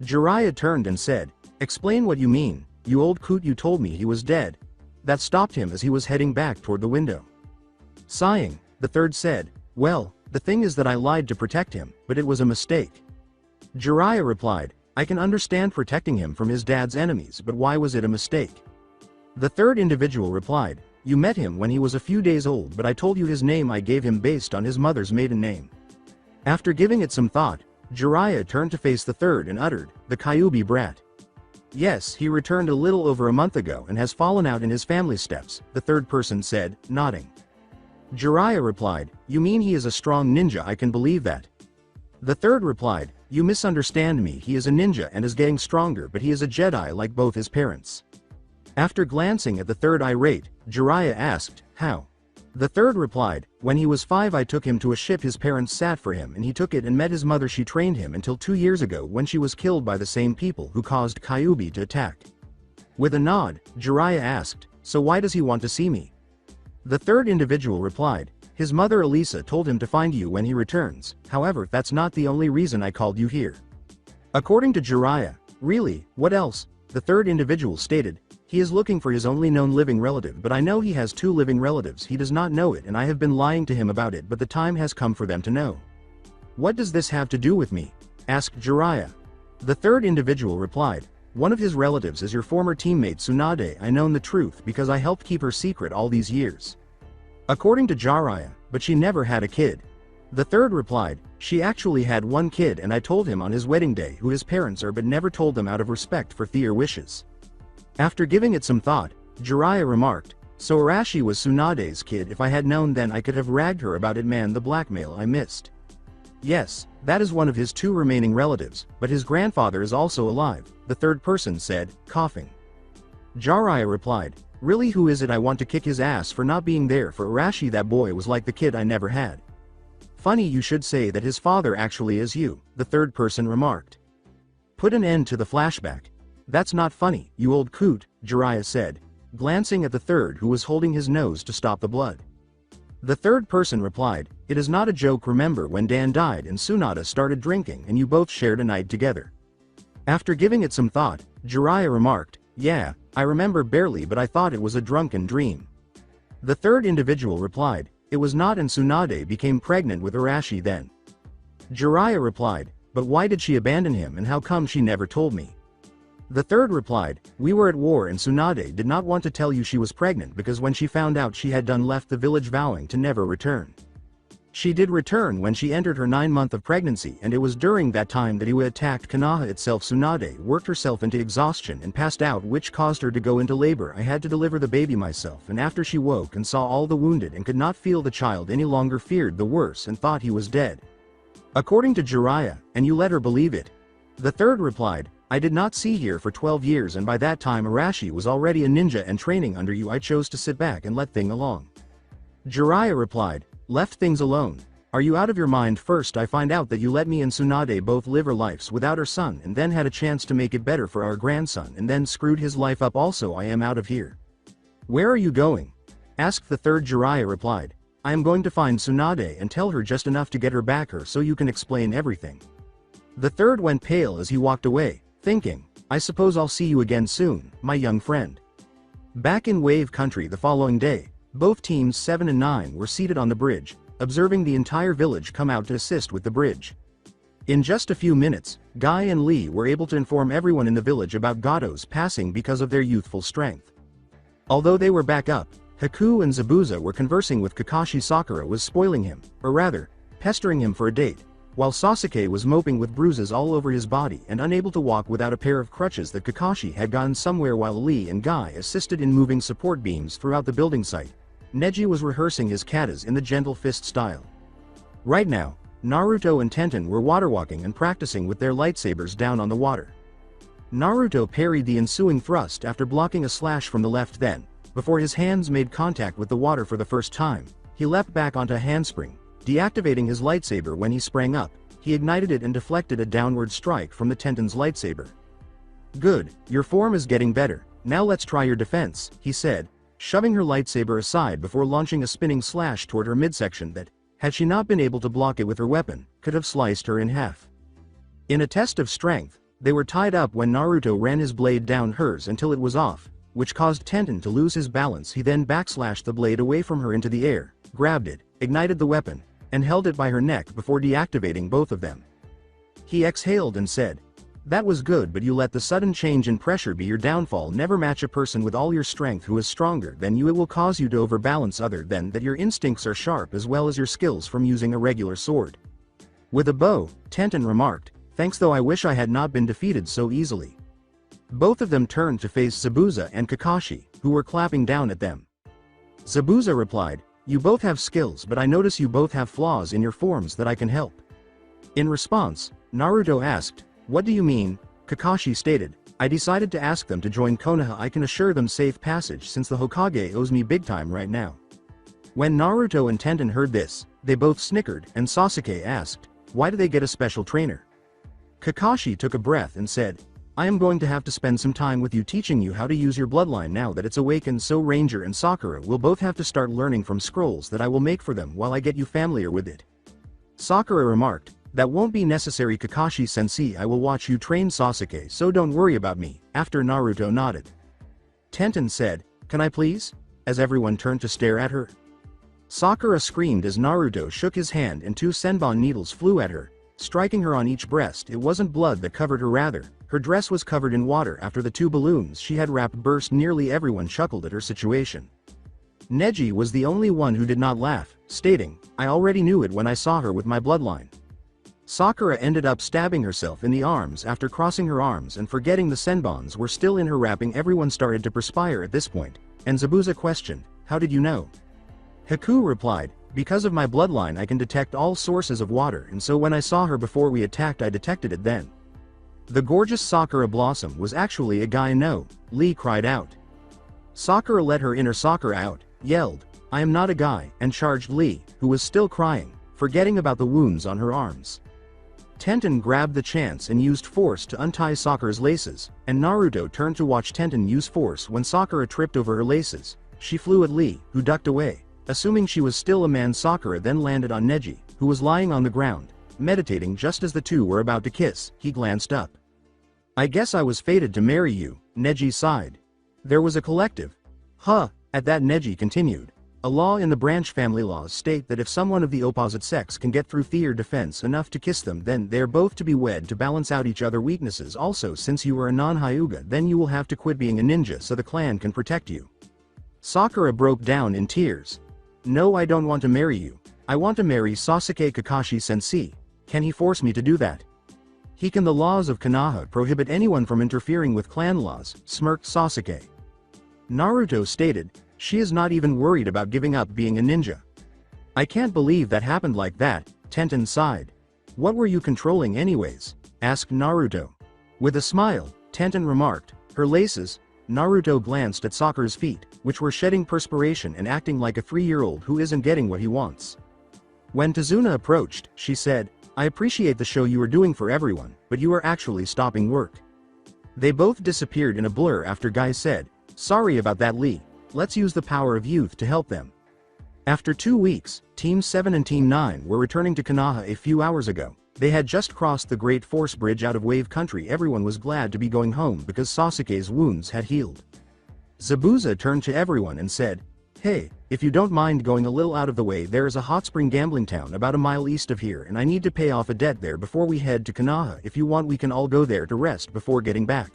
Jiraiya turned and said, explain what you mean, you old coot. You told me he was dead. That stopped him as he was heading back toward the window. Sighing, the third said, well, the thing is that I lied to protect him, but it was a mistake. Jiraiya replied, I can understand protecting him from his dad's enemies, but why was it a mistake? The third individual replied, you met him when he was a few days old, but I told you his name I gave him based on his mother's maiden name. After giving it some thought, Jiraiya turned to face the third and uttered, the Kyuubi brat. Yes, he returned a little over a month ago and has fallen out in his family steps, the third person said, nodding. Jiraiya replied, you mean he is a strong ninja? I can believe that. The third replied, you misunderstand me. He is a ninja and is getting stronger, but he is a Jedi like both his parents. After glancing at the third irate, Jiraiya asked, how? The third replied, when he was 5 I took him to a ship his parents sat for him and he took it and met his mother. She trained him until 2 years ago when she was killed by the same people who caused Kyuubi to attack. With a nod, Jiraiya asked, so why does he want to see me? The third individual replied, his mother Elisa told him to find you when he returns. However, that's not the only reason I called you here. According to Jiraiya, really, what else? The third individual stated, he is looking for his only known living relative, but I know he has 2 living relatives. He does not know it and I have been lying to him about it, but the time has come for them to know. What does this have to do with me? Asked Jiraiya. The third individual replied, one of his relatives is your former teammate Tsunade. I know the truth because I helped keep her secret all these years. According to Jiraiya, but she never had a kid. The third replied, she actually had 1 kid and I told him on his wedding day who his parents are, but never told them out of respect for their wishes. After giving it some thought, Jiraiya remarked, so Arashi was Tsunade's kid. If I had known then I could have ragged her about it. Man, the blackmail I missed. Yes, that is one of his 2 remaining relatives, but his grandfather is also alive, the third person said, coughing. Jiraiya replied, really, who is it? I want to kick his ass for not being there for Arashi. That boy was like the kid I never had. Funny you should say that. His father actually is you, the third person remarked. Put an end to the flashback. That's not funny, you old coot, Jiraiya said, glancing at the third who was holding his nose to stop the blood. The third person replied, it is not a joke. Remember when Dan died and Tsunade started drinking and you both shared a night together? After giving it some thought, Jiraiya remarked, yeah, I remember barely, but I thought it was a drunken dream. The third individual replied, it was not, and Tsunade became pregnant with Arashi then. Jiraiya replied, but why did she abandon him and how come she never told me? The third replied, we were at war and Tsunade did not want to tell you she was pregnant because when she found out she had done left the village vowing to never return. She did return when she entered her 9th month of pregnancy, and it was during that time that he attacked Konoha itself. Tsunade worked herself into exhaustion and passed out, which caused her to go into labor. I had to deliver the baby myself, and after she woke and saw all the wounded and could not feel the child any longer, feared the worst and thought he was dead. According to Jiraiya, and you let her believe it? The third replied, I did not see here for 12 years and by that time Arashi was already a ninja and training under you. I chose to sit back and let things along. Jiraiya replied, left things alone? Are you out of your mind? First I find out that you let me and Tsunade both live our lives without our son and then had a chance to make it better for our grandson and then screwed his life up also. I am out of here. Where are you going? Asked the third. Jiraiya replied, I am going to find Tsunade and tell her just enough to get her back her so you can explain everything. The third went pale as he walked away, thinking, I suppose I'll see you again soon, my young friend. Back in Wave Country the following day, both teams 7 and 9 were seated on the bridge, observing the entire village come out to assist with the bridge. In just a few minutes, Guy and Lee were able to inform everyone in the village about Gato's passing because of their youthful strength. Although they were back up, Haku and Zabuza were conversing with Kakashi. Sakura was spoiling him, or rather, pestering him for a date, while Sasuke was moping with bruises all over his body and unable to walk without a pair of crutches that Kakashi had gotten somewhere, while Lee and Guy assisted in moving support beams throughout the building site. Neji was rehearsing his katas in the gentle fist style. Right now, Naruto and Tenten were waterwalking and practicing with their lightsabers down on the water. Naruto parried the ensuing thrust after blocking a slash from the left. Then, before his hands made contact with the water for the first time, he leapt back onto a handspring, deactivating his lightsaber. When he sprang up, he ignited it and deflected a downward strike from the Tenten's lightsaber. Good, your form is getting better, now let's try your defense, he said, shoving her lightsaber aside before launching a spinning slash toward her midsection that, had she not been able to block it with her weapon, could have sliced her in half. In a test of strength, they were tied up when Naruto ran his blade down hers until it was off, which caused Tenten to lose his balance. He then backslashed the blade away from her into the air, grabbed it, ignited the weapon, and held it by her neck before deactivating both of them. He exhaled and said, that was good, but you let the sudden change in pressure be your downfall. Never match a person with all your strength who is stronger than you. It will cause you to overbalance. Other than that, your instincts are sharp as well as your skills from using a regular sword. With a bow, Tenten remarked, thanks, though I wish I had not been defeated so easily. Both of them turned to face Zabuza and Kakashi, who were clapping down at them. Zabuza replied, you both have skills, but I notice you both have flaws in your forms that I can help. In response, Naruto asked, what do you mean? Kakashi stated, I decided to ask them to join Konoha. I can assure them safe passage since the Hokage owes me big time right now. When Naruto and Tenten heard this, they both snickered, and Sasuke asked, why do they get a special trainer? Kakashi took a breath and said, I am going to have to spend some time with you teaching you how to use your bloodline now that it's awakened, so Ranger and Sakura will both have to start learning from scrolls that I will make for them while I get you familiar with it. Sakura remarked, that won't be necessary, Kakashi-sensei. I will watch you train Sasuke, so don't worry about me. After Naruto nodded, Tenten said, can I please? As everyone turned to stare at her. Sakura screamed as Naruto shook his hand and 2 senbon needles flew at her, striking her on each breast. It wasn't blood that covered her, rather, her dress was covered in water after the 2 balloons she had wrapped burst. Nearly everyone chuckled at her situation. Neji was the only one who did not laugh, stating, I already knew it when I saw her with my bloodline. Sakura ended up stabbing herself in the arms after crossing her arms and forgetting the senbons were still in her wrapping. Everyone started to perspire at this point, and Zabuza questioned, how did you know? Haku replied, because of my bloodline I can detect all sources of water, and so when I saw her before we attacked I detected it then. The gorgeous Sakura blossom was actually a guy. No, Lee cried out. Sakura let her inner Sakura out, yelled, I am not a guy, and charged Lee, who was still crying, forgetting about the wounds on her arms. Tenten grabbed the chance and used force to untie Sakura's laces, and Naruto turned to watch Tenten use force. When Sakura tripped over her laces, she flew at Lee, who ducked away, assuming she was still a man. Sakura then landed on Neji, who was lying on the ground, meditating. Just as the two were about to kiss, he glanced up. I guess I was fated to marry you, Neji sighed. There was a collective huh. At that, Neji continued, a law in the branch family laws state that if someone of the opposite sex can get through their defense enough to kiss them, then they're both to be wed to balance out each other's weaknesses. Also, since you are a non-Hyuga, then you will have to quit being a ninja so the clan can protect you. Sakura broke down in tears. No, I don't want to marry you. I want to marry Sasuke. Kakashi-sensei, can he force me to do that? He can. The laws of Konoha prohibit anyone from interfering with clan laws, smirked Sasuke. Naruto stated, she is not even worried about giving up being a ninja. I can't believe that happened like that, Tenten sighed. What were you controlling anyways? Asked Naruto. With a smile, Tenten remarked, her laces. Naruto glanced at Sakura's feet, which were shedding perspiration and acting like a 3-year-old who isn't getting what he wants. When Tazuna approached, she said, I appreciate the show you are doing for everyone, but you are actually stopping work. They both disappeared in a blur after Guy said, sorry about that, Lee. Let's use the power of youth to help them. After 2 weeks, Team 7 and Team 9 were returning to Konoha a few hours ago. They had just crossed the Great Force Bridge out of Wave Country. Everyone was glad to be going home because Sasuke's wounds had healed. Zabuza turned to everyone and said, "Hey, if you don't mind going a little out of the way, there is a hot spring gambling town about a mile east of here and I need to pay off a debt there before we head to Konoha. If you want we can all go there to rest before getting back."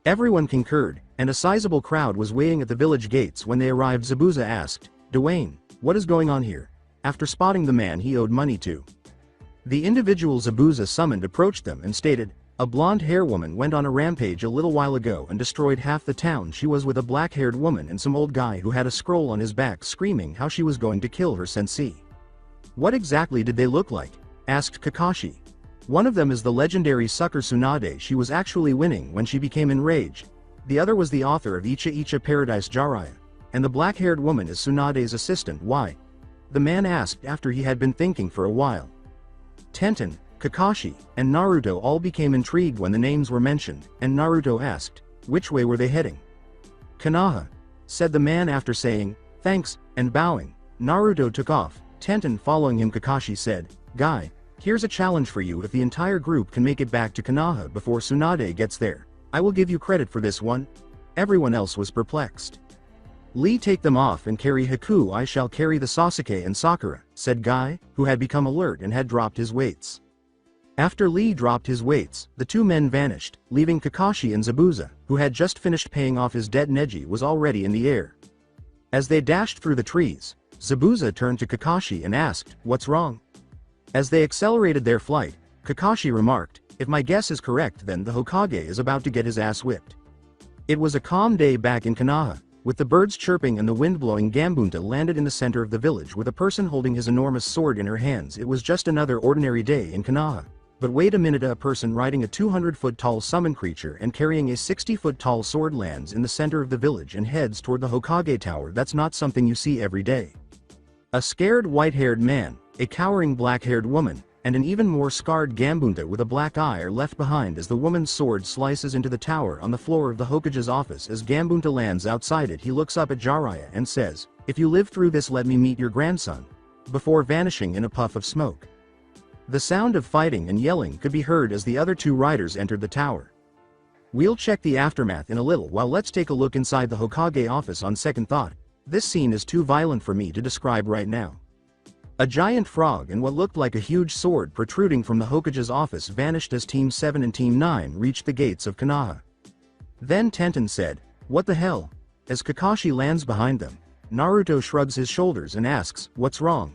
Everyone concurred, and a sizable crowd was waiting at the village gates. When they arrived, Zabuza asked, "Dwayne, what is going on here?" After spotting the man he owed money to. The individual Zabuza summoned approached them and stated, "A blonde-haired woman went on a rampage a little while ago and destroyed half the town. She was with a black-haired woman and some old guy who had a scroll on his back screaming how she was going to kill her sensei." "What exactly did they look like?" asked Kakashi. "One of them is the legendary sucker Tsunade. She was actually winning when she became enraged. The other was the author of Icha Icha Paradise Jiraiya. And the black-haired woman is Tsunade's assistant." "Why?" the man asked after he had been thinking for a while. Tenten, Kakashi, and Naruto all became intrigued when the names were mentioned, and Naruto asked, "Which way were they heading?" "Konoha," said the man after saying, "Thanks," and bowing. Naruto took off, Tenten following him. Kakashi said, "Guy, here's a challenge for you. If the entire group can make it back to Konoha before Tsunade gets there, I will give you credit for this one." Everyone else was perplexed. "Lee, take them off and carry Haku. I shall carry the Sasuke and Sakura," said Guy, who had become alert and had dropped his weights. After Lee dropped his weights, the two men vanished, leaving Kakashi and Zabuza, who had just finished paying off his debt. Neji was already in the air. As they dashed through the trees, Zabuza turned to Kakashi and asked, "What's wrong?" As they accelerated their flight, Kakashi remarked, "If my guess is correct, then the Hokage is about to get his ass whipped." It was a calm day back in Konoha. With the birds chirping and the wind blowing, Gambunta landed in the center of the village with a person holding his enormous sword in her hands. It was just another ordinary day in Konoha. But wait a minute, a person riding a 200-foot-tall summon creature and carrying a 60-foot-tall sword lands in the center of the village and heads toward the Hokage Tower. That's not something you see every day. A scared white-haired man, a cowering black-haired woman, and an even more scarred Gambunta with a black eye are left behind as the woman's sword slices into the tower on the floor of the Hokage's office. As Gambunta lands outside it, he looks up at Jiraiya and says, "If you live through this, let me meet your grandson," before vanishing in a puff of smoke. The sound of fighting and yelling could be heard as the other two riders entered the tower. We'll check the aftermath in a little while. Let's take a look inside the Hokage office. On second thought, this scene is too violent for me to describe right now. A giant frog and what looked like a huge sword protruding from the Hokage's office vanished as Team 7 and Team 9 reached the gates of Konoha. Then Tenten said, "What the hell?" as Kakashi lands behind them. Naruto shrugs his shoulders and asks, "What's wrong?"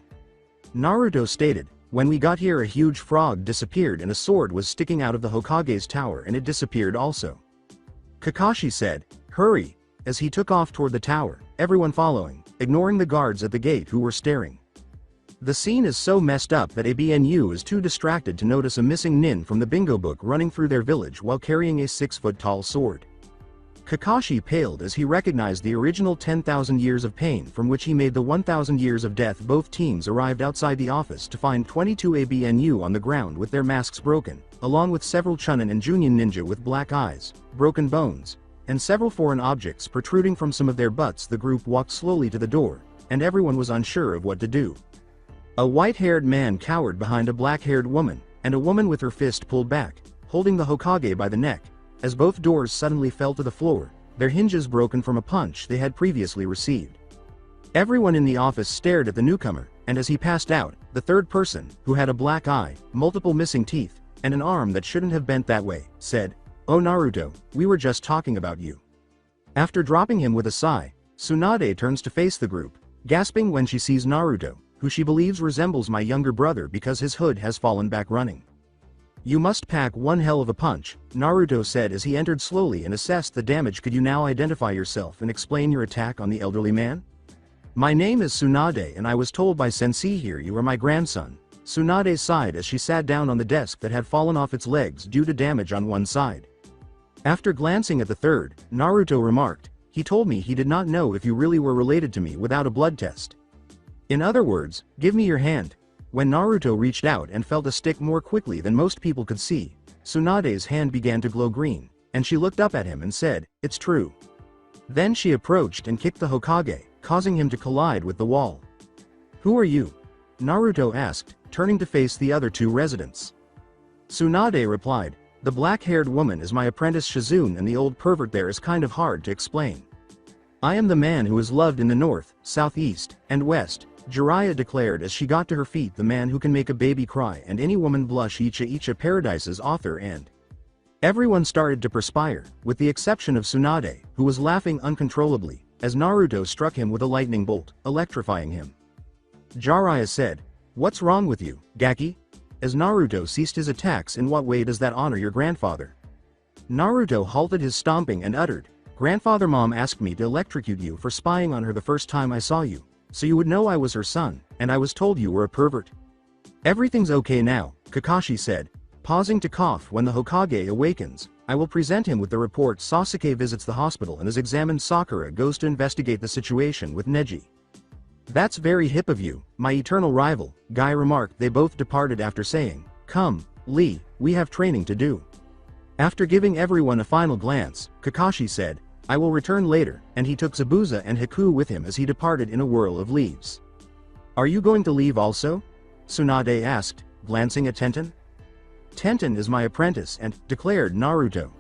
Naruto stated, "When we got here, a huge frog disappeared and a sword was sticking out of the Hokage's tower and it disappeared also." Kakashi said, "Hurry," as he took off toward the tower, everyone following, ignoring the guards at the gate who were staring. The scene is so messed up that ABNU is too distracted to notice a missing nin from the bingo book running through their village while carrying a 6-foot-tall sword. Kakashi paled as he recognized the original 10,000 years of pain from which he made the 1,000 years of death. Both teams arrived outside the office to find 22 ABNU on the ground with their masks broken, along with several Chunan and Junin ninja with black eyes, broken bones, and several foreign objects protruding from some of their butts. The group walked slowly to the door, and everyone was unsure of what to do. A white-haired man cowered behind a black-haired woman, and a woman with her fist pulled back, holding the Hokage by the neck, as both doors suddenly fell to the floor, their hinges broken from a punch they had previously received. Everyone in the office stared at the newcomer, and as he passed out, the third person, who had a black eye, multiple missing teeth, and an arm that shouldn't have bent that way, said, "Oh Naruto, we were just talking about you." After dropping him with a sigh, Tsunade turns to face the group, gasping when she sees Naruto, who she believes resembles my younger brother because his hood has fallen back running. "You must pack one hell of a punch," Naruto said as he entered slowly and assessed the damage. "Could you now identify yourself and explain your attack on the elderly man?" "My name is Tsunade and I was told by Sensei here you are my grandson." Tsunade sighed as she sat down on the desk that had fallen off its legs due to damage on one side. After glancing at the third, Naruto remarked, "He told me he did not know if you really were related to me without a blood test. In other words, give me your hand." When Naruto reached out and felt a stick more quickly than most people could see, Tsunade's hand began to glow green, and she looked up at him and said, "It's true." Then she approached and kicked the Hokage, causing him to collide with the wall. "Who are you?" Naruto asked, turning to face the other two residents. Tsunade replied, "The black-haired woman is my apprentice Shizune, and the old pervert there is kind of hard to explain. I am the man who is loved in the north, southeast, and west," Jiraiya declared as she got to her feet. "The man who can make a baby cry and any woman blush, Icha Paradise's author." And everyone started to perspire, with the exception of Tsunade, who was laughing uncontrollably, as Naruto struck him with a lightning bolt, electrifying him. Jiraiya said, "What's wrong with you, Gaki?" As Naruto ceased his attacks. "In what way does that honor your grandfather?" Naruto halted his stomping and uttered, "Grandfather, Mom asked me to electrocute you for spying on her the first time I saw you, so you would know I was her son, and I was told you were a pervert." "Everything's okay now," Kakashi said, pausing to cough. "When the Hokage awakens, I will present him with the report." Sasuke visits the hospital and is examined. Sakura goes to investigate the situation with Neji. "That's very hip of you, my eternal rival," Guy remarked. They both departed after saying, "Come, Lee, we have training to do." After giving everyone a final glance, Kakashi said, "I will return later," and he took Zabuza and Haku with him as he departed in a whirl of leaves. "Are you going to leave also?" Tsunade asked, glancing at Tenten. "Tenten is my apprentice and," declared Naruto.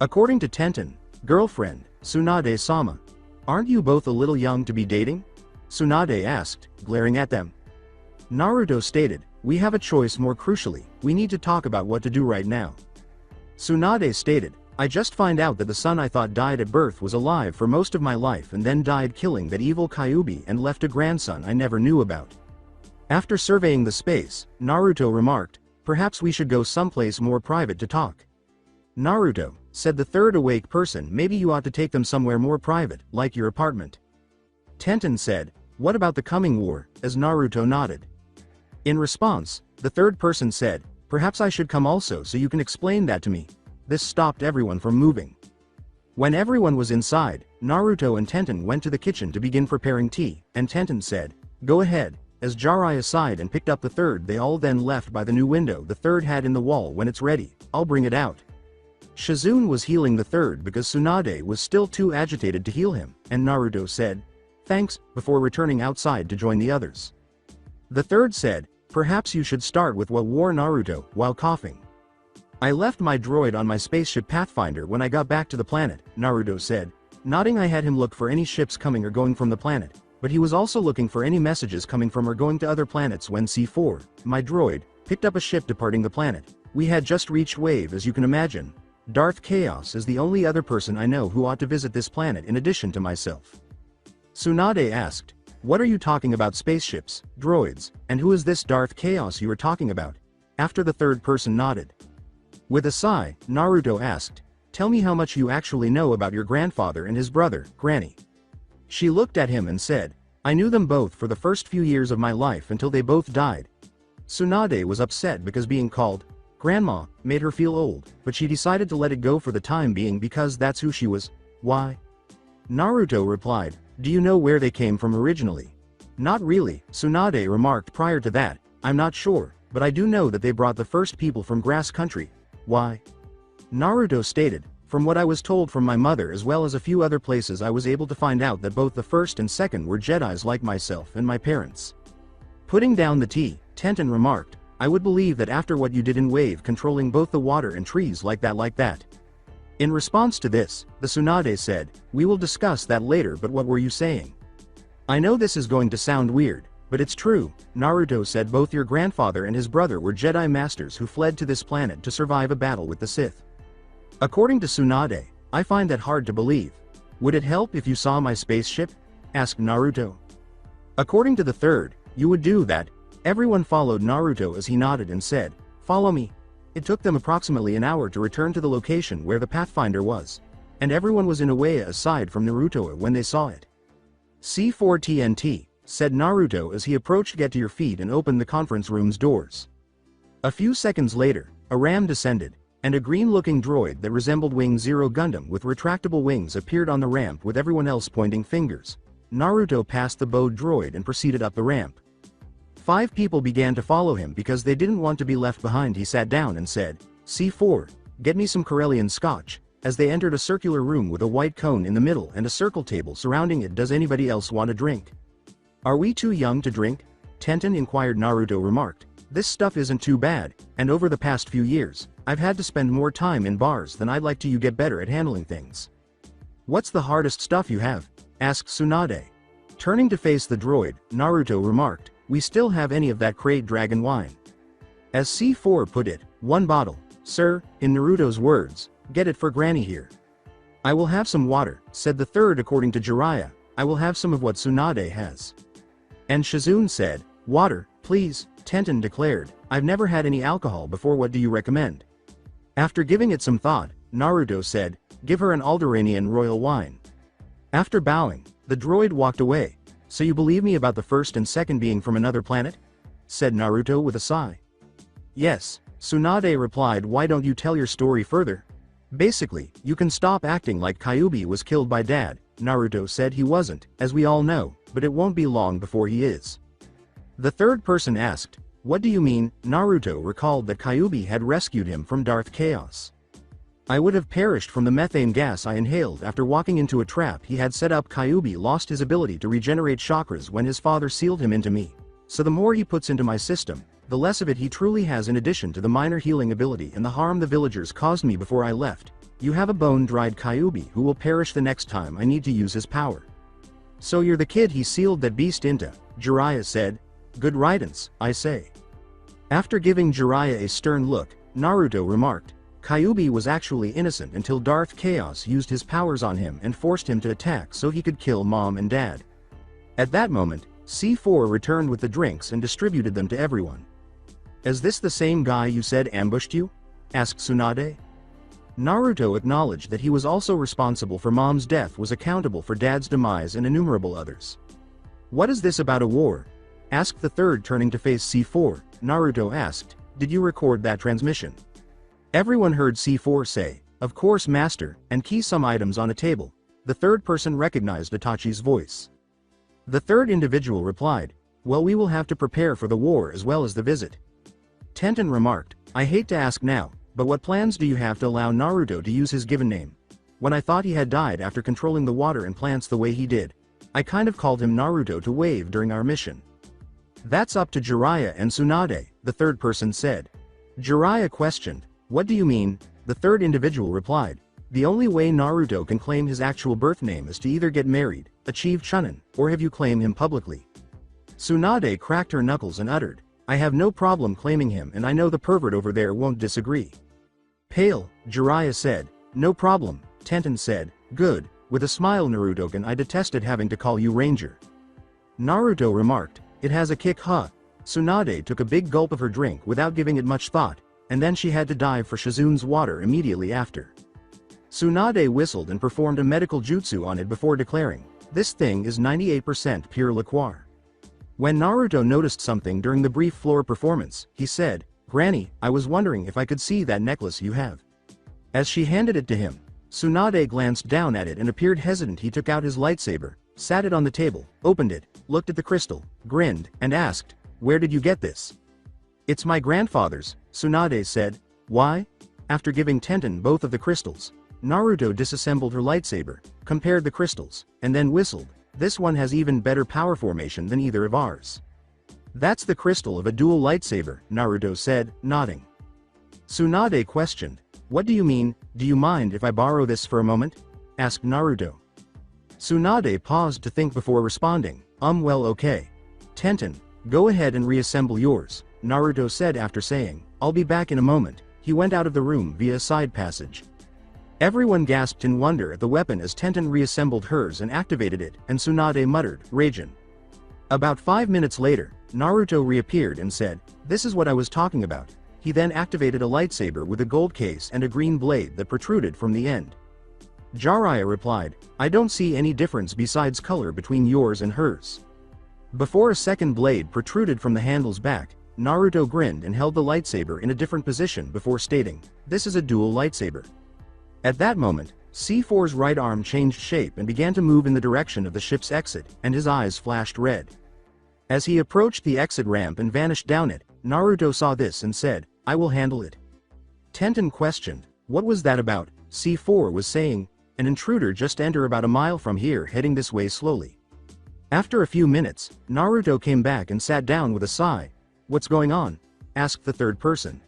"According to Tenten, girlfriend, Tsunade-sama. Aren't you both a little young to be dating?" Tsunade asked, glaring at them. Naruto stated, "We have a choice. More crucially, we need to talk about what to do right now." Tsunade stated, "I just find out that the son I thought died at birth was alive for most of my life and then died killing that evil Kyuubi and left a grandson I never knew about." After surveying the space, Naruto remarked, "Perhaps we should go someplace more private to talk." "Naruto," said the third awake person, "maybe you ought to take them somewhere more private, like your apartment." Tenten said, "What about the coming war?" as Naruto nodded. In response, the third person said, "Perhaps I should come also so you can explain that to me." This stopped everyone from moving. When everyone was inside, Naruto and Tenten went to the kitchen to begin preparing tea, and Tenten said, "Go ahead," as Jiraiya sighed and picked up the third. They all then left by the new window the third had in the wall. "When it's ready, I'll bring it out." Shizune was healing the third because Tsunade was still too agitated to heal him, and Naruto said, "Thanks," before returning outside to join the others. The third said, "Perhaps you should start with what wore Naruto," while coughing. "I left my droid on my spaceship Pathfinder when I got back to the planet," Naruto said, nodding. "I had him look for any ships coming or going from the planet, but he was also looking for any messages coming from or going to other planets. When C4, my droid, picked up a ship departing the planet, we had just reached Wave. As you can imagine, Darth Chaos is the only other person I know who ought to visit this planet in addition to myself." Tsunade asked, "What are you talking about? Spaceships, droids, and who is this Darth Chaos you are talking about?" After the third person nodded. With a sigh, Naruto asked, "Tell me how much you actually know about your grandfather and his brother, Granny." She looked at him and said, "I knew them both for the first few years of my life until they both died." Tsunade was upset because being called Grandma made her feel old, but she decided to let it go for the time being because that's who she was. "Why?" Naruto replied, "Do you know where they came from originally?" "Not really," Tsunade remarked. "Prior to that, I'm not sure, but I do know that they brought the first people from Grass Country." "Why?" Naruto stated, "From what I was told from my mother as well as a few other places, I was able to find out that both the first and second were Jedis like myself and my parents." Putting down the tea, Tenten remarked, "I would believe that after what you did in Wave, controlling both the water and trees like that. In response to this, the Tsunade said, "We will discuss that later, but what were you saying?" "I know this is going to sound weird, but it's true," Naruto said. "Both your grandfather and his brother were Jedi Masters who fled to this planet to survive a battle with the Sith." According to Tsunade, "I find that hard to believe. Would it help if you saw my spaceship?" asked Naruto. According to the third, "You would do that." Everyone followed Naruto as he nodded and said, "Follow me." It took them approximately an hour to return to the location where the Pathfinder was, and everyone was in a way aside from Naruto when they saw it. "C4 TNT, said Naruto as he approached. "Get to your feet and open the conference room's doors." A few seconds later, a ram descended, and a green-looking droid that resembled Wing Zero Gundam with retractable wings appeared on the ramp with everyone else pointing fingers. Naruto passed the bowed droid and proceeded up the ramp. 5 people began to follow him because they didn't want to be left behind. He sat down and said, "C4, get me some Corellian scotch," as they entered a circular room with a white cone in the middle and a circle table surrounding it. Does anybody else want a drink? Are we too young to drink? Tenten inquired. Naruto remarked. This stuff isn't too bad, and over the past few years, I've had to spend more time in bars than I'd like to. You get better at handling things. What's the hardest stuff you have? Asked Tsunade. Turning to face the droid, Naruto remarked, we still have any of that crate dragon wine. As C4 put it, one bottle, sir, in Naruto's words, get it for Granny here. I will have some water, said the third. According to Jiraiya, I will have some of what Tsunade has. And Shizune said, water, please, Tenten declared, I've never had any alcohol before. What do you recommend? After giving it some thought, Naruto said, give her an Alderanian royal wine. After bowing, the droid walked away. So you believe me about the first and second being from another planet? Said Naruto with a sigh. Yes, Tsunade replied. Why don't you tell your story further? Basically, you can stop acting like Kyuubi was killed by Dad. Naruto said he wasn't, as we all know, but it won't be long before he is. The third person asked, what do you mean? Naruto recalled that Kyuubi had rescued him from Darth Chaos. I would have perished from the methane gas I inhaled after walking into a trap he had set up. Kyuubi lost his ability to regenerate chakras when his father sealed him into me. So the more he puts into my system, the less of it he truly has, in addition to the minor healing ability and the harm the villagers caused me before I left. You have a bone-dried Kyuubi who will perish the next time I need to use his power. So you're the kid he sealed that beast into, Jiraiya said. Good riddance, I say. After giving Jiraiya a stern look, Naruto remarked, Kyuubi was actually innocent until Darth Chaos used his powers on him and forced him to attack so he could kill Mom and Dad. At that moment, C4 returned with the drinks and distributed them to everyone. Is this the same guy you said ambushed you? Asked Tsunade. Naruto acknowledged that he was also responsible for Mom's death, was accountable for Dad's demise and innumerable others. What is this about a war? Asked the third. Turning to face C4, Naruto asked, did you record that transmission? Everyone heard C4 say, of course master, and key some items on a table. The third person recognized Itachi's voice. The third individual replied, well, we will have to prepare for the war as well as the visit. Tenten remarked, I hate to ask now, but what plans do you have to allow Naruto to use his given name? When I thought he had died after controlling the water and plants the way he did, I kind of called him Naruto to wave during our mission. That's up to Jiraiya and Tsunade, the third person said. Jiraiya questioned, what do you mean? The third individual replied, the only way Naruto can claim his actual birth name is to either get married, achieve Chunan, or have you claim him publicly. Tsunade cracked her knuckles and uttered, I have no problem claiming him, and I know the pervert over there won't disagree. Pale, Jiraiya said, no problem, Tenten said, good, with a smile. Naruto-kun, I detested having to call you Ranger. Naruto remarked, it has a kick, huh? Tsunade took a big gulp of her drink without giving it much thought, and then she had to dive for Shizune's water immediately after. Tsunade whistled and performed a medical jutsu on it before declaring, this thing is 98% pure liqueur. When Naruto noticed something during the brief floor performance, he said, Granny, I was wondering if I could see that necklace you have. As she handed it to him, Tsunade glanced down at it and appeared hesitant. He took out his lightsaber, sat it on the table, opened it, looked at the crystal, grinned, and asked, where did you get this? It's my grandfather's, Tsunade said. Why? After giving Tenten both of the crystals, Naruto disassembled her lightsaber, compared the crystals, and then whistled. This one has even better power formation than either of ours. That's the crystal of a dual lightsaber, Naruto said, nodding. Tsunade questioned, what do you mean? Do you mind if I borrow this for a moment? Asked Naruto. Tsunade paused to think before responding, well, okay. Tenten, go ahead and reassemble yours, Naruto said. After saying, I'll be back in a moment, he went out of the room via a side passage. Everyone gasped in wonder at the weapon as Tenten reassembled hers and activated it, and Tsunade muttered, Raijin. About 5 minutes later, Naruto reappeared and said, this is what I was talking about. He then activated a lightsaber with a gold case and a green blade that protruded from the end. Jiraiya replied, I don't see any difference besides color between yours and hers. Before a second blade protruded from the handle's back, Naruto grinned and held the lightsaber in a different position before stating, this is a dual lightsaber. At that moment, C4's right arm changed shape and began to move in the direction of the ship's exit, and his eyes flashed red. As he approached the exit ramp and vanished down it, Naruto saw this and said, I will handle it. Tenten questioned, what was that about? C4 was saying, "An intruder just entered about a mile from here heading this way slowly." After a few minutes, Naruto came back and sat down with a sigh. "What's going on?" asked the third person.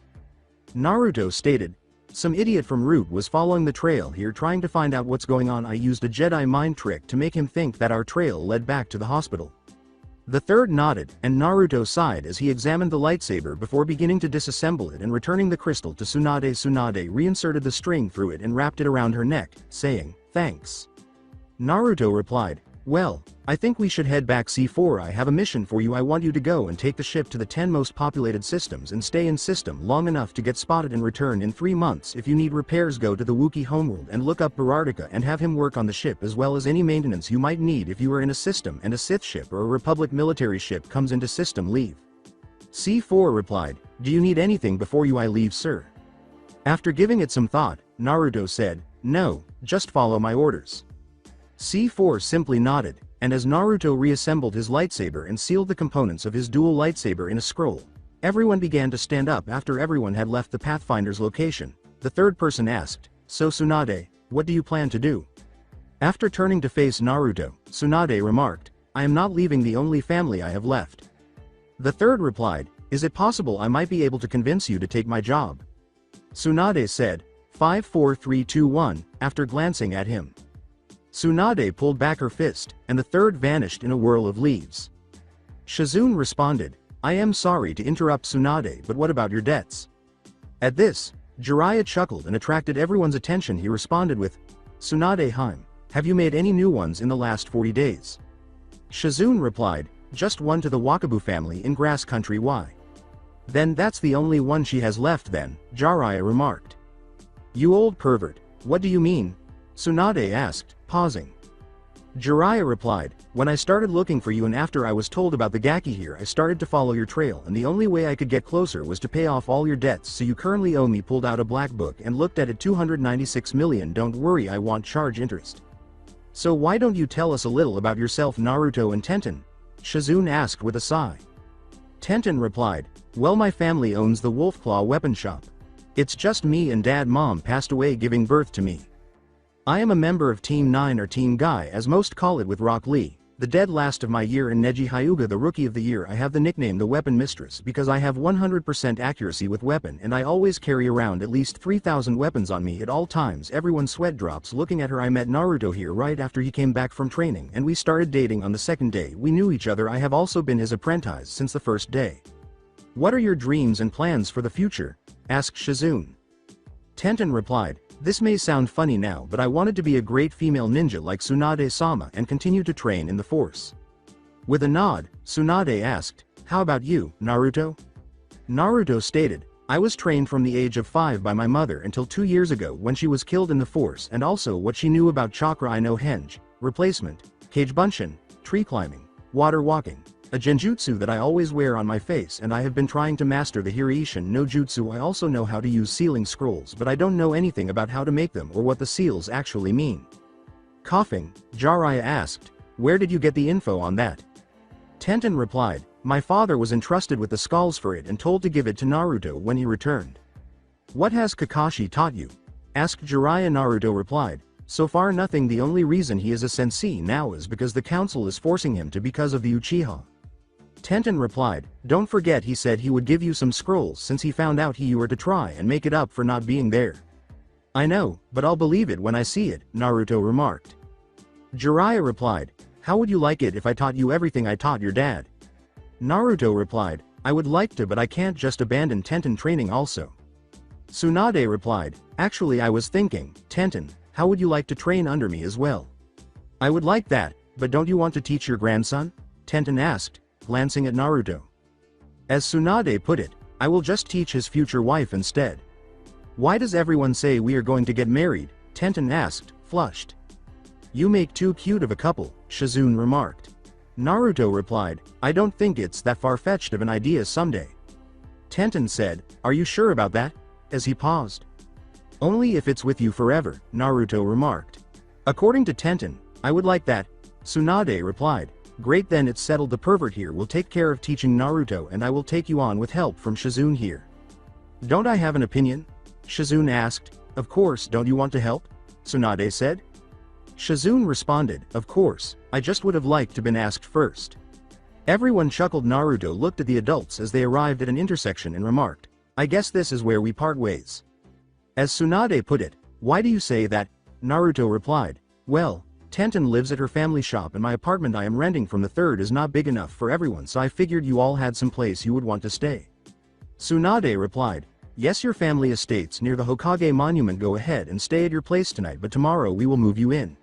Naruto stated, "Some idiot from Root was following the trail here trying to find out what's going on. I used a Jedi mind trick to make him think that our trail led back to the hospital." The third nodded, and Naruto sighed as he examined the lightsaber before beginning to disassemble it and returning the crystal to Tsunade. Tsunade reinserted the string through it and wrapped it around her neck, saying, "Thanks." Naruto replied, "Well, I think we should head back. C4, I have a mission for you. I want you to go and take the ship to the 10 most populated systems and stay in system long enough to get spotted and return in 3 months. If you need repairs, go to the Wookiee homeworld and look up Barardica and have him work on the ship as well as any maintenance you might need if you are in a system and a Sith ship or a Republic military ship comes into system. Leave." C4 replied, "Do you need anything before I leave, sir?" After giving it some thought, Naruto said, "No, just follow my orders." C4 simply nodded, and as Naruto reassembled his lightsaber and sealed the components of his dual lightsaber in a scroll, everyone began to stand up. After everyone had left the Pathfinder's location, the third person asked, "So Tsunade, what do you plan to do?" After turning to face Naruto, Tsunade remarked, "I am not leaving the only family I have left." The third replied, "Is it possible I might be able to convince you to take my job?" Tsunade said, 5 4 3 2 1, after glancing at him. Tsunade pulled back her fist, and the third vanished in a whirl of leaves. Shizune responded, "I am sorry to interrupt Tsunade, but what about your debts?" At this, Jiraiya chuckled and attracted everyone's attention. He responded with, "Tsunade Heim, have you made any new ones in the last 40 days? Shizune replied, "Just one to the Wakabu family in Grass Country. Why?" "Then that's the only one she has left then," Jiraiya remarked. "You old pervert, what do you mean?" Tsunade asked, pausing. Jiraiya replied, "When I started looking for you and after I was told about the Gaki here, I started to follow your trail, and the only way I could get closer was to pay off all your debts. So you currently owe me." Pulled out a black book and looked at it. 296 million. "Don't worry, I won't charge interest." "So why don't you tell us a little about yourself, Naruto and Tenten?" Shizune asked with a sigh. Tenten replied, "Well, my family owns the Wolfclaw weapon shop. It's just me and Dad. Mom passed away giving birth to me. I am a member of Team 9 or Team Guy as most call it, with Rock Lee, the dead last of my year, and Neji Hyuga, the Rookie of the Year. I have the nickname the Weapon Mistress because I have 100% accuracy with weapon, and I always carry around at least 3,000 weapons on me at all times." Everyone sweat drops looking at her. "I met Naruto here right after he came back from training, and we started dating on the second day we knew each other. I have also been his apprentice since the first day." "What are your dreams and plans for the future?" asked Shizune. Tenten replied, "This may sound funny now, but I wanted to be a great female ninja like Tsunade-sama and continue to train in the Force." With a nod, Tsunade asked, "How about you, Naruto?" Naruto stated, "I was trained from the age of 5 by my mother until 2 years ago when she was killed in the Force, and also what she knew about chakra. I know henge, replacement, cage bunshin, tree climbing, water walking, a genjutsu that I always wear on my face, and I have been trying to master the Hireishin no Jutsu. I also know how to use sealing scrolls, but I don't know anything about how to make them or what the seals actually mean." Coughing, Jiraiya asked, "Where did you get the info on that?" Tenten replied, "My father was entrusted with the skulls for it and told to give it to Naruto when he returned." "What has Kakashi taught you?" asked Jiraiya. Naruto replied, "So far nothing. The only reason he is a sensei now is because the council is forcing him to because of the Uchiha." Tenten replied, "Don't forget he said he would give you some scrolls since he found out you were to try and make it up for not being there." "I know, but I'll believe it when I see it," Naruto remarked. Jiraiya replied, "How would you like it if I taught you everything I taught your dad?" Naruto replied, "I would like to, but I can't just abandon Tenten training also." Tsunade replied, "Actually I was thinking, Tenten, how would you like to train under me as well?" "I would like that, but don't you want to teach your grandson?" Tenten asked, glancing at Naruto. As Tsunade put it, "I will just teach his future wife instead." "Why does everyone say we are going to get married?" Tenten asked, flushed. "You make too cute of a couple," Shizune remarked. Naruto replied, "I don't think it's that far-fetched of an idea someday." Tenten said, "Are you sure about that?" as he paused. "Only if it's with you forever," Naruto remarked. "According to Tenten, I would like that." Tsunade replied, "Great, then it's settled. The pervert here will take care of teaching Naruto and I will take you on with help from Shizune here." "Don't I have an opinion?" Shizune asked, Of course, don't you want to help? Tsunade said. Shizune responded, of course, I just would have liked to been asked first. Everyone chuckled. Naruto looked at the adults as they arrived at an intersection and remarked, I guess this is where we part ways. As Tsunade put it, why do you say that? Naruto replied, well, Tenten lives at her family shop and my apartment I am renting from the third is not big enough for everyone, so I figured you all had some place you would want to stay. Tsunade replied, yes, your family estate's near the Hokage monument, go ahead and stay at your place tonight, but tomorrow we will move you in.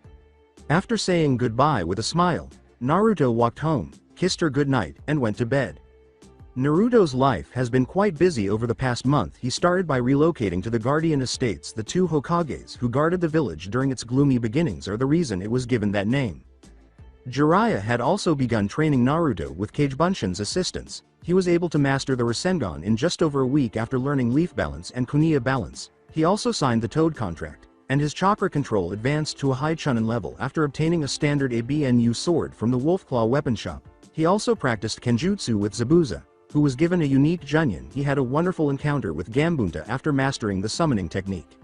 After saying goodbye with a smile, Naruto walked home, kissed her goodnight, and went to bed. Naruto's life has been quite busy over the past month. He started by relocating to the Guardian Estates. The two Hokages who guarded the village during its gloomy beginnings are the reason it was given that name. Jiraiya had also begun training Naruto with Kage Bunshin's assistance. He was able to master the Rasengan in just over a week after learning Leaf Balance and Kunia Balance. He also signed the Toad contract, and his chakra control advanced to a high Chunan level after obtaining a standard ABNU sword from the Wolfclaw weapon shop. He also practiced Kenjutsu with Zabuza, who was given a unique Junin. He had a wonderful encounter with Gambunta after mastering the summoning technique.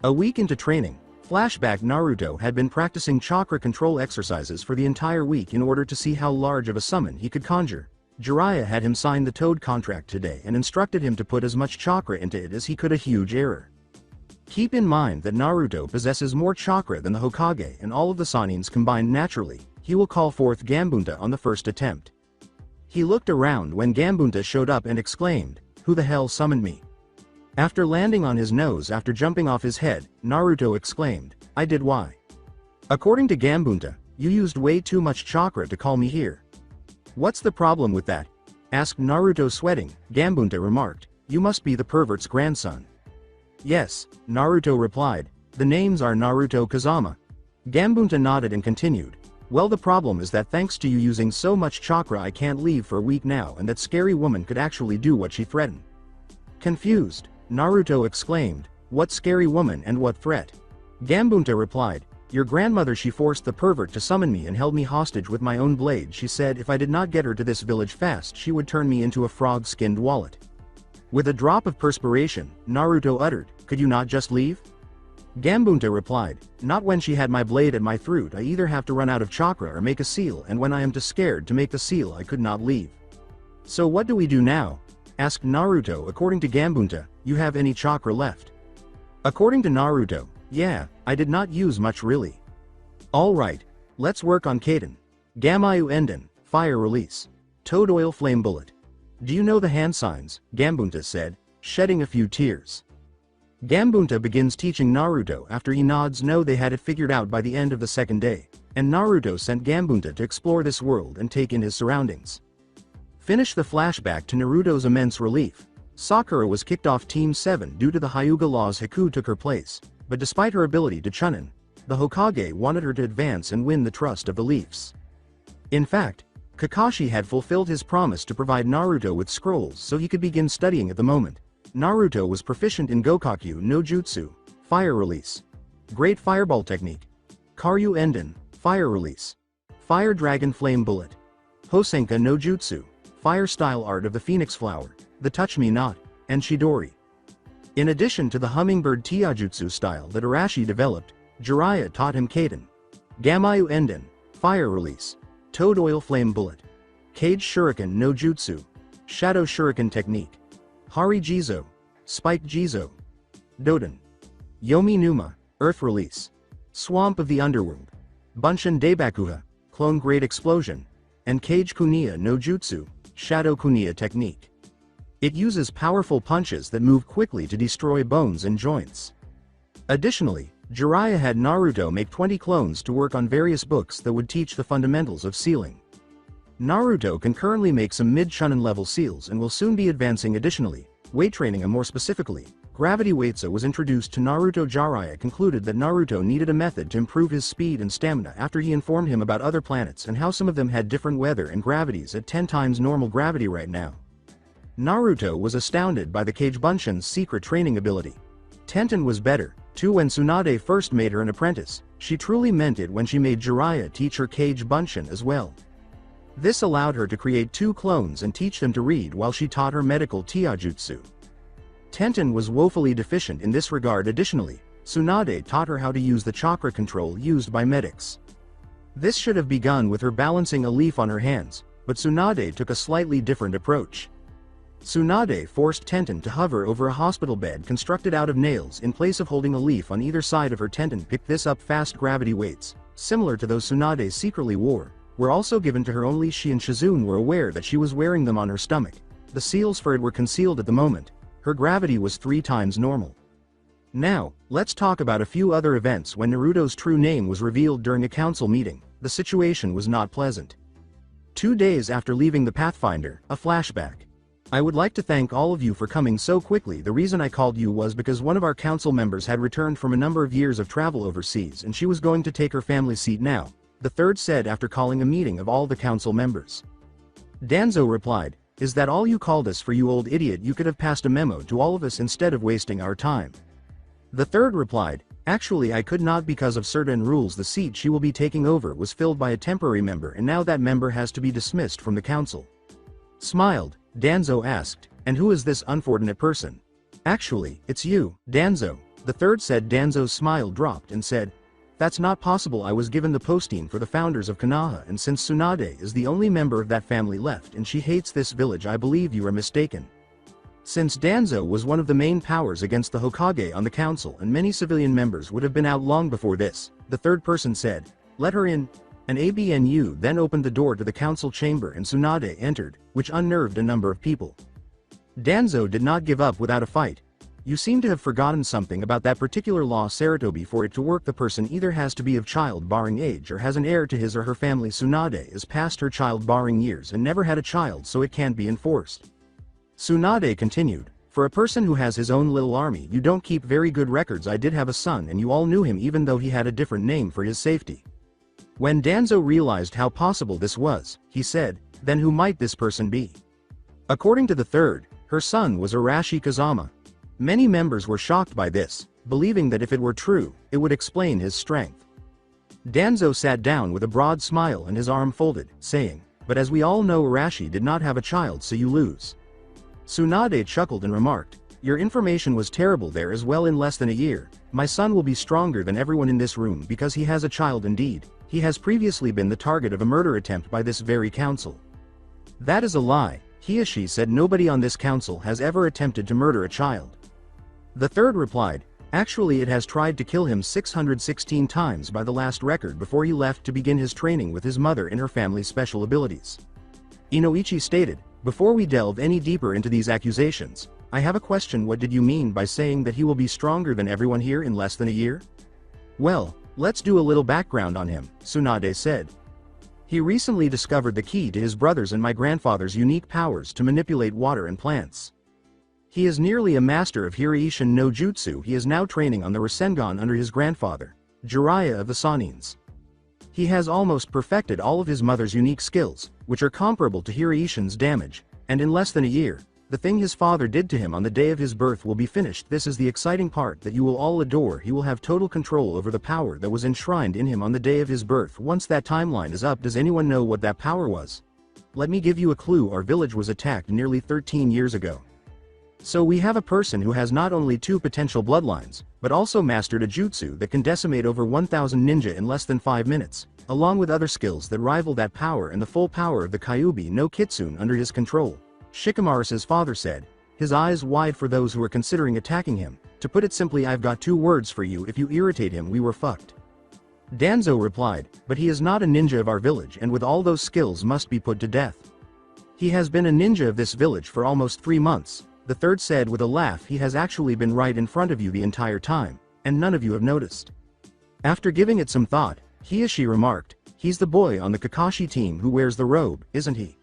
A week into training, flashback, Naruto had been practicing chakra control exercises for the entire week in order to see how large of a summon he could conjure. Jiraiya had him sign the Toad contract today and instructed him to put as much chakra into it as he could. A huge error. Keep in mind that Naruto possesses more chakra than the Hokage and all of the Sanins combined naturally. He will call forth Gambunta on the first attempt. He looked around when Gambunta showed up and exclaimed, who the hell summoned me? After landing on his nose after jumping off his head, Naruto exclaimed, I did. Why? According to Gambunta, you used way too much chakra to call me here. What's the problem with that? Asked Naruto, sweating. Gambunta remarked, you must be the pervert's grandson. Yes, Naruto replied, the names are Naruto Kazama. Gambunta nodded and continued, well, the problem is that thanks to you using so much chakra I can't leave for a week now, and that scary woman could actually do what she threatened. Confused, Naruto exclaimed, what scary woman and what threat? Gambunta replied, your grandmother, she forced the pervert to summon me and held me hostage with my own blade. She said if I did not get her to this village fast she would turn me into a frog-skinned wallet. With a drop of perspiration, Naruto uttered, could you not just leave? Gambunta replied, not when she had my blade at my throat. I either have to run out of chakra or make a seal, and when I am too scared to make the seal I could not leave. So what do we do now? Asked Naruto. According to Gambunta, you have any chakra left? According to Naruto, yeah, I did not use much really. Alright, let's work on Kaden. Gamayu Enden, fire release. Toad oil flame bullet. Do you know the hand signs? Gambunta said, shedding a few tears. Gambunta begins teaching Naruto after he nods no. They had it figured out by the end of the second day, and Naruto sent Gambunta to explore this world and take in his surroundings. Finish the flashback to Naruto's immense relief. Sakura was kicked off Team 7 due to the Hyuga laws. Haku took her place, but despite her ability to Chunan, the Hokage wanted her to advance and win the trust of the Leafs. In fact, Kakashi had fulfilled his promise to provide Naruto with scrolls so he could begin studying at the moment. Naruto was proficient in Gokakyu no Jutsu, fire release. Great fireball technique. Karyu Enden, fire release. Fire dragon flame bullet. Hosenka no Jutsu, fire style art of the phoenix flower, the touch me not, and Chidori. In addition to the hummingbird Tiajutsu style that Arashi developed, Jiraiya taught him Kaden. Gamayu Enden, fire release. Toad oil flame bullet. Kage shuriken no Jutsu, shadow shuriken technique. Hari Jizo, Spike Jizo. Doden. Yomi Numa, earth release. Swamp of the underworld. Bunshin Deibakuha, clone great explosion. And Kage Kunia no Jutsu, shadow Kunia technique. It uses powerful punches that move quickly to destroy bones and joints. Additionally, Jiraiya had Naruto make 20 clones to work on various books that would teach the fundamentals of sealing. Naruto can currently make some mid-Chunin level seals and will soon be advancing. Additionally, weight training, and more specifically, gravity weightsa was introduced to Naruto. Jiraiya concluded that Naruto needed a method to improve his speed and stamina after he informed him about other planets and how some of them had different weather and gravities at 10 times normal gravity right now. Naruto was astounded by the Kage Bunshin's secret training ability. Tenten was better, too. When Tsunade first made her an apprentice, she truly meant it when she made Jiraiya teach her Kage Bunshin as well. This allowed her to create 2 clones and teach them to read while she taught her medical Tiajutsu. Tenten was woefully deficient in this regard. Additionally, Tsunade taught her how to use the chakra control used by medics. This should have begun with her balancing a leaf on her hands, but Tsunade took a slightly different approach. Tsunade forced Tenten to hover over a hospital bed constructed out of nails in place of holding a leaf on either side of her. Tenten picked this up. Fast gravity weights, similar to those Tsunade secretly wore, were also given to her. Only she and Shizune were aware that she was wearing them on her stomach. The seals for it were concealed at the moment. Her gravity was 3 times normal. Now, let's talk about a few other events. When Naruto's true name was revealed during a council meeting, the situation was not pleasant. 2 days after leaving the Pathfinder, a flashback. I would like to thank all of you for coming so quickly. The reason I called you was because one of our council members had returned from a number of years of travel overseas and she was going to take her family seat now, the third said after calling a meeting of all the council members. Danzo replied, "Is that all you called us for, you old idiot? You could have passed a memo to all of us instead of wasting our time." The third replied, "Actually I could not because of certain rules. The seat she will be taking over was filled by a temporary member and now that member has to be dismissed from the council." Smiled, Danzo asked, "And who is this unfortunate person?" "Actually, it's you, Danzo," the third said. Danzo's smile dropped and said, "That's not possible. I was given the posting for the founders of Konoha, and since Tsunade is the only member of that family left and she hates this village, I believe you are mistaken." Since Danzo was one of the main powers against the Hokage on the council and many civilian members would have been out long before this, the third person said, "Let her in." An ABNU then opened the door to the council chamber and Tsunade entered, which unnerved a number of people. Danzo did not give up without a fight. "You seem to have forgotten something about that particular law, Saratobi. For it to work, the person either has to be of child-barring age or has an heir to his or her family. Tsunade is past her child-barring years and never had a child, so it can't be enforced." Tsunade continued, "For a person who has his own little army, you don't keep very good records. I did have a son and you all knew him even though he had a different name for his safety." When Danzo realized how possible this was, he said, "Then who might this person be?" According to the third, her son was Arashi Kazama. Many members were shocked by this, believing that if it were true, it would explain his strength. Danzo sat down with a broad smile and his arm folded, saying, "But as we all know, Arashi did not have a child, so you lose." Tsunade chuckled and remarked, "Your information was terrible there as well. In less than a year, my son will be stronger than everyone in this room because he has a child. Indeed, he has previously been the target of a murder attempt by this very council." "That is a lie," Hiashi said. "Nobody on this council has ever attempted to murder a child." The third replied, "Actually it has tried to kill him 616 times by the last record before he left to begin his training with his mother in her family's special abilities." Inoichi stated, "Before we delve any deeper into these accusations, I have a question. What did you mean by saying that he will be stronger than everyone here in less than a year?" "Well, let's do a little background on him," Tsunade said. "He recently discovered the key to his brother's and my grandfather's unique powers to manipulate water and plants. He is nearly a master of Hiraishin no Jutsu. He is now training on the Rasengan under his grandfather, Jiraiya of the Sanins. He has almost perfected all of his mother's unique skills, which are comparable to Hiraishin's damage, and in less than a year, the thing his father did to him on the day of his birth will be finished. This is the exciting part that you will all adore. He will have total control over the power that was enshrined in him on the day of his birth. Once that timeline is up, does anyone know what that power was? Let me give you a clue. Our village was attacked nearly 13 years ago. So we have a person who has not only 2 potential bloodlines, but also mastered a jutsu that can decimate over 1,000 ninja in less than 5 minutes, along with other skills that rival that power and the full power of the Kyuubi no Kitsune under his control," Shikamaru's father said, his eyes wide for those who were considering attacking him. "To put it simply, I've got 2 words for you. If you irritate him, we were fucked." Danzo replied, "But he is not a ninja of our village and with all those skills must be put to death. He has been a ninja of this village for almost 3 months, the third said with a laugh. "He has actually been right in front of you the entire time, and none of you have noticed." After giving it some thought, Hiashi remarked, "He's the boy on the Kakashi team who wears the robe, isn't he?"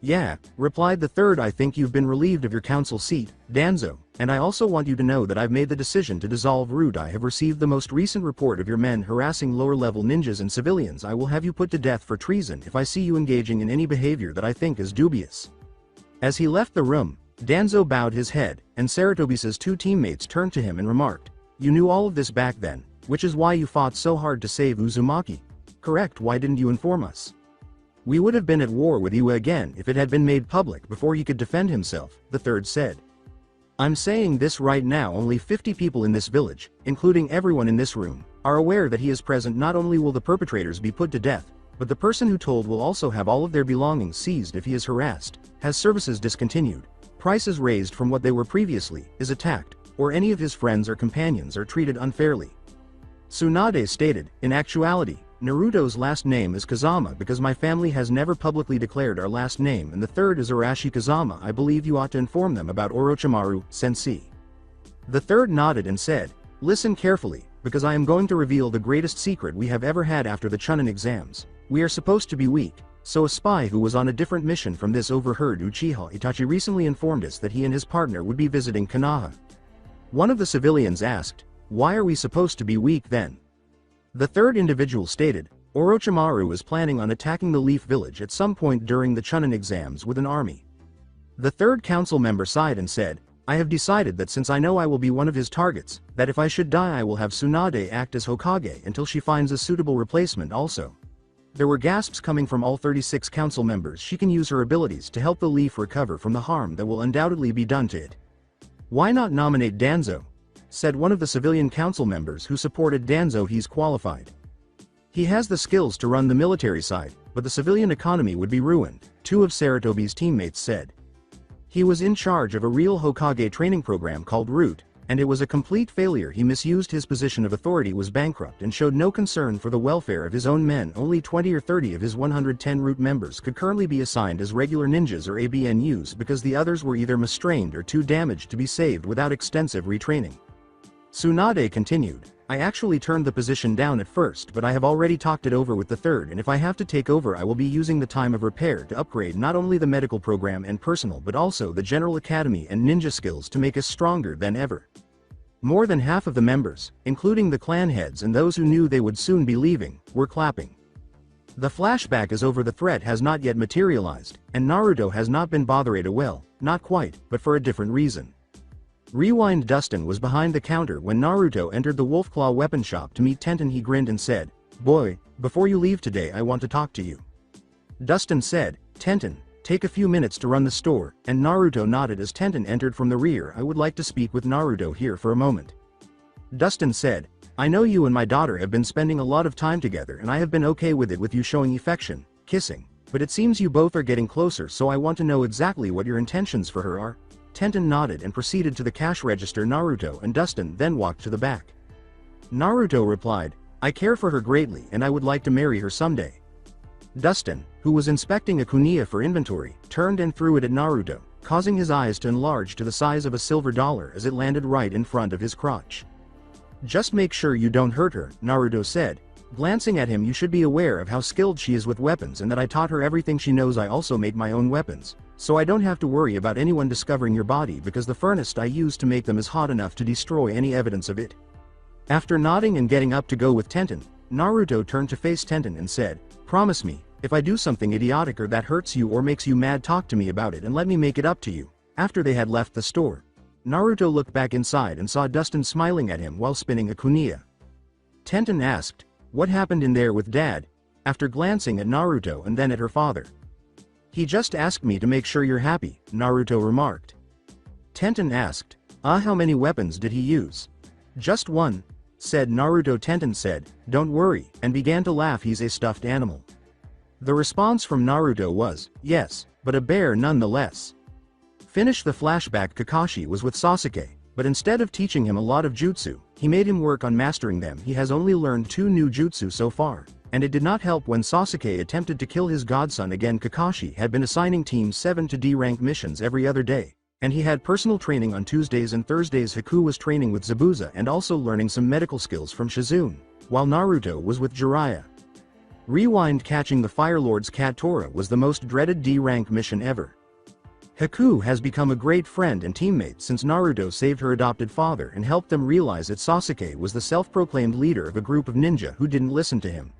"Yeah," replied the third. "I think you've been relieved of your council seat, Danzo, and I also want you to know that I've made the decision to dissolve Root. I have received the most recent report of your men harassing lower-level ninjas and civilians. I will have you put to death for treason if I see you engaging in any behavior that I think is dubious." As he left the room, Danzo bowed his head, and Saratobi's 2 teammates turned to him and remarked, "You knew all of this back then, which is why you fought so hard to save Uzumaki. Correct? Why didn't you inform us? We would have been at war with Iwa again if it had been made public before he could defend himself," the third said. I'm saying this right now, only 50 people in this village, including everyone in this room, are aware that he is present. Not only will the perpetrators be put to death, but the person who told will also have all of their belongings seized if he is harassed, has services discontinued, prices raised from what they were previously, is attacked, or any of his friends or companions are treated unfairly. Tsunade stated, in actuality, Naruto's last name is Kazama because my family has never publicly declared our last name, and the third is Arashi Kazama. I believe you ought to inform them about Orochimaru, sensei. The third nodded and said, listen carefully, because I am going to reveal the greatest secret we have ever had after the Chunan exams. We are supposed to be weak, so a spy who was on a different mission from this overheard Uchiha Itachi recently informed us that he and his partner would be visiting Konoha. One of the civilians asked, why are we supposed to be weak then? The third individual stated, Orochimaru is planning on attacking the Leaf Village at some point during the Chunan exams with an army. The third council member sighed and said, I have decided that since I know I will be one of his targets, that if I should die I will have Tsunade act as Hokage until she finds a suitable replacement also. There were gasps coming from all 36 council members. She can use her abilities to help the Leaf recover from the harm that will undoubtedly be done to it. Why not nominate Danzo? Said one of the civilian council members who supported Danzo. He's qualified. He has the skills to run the military side, but the civilian economy would be ruined, two of Saratobi's teammates said. He was in charge of a real Hokage training program called Root, and it was a complete failure. He misused his position of authority, was bankrupt, and showed no concern for the welfare of his own men. Only 20 or 30 of his 110 Root members could currently be assigned as regular ninjas or ABNUs because the others were either misstrained or too damaged to be saved without extensive retraining. Tsunade continued, I actually turned the position down at first, but I have already talked it over with the third, and if I have to take over I will be using the time of repair to upgrade not only the medical program and personal but also the general academy and ninja skills to make us stronger than ever. More than half of the members, including the clan heads and those who knew they would soon be leaving, were clapping. The flashback is over. The threat has not yet materialized, and Naruto has not been bothered. Well, not quite, but for a different reason. Rewind. Dustin was behind the counter when Naruto entered the Wolfclaw weapon shop to meet Tenten. He grinned and said, boy, before you leave today I want to talk to you. Dustin said, Tenten, take a few minutes to run the store, and Naruto nodded as Tenten entered from the rear. I would like to speak with Naruto here for a moment. Dustin said, I know you and my daughter have been spending a lot of time together and I have been okay with it, with you showing affection, kissing, but it seems you both are getting closer, so I want to know exactly what your intentions for her are. Tenten nodded and proceeded to the cash register. Naruto and Dustin then walked to the back. Naruto replied, I care for her greatly and I would like to marry her someday. Dustin, who was inspecting a kunai for inventory, turned and threw it at Naruto, causing his eyes to enlarge to the size of a silver dollar as it landed right in front of his crotch. Just make sure you don't hurt her, Naruto said, glancing at him. You should be aware of how skilled she is with weapons and that I taught her everything she knows. I also make my own weapons, so I don't have to worry about anyone discovering your body because the furnace I use to make them is hot enough to destroy any evidence of it. After nodding and getting up to go with Tenten, Naruto turned to face Tenten and said, promise me, if I do something idiotic or that hurts you or makes you mad, talk to me about it and let me make it up to you. After they had left the store, Naruto looked back inside and saw Dustin smiling at him while spinning a kunai. Tenten asked, what happened in there with Dad? After glancing at Naruto and then at her father. He just asked me to make sure you're happy, Naruto remarked. Tenten asked, how many weapons did he use? Just one, said Naruto. Tenten said, don't worry, and began to laugh. He's a stuffed animal. The response from Naruto was, yes, but a bear nonetheless. Finish the flashback. Kakashi was with Sasuke, but instead of teaching him a lot of jutsu, he made him work on mastering them. He has only learned 2 new jutsu so far, and it did not help when Sasuke attempted to kill his godson again. Kakashi had been assigning Team 7 to D-rank missions every other day, and he had personal training on Tuesdays and Thursdays. Haku was training with Zabuza and also learning some medical skills from Shizune, while Naruto was with Jiraiya. Rewind. Catching the Fire Lord's cat Tora was the most dreaded D-rank mission ever. Haku has become a great friend and teammate since Naruto saved her adopted father and helped them realize that Sasuke was the self-proclaimed leader of a group of ninja who didn't listen to him.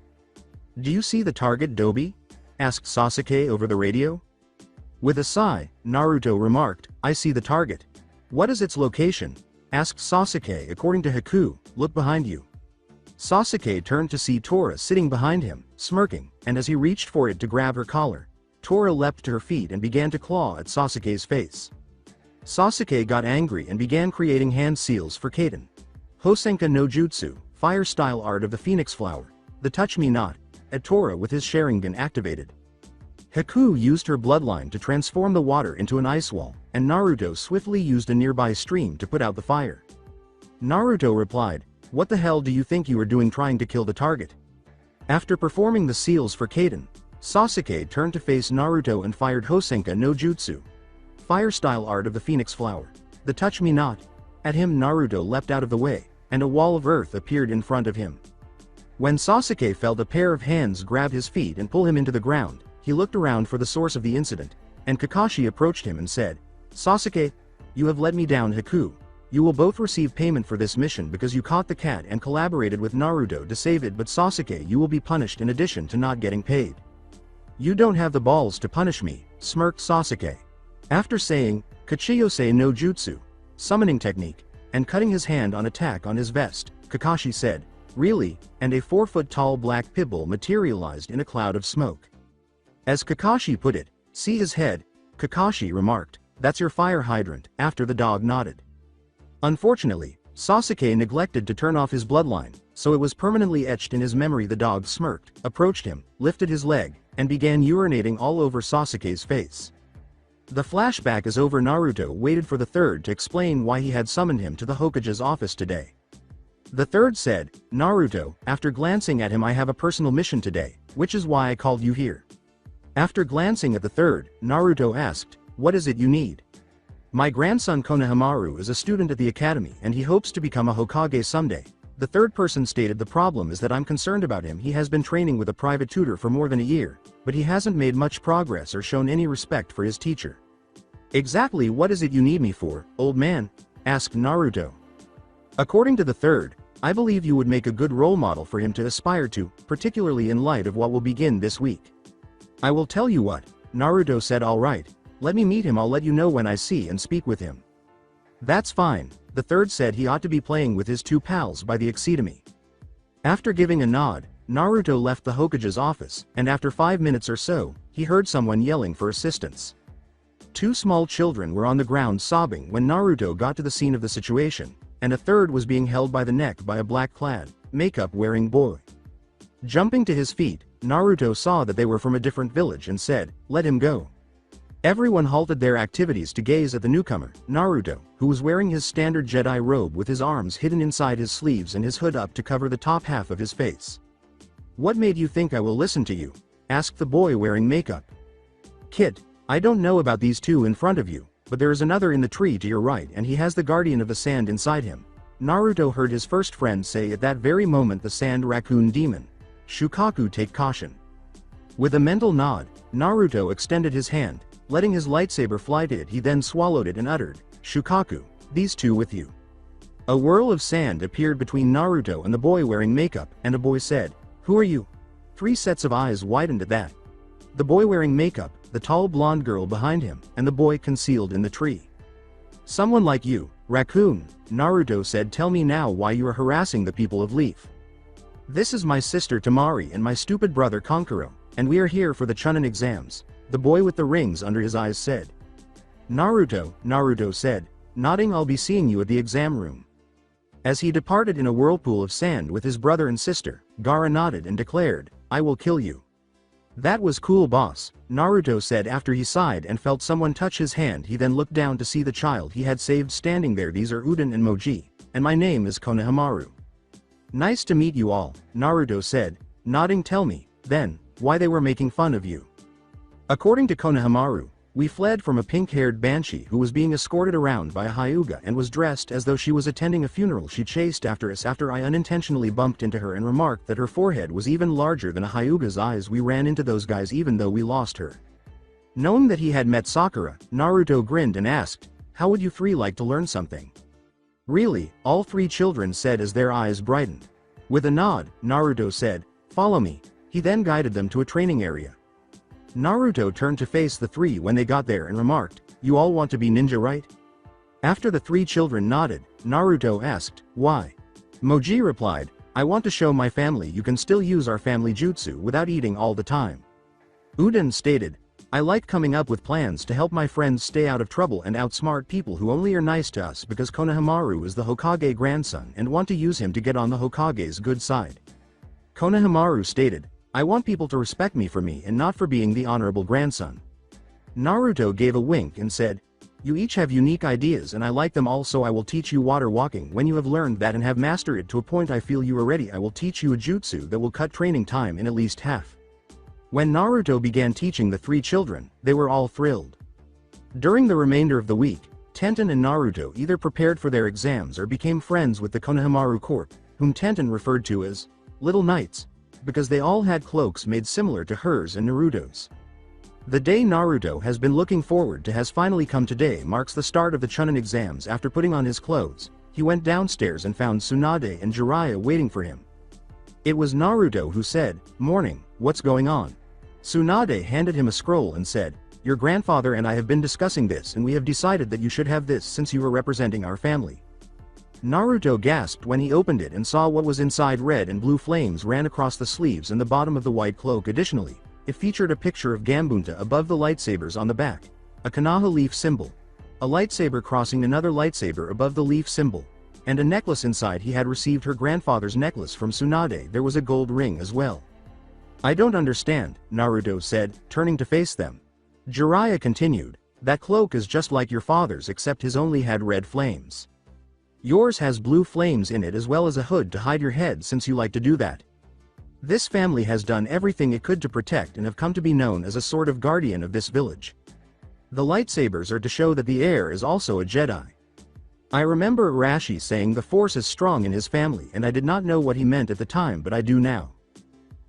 Do you see the target, Dobi? Asked Sasuke over the radio. With a sigh, Naruto remarked, I see the target. What is its location? Asked Sasuke. According to Haku, look behind you. Sasuke turned to see Tora sitting behind him, smirking, and as he reached for it to grab her collar, Tora leapt to her feet and began to claw at Sasuke's face. Sasuke got angry and began creating hand seals for Kaden. Hosenka no Jutsu, fire style art of the Phoenix Flower. The Touch Me Not, Etora with his Sharingan activated. Haku used her bloodline to transform the water into an ice wall, and Naruto swiftly used a nearby stream to put out the fire. Naruto replied, "What the hell do you think you are doing trying to kill the target?" After performing the seals for Kaden, Sasuke turned to face Naruto and fired Hosenka no Jutsu, fire style art of the Phoenix Flower. The Touch Me Not. At him, Naruto leapt out of the way, and a wall of earth appeared in front of him. When Sasuke felt a pair of hands grab his feet and pull him into the ground, he looked around for the source of the incident, and Kakashi approached him and said, "Sasuke, you have let me down. Haku. You will both receive payment for this mission because you caught the cat and collaborated with Naruto to save it, but Sasuke, you will be punished in addition to not getting paid." "You don't have the balls to punish me," smirked Sasuke. After saying, "Kachiyose no Jutsu," summoning technique, and cutting his hand on attack on his vest, Kakashi said, "Really?" and a 4-foot-tall black pitbull materialized in a cloud of smoke. As Kakashi put it, "See his head?" Kakashi remarked, "That's your fire hydrant," after the dog nodded. Unfortunately, Sasuke neglected to turn off his bloodline, so it was permanently etched in his memory. The dog smirked, approached him, lifted his leg, and began urinating all over Sasuke's face. The flashback is over. Naruto waited for the third to explain why he had summoned him to the Hokage's office today. The third said, "Naruto, after glancing at him, I have a personal mission today, which is why I called you here." After glancing at the third, Naruto asked, "What is it you need?" "My grandson Konohamaru is a student at the academy and he hopes to become a Hokage someday." The third person stated, "The problem is that I'm concerned about him. He has been training with a private tutor for more than a year, but he hasn't made much progress or shown any respect for his teacher." "Exactly what is it you need me for, old man?" asked Naruto. According to the third, "I believe you would make a good role model for him to aspire to, particularly in light of what will begin this week." "I will tell you what," Naruto said. "All right, let me meet him. I'll let you know when I see and speak with him." "That's fine," the third said. He ought to be playing with his two pals by the Academy. After giving a nod, Naruto left the Hokage's office, and after 5 minutes or so, he heard someone yelling for assistance. Two small children were on the ground sobbing when Naruto got to the scene of the situation, and a third was being held by the neck by a black-clad, makeup-wearing boy. Jumping to his feet, Naruto saw that they were from a different village and said, "Let him go." Everyone halted their activities to gaze at the newcomer, Naruto, who was wearing his standard Jedi robe with his arms hidden inside his sleeves and his hood up to cover the top half of his face. "What made you think I will listen to you?" asked the boy wearing makeup. "Kid, I don't know about these two in front of you, but there is another in the tree to your right and he has the Guardian of the Sand inside him," Naruto heard his first friend say. At that very moment, the Sand Raccoon Demon, Shukaku, take caution. With a mental nod, Naruto extended his hand, letting his lightsaber fly to it. He then swallowed it and uttered, "Shukaku, these two with you." A whirl of sand appeared between Naruto and the boy wearing makeup, and a boy said, "Who are you?" 3 sets of eyes widened at that. The boy wearing makeup, the tall blonde girl behind him, and the boy concealed in the tree. "Someone like you, Raccoon," Naruto said. "Tell me now why you are harassing the people of Leaf." "This is my sister Tamari and my stupid brother Kankuro, and we are here for the Chunan exams," the boy with the rings under his eyes said. Naruto said, nodding. "I'll be seeing you at the exam room." As he departed in a whirlpool of sand with his brother and sister, Gaara nodded and declared, "I will kill you." "That was cool, boss," Naruto said after he sighed and felt someone touch his hand. He then looked down to see the child he had saved standing there. "These are Uden and Moji, and my name is Konohamaru." "Nice to meet you all," Naruto said, nodding. "Tell me, then, why they were making fun of you." According to Konohamaru, "We fled from a pink-haired banshee who was being escorted around by a hyuga and was dressed as though she was attending a funeral. She chased after us after I unintentionally bumped into her and remarked that her forehead was even larger than a hyuga's eyes. We ran into those guys even though we lost her." Knowing that he had met Sakura, Naruto grinned and asked, "How would you 3 like to learn something?" "Really?" all 3 children said as their eyes brightened. With a nod, Naruto said, "Follow me." He then guided them to a training area. Naruto turned to face the 3 when they got there and remarked, "You all want to be ninja, right?" After the 3 children nodded, Naruto asked, "Why?" Moji replied, "I want to show my family you can still use our family jutsu without eating all the time." Uden stated, I like coming up with plans to help my friends stay out of trouble and outsmart people who only are nice to us because Konohamaru is the Hokage grandson and want to use him to get on the Hokage's good side. Konohamaru stated, I want people to respect me for me and not for being the honorable grandson. Naruto gave a wink and said, you each have unique ideas and I like them all, so I will teach you water walking. When you have learned that and have mastered it to a point I feel you are ready, I will teach you a jutsu that will cut training time in at least half. When Naruto began teaching the three children, they were all thrilled. During the remainder of the week, Tenten and Naruto either prepared for their exams or became friends with the Konohamaru court, whom Tenten referred to as Little Knights, because they all had cloaks made similar to hers and Naruto's. The day Naruto has been looking forward to has finally come. Today marks the start of the Chunan exams. After putting on his clothes, he went downstairs and found Tsunade and Jiraiya waiting for him. It was Naruto who said, "Morning, what's going on?" Tsunade handed him a scroll and said, "Your grandfather and I have been discussing this and we have decided that you should have this since you are representing our family." Naruto gasped when he opened it and saw what was inside. Red and blue flames ran across the sleeves and the bottom of the white cloak. Additionally, it featured a picture of Gambunta above the lightsabers on the back, a Konoha leaf symbol, a lightsaber crossing another lightsaber above the leaf symbol, and a necklace inside. He had received her grandfather's necklace from Tsunade. There was a gold ring as well. "I don't understand," Naruto said, turning to face them. Jiraiya continued, "That cloak is just like your father's except his only had red flames. Yours has blue flames in it as well as a hood to hide your head since you like to do that. This family has done everything it could to protect and have come to be known as a sort of guardian of this village. The lightsabers are to show that the heir is also a Jedi. I remember Urashi saying the Force is strong in his family and I did not know what he meant at the time, but I do now.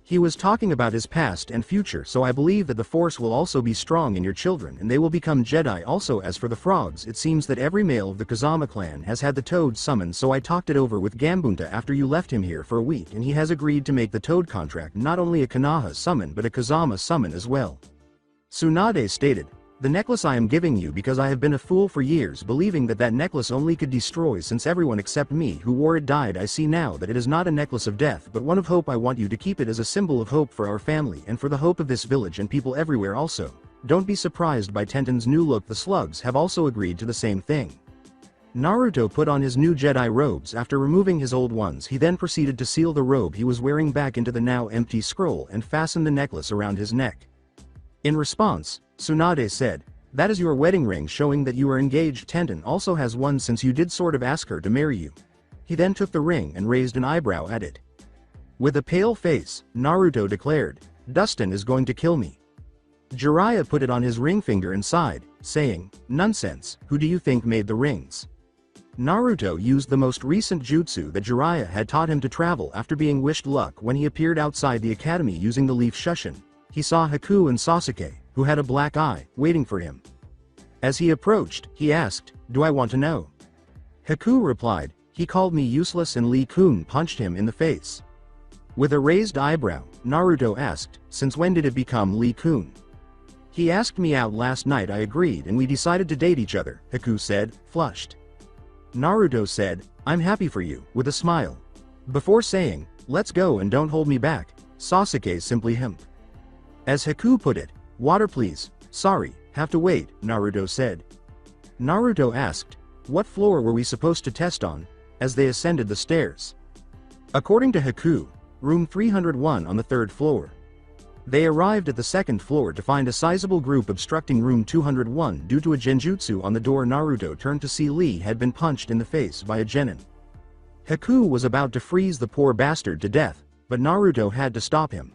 He was talking about his past and future, so I believe that the Force will also be strong in your children and they will become Jedi also. As for the frogs, it seems that every male of the Kazama clan has had the toad summoned, so I talked it over with Gambunta after you left him here for a week and he has agreed to make the toad contract not only a Konoha summon but a Kazama summon as well." Tsunade stated, "The necklace I am giving you because I have been a fool for years believing that that necklace only could destroy since everyone except me who wore it died. I see now that it is not a necklace of death but one of hope. I want you to keep it as a symbol of hope for our family and for the hope of this village and people everywhere also. Don't be surprised by Tenten's new look. The slugs have also agreed to the same thing." Naruto put on his new Jedi robes after removing his old ones. He then proceeded to seal the robe he was wearing back into the now empty scroll and fasten the necklace around his neck. In response, Tsunade said, "That is your wedding ring showing that you are engaged. Tenten also has one since you did sort of ask her to marry you." He then took the ring and raised an eyebrow at it. With a pale face, Naruto declared, "Dustin is going to kill me." Jiraiya put it on his ring finger and sighed, saying, "Nonsense, who do you think made the rings?" Naruto used the most recent jutsu that Jiraiya had taught him to travel after being wished luck. When he appeared outside the academy using the leaf Shushin, he saw Haku and Sasuke, who had a black eye, waiting for him. As he approached, he asked, "Do I want to know?" Haku replied, "He called me useless and Lee Kun punched him in the face." With a raised eyebrow, Naruto asked, "Since when did it become Lee Kun?" "He asked me out last night. I agreed and we decided to date each other," Haku said, flushed. Naruto said, "I'm happy for you," with a smile. Before saying, "Let's go and don't hold me back," Sasuke simply hemmed. As Haku put it, "Water please." "Sorry, have to wait," Naruto said. Naruto asked, "What floor were we supposed to test on?" as they ascended the stairs. According to Haku, room 301 on the third floor. They arrived at the second floor to find a sizable group obstructing room 201 due to a genjutsu on the door. Naruto turned to see Lee had been punched in the face by a genin. Haku was about to freeze the poor bastard to death, but Naruto had to stop him.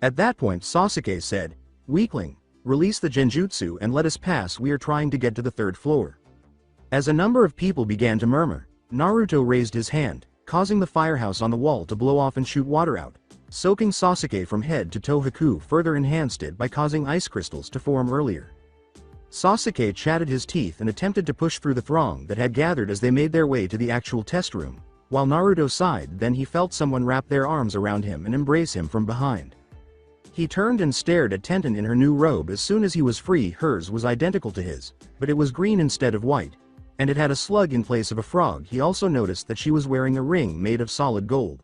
At that point Sasuke said, "Weakling, release the genjutsu and let us pass. We are trying to get to the third floor." As a number of people began to murmur, Naruto raised his hand, causing the firehouse on the wall to blow off and shoot water out, soaking Sasuke from head to toe. Haku further enhanced it by causing ice crystals to form earlier. Sasuke chatted his teeth and attempted to push through the throng that had gathered as they made their way to the actual test room, while Naruto sighed. Then he felt someone wrap their arms around him and embrace him from behind. He turned and stared at Tenten in her new robe. As soon as he was free, hers was identical to his, but it was green instead of white, and it had a slug in place of a frog. He also noticed that she was wearing a ring made of solid gold.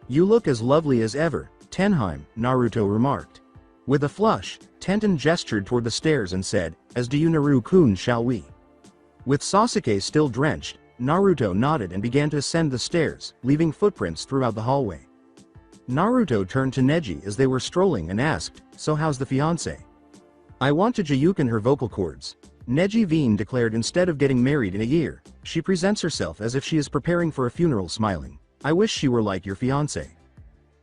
"You look as lovely as ever, Tenheim," Naruto remarked. With a flush, Tenten gestured toward the stairs and said, "As do you Naru-kun, shall we?" With Sasuke still drenched, Naruto nodded and began to ascend the stairs, leaving footprints throughout the hallway. Naruto turned to Neji as they were strolling and asked, "So how's the fiancé?" "I want to Jayukin her vocal cords," Neji Veen declared. "Instead of getting married in a year, she presents herself as if she is preparing for a funeral, smiling. I wish she were like your fiancé."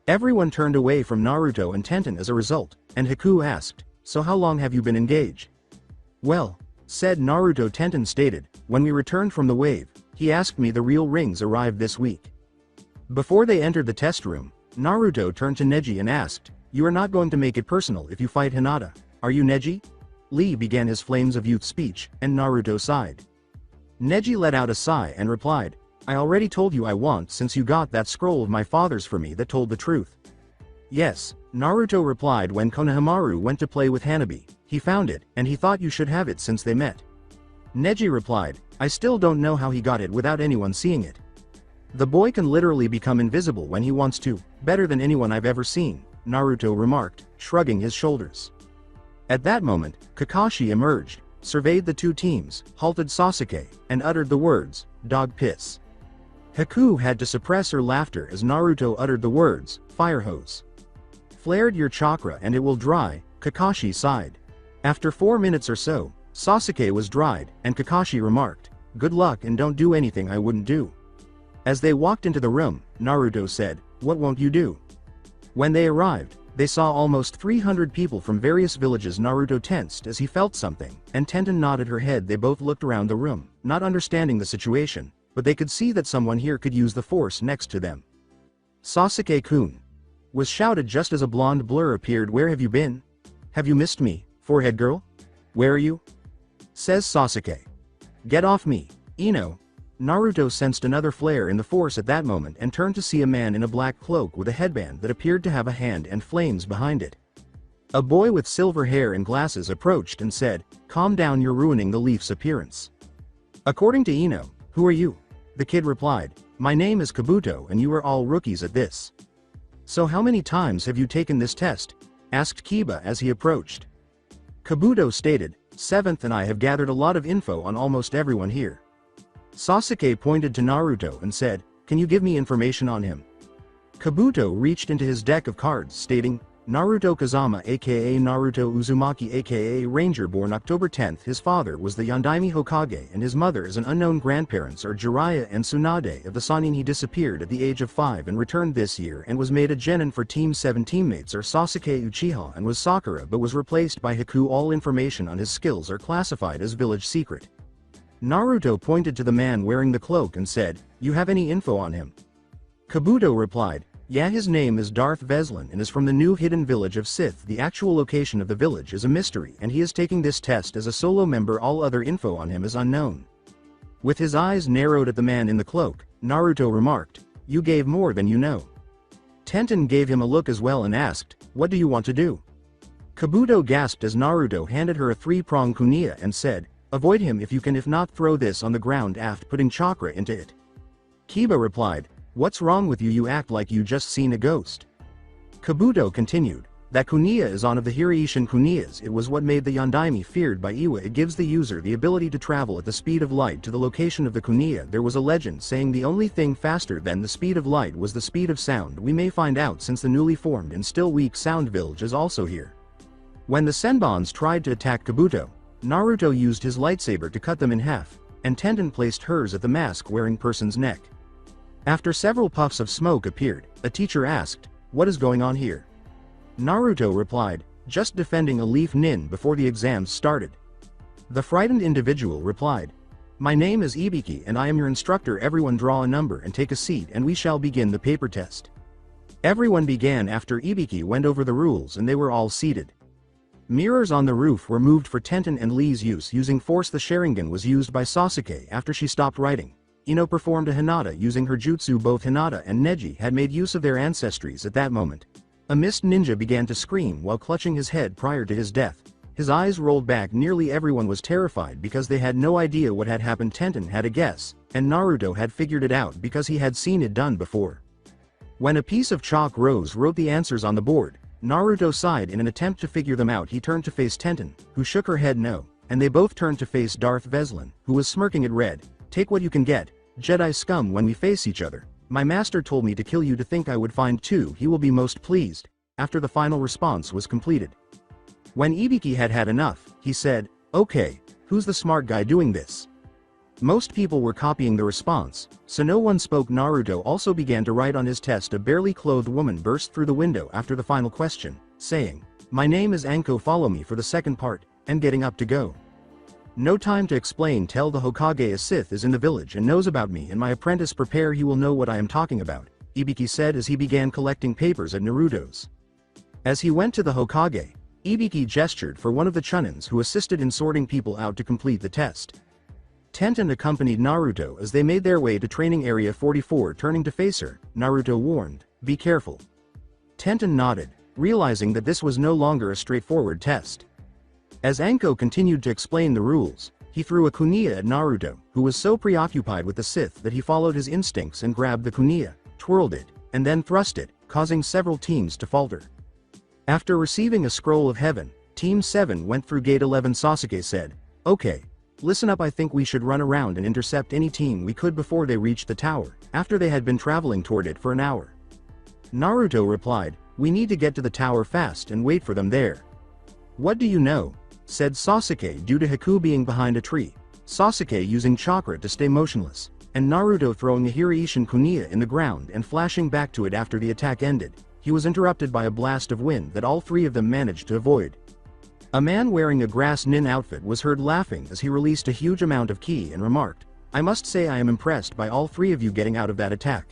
Everyone turned away from Naruto and Tenten as a result, and Haku asked, "So how long have you been engaged?" "Well," said Naruto. Tenten stated, "When we returned from the wave, he asked me the real rings arrived this week." Before they entered the test room, Naruto turned to Neji and asked, "You are not going to make it personal if you fight Hinata, are you, Neji?" Lee began his Flames of Youth speech, and Naruto sighed. Neji let out a sigh and replied, "I already told you I want, since you got that scroll of my father's for me that told the truth." "Yes," Naruto replied. "When Konohamaru went to play with Hanabi, he found it, and he thought you should have it since they met." Neji replied, "I still don't know how he got it without anyone seeing it. The boy can literally become invisible when he wants to, better than anyone I've ever seen," Naruto remarked, shrugging his shoulders. At that moment, Kakashi emerged, surveyed the two teams, halted Sasuke, and uttered the words, "Dog piss." Haku had to suppress her laughter as Naruto uttered the words, "Fire hose." "Flared your chakra and it will dry," Kakashi sighed. After 4 minutes or so, Sasuke was dried, and Kakashi remarked, "Good luck and don't do anything I wouldn't do." As they walked into the room, Naruto said, "What won't you do?" When they arrived, they saw almost 300 people from various villages. Naruto tensed as he felt something, and Tenten nodded her head. They both looked around the room, not understanding the situation, but they could see that someone here could use the force next to them. "Sasuke-kun!" was shouted just as a blonde blur appeared. "Where have you been? Have you missed me, forehead girl? Where are you?" says Sasuke. "Get off me, Ino." Naruto sensed another flare in the force at that moment and turned to see a man in a black cloak with a headband that appeared to have a hand and flames behind it. A boy with silver hair and glasses approached and said, "Calm down, you're ruining the Leaf's appearance." According to Ino, "Who are you?" the kid replied, "My name is Kabuto and you are all rookies at this." "So how many times have you taken this test?" asked Kiba as he approached. Kabuto stated, "7th, and I have gathered a lot of info on almost everyone here." Sasuke pointed to Naruto and said, "Can you give me information on him?" Kabuto reached into his deck of cards stating, "Naruto Kazama aka Naruto Uzumaki aka Ranger, born October 10th. His father was the Yondaime Hokage and his mother is an unknown. Grandparents are Jiraiya and Tsunade of the Sannin. He disappeared at the age of 5 and returned this year and was made a genin for Team 7. Teammates are Sasuke Uchiha and was Sakura but was replaced by Haku. All information on his skills are classified as village secret." Naruto pointed to the man wearing the cloak and said, "You have any info on him?" Kabuto replied, "Yeah, his name is Darth Veslin and is from the new hidden village of Sith. The actual location of the village is a mystery and he is taking this test as a solo member. All other info on him is unknown." With his eyes narrowed at the man in the cloak, Naruto remarked, "You gave more than you know." Tenten gave him a look as well and asked, "What do you want to do?" Kabuto gasped as Naruto handed her a 3-prong kunai and said, "Avoid him if you can, if not throw this on the ground aft, putting chakra into it." Kiba replied, "What's wrong with you? You act like you just seen a ghost." Kabuto continued, "That kunai is one of the Hiraishin kunais. It was what made the Yondaime feared by Iwa. It gives the user the ability to travel at the speed of light to the location of the kunai. There was a legend saying the only thing faster than the speed of light was the speed of sound. We may find out since the newly formed and still weak Sound Village is also here." When the Senbons tried to attack Kabuto, Naruto used his lightsaber to cut them in half, and Tenten placed hers at the mask-wearing person's neck. After several puffs of smoke appeared, a teacher asked, "What is going on here?" Naruto replied, "Just defending a leaf nin before the exams started." The frightened individual replied, "My name is Ibiki and I am your instructor. Everyone draw a number and take a seat and we shall begin the paper test." Everyone began after Ibiki went over the rules and they were all seated. Mirrors on the roof were moved for Tenten and Lee's use. Using force, the Sharingan was used by Sasuke after she stopped writing. Ino performed a Hinata using her jutsu. Both Hinata and Neji had made use of their ancestries at that moment. A mist ninja began to scream while clutching his head prior to his death. His eyes rolled back. Nearly everyone was terrified because they had no idea what had happened. Tenten had a guess, and Naruto had figured it out because he had seen it done before. When a piece of chalk wrote the answers on the board, Naruto sighed in an attempt to figure them out. He turned to face Tenten, who shook her head no, and they both turned to face Darth Veslin, who was smirking at Red. Take what you can get, Jedi scum. When we face each other, my master told me to kill you. To think I would find two. He will be most pleased. After the final response was completed. When Ibiki had had enough, he said, okay, who's the smart guy doing this? Most people were copying the response, so no one spoke. Naruto also began to write on his test. A barely clothed woman burst through the window after the final question, saying, my name is Anko, follow me for the second part, and getting up to go. No time to explain. Tell the Hokage a Sith is in the village and knows about me and my apprentice. Prepare, he will know what I am talking about, Ibiki said as he began collecting papers at Naruto's. As he went to the Hokage, Ibiki gestured for one of the Chunans who assisted in sorting people out to complete the test. Tenten accompanied Naruto as they made their way to training area 44. Turning to face her, Naruto warned, be careful. Tenten nodded, realizing that this was no longer a straightforward test. As Anko continued to explain the rules, he threw a kunai at Naruto, who was so preoccupied with the Sith that he followed his instincts and grabbed the kunai, twirled it, and then thrust it, causing several teams to falter. After receiving a scroll of heaven, Team 7 went through Gate 11. Sasuke said, okay, listen up, I think we should run around and intercept any team we could before they reach the tower, after they had been traveling toward it for an hour. Naruto replied, we need to get to the tower fast and wait for them there. What do you know? Said Sasuke. Due to Haku being behind a tree, Sasuke using chakra to stay motionless, and Naruto throwing a Hiraishin kunai in the ground and flashing back to it after the attack ended, he was interrupted by a blast of wind that all three of them managed to avoid. A man wearing a grass nin outfit was heard laughing as he released a huge amount of ki and remarked, I must say I am impressed by all three of you getting out of that attack.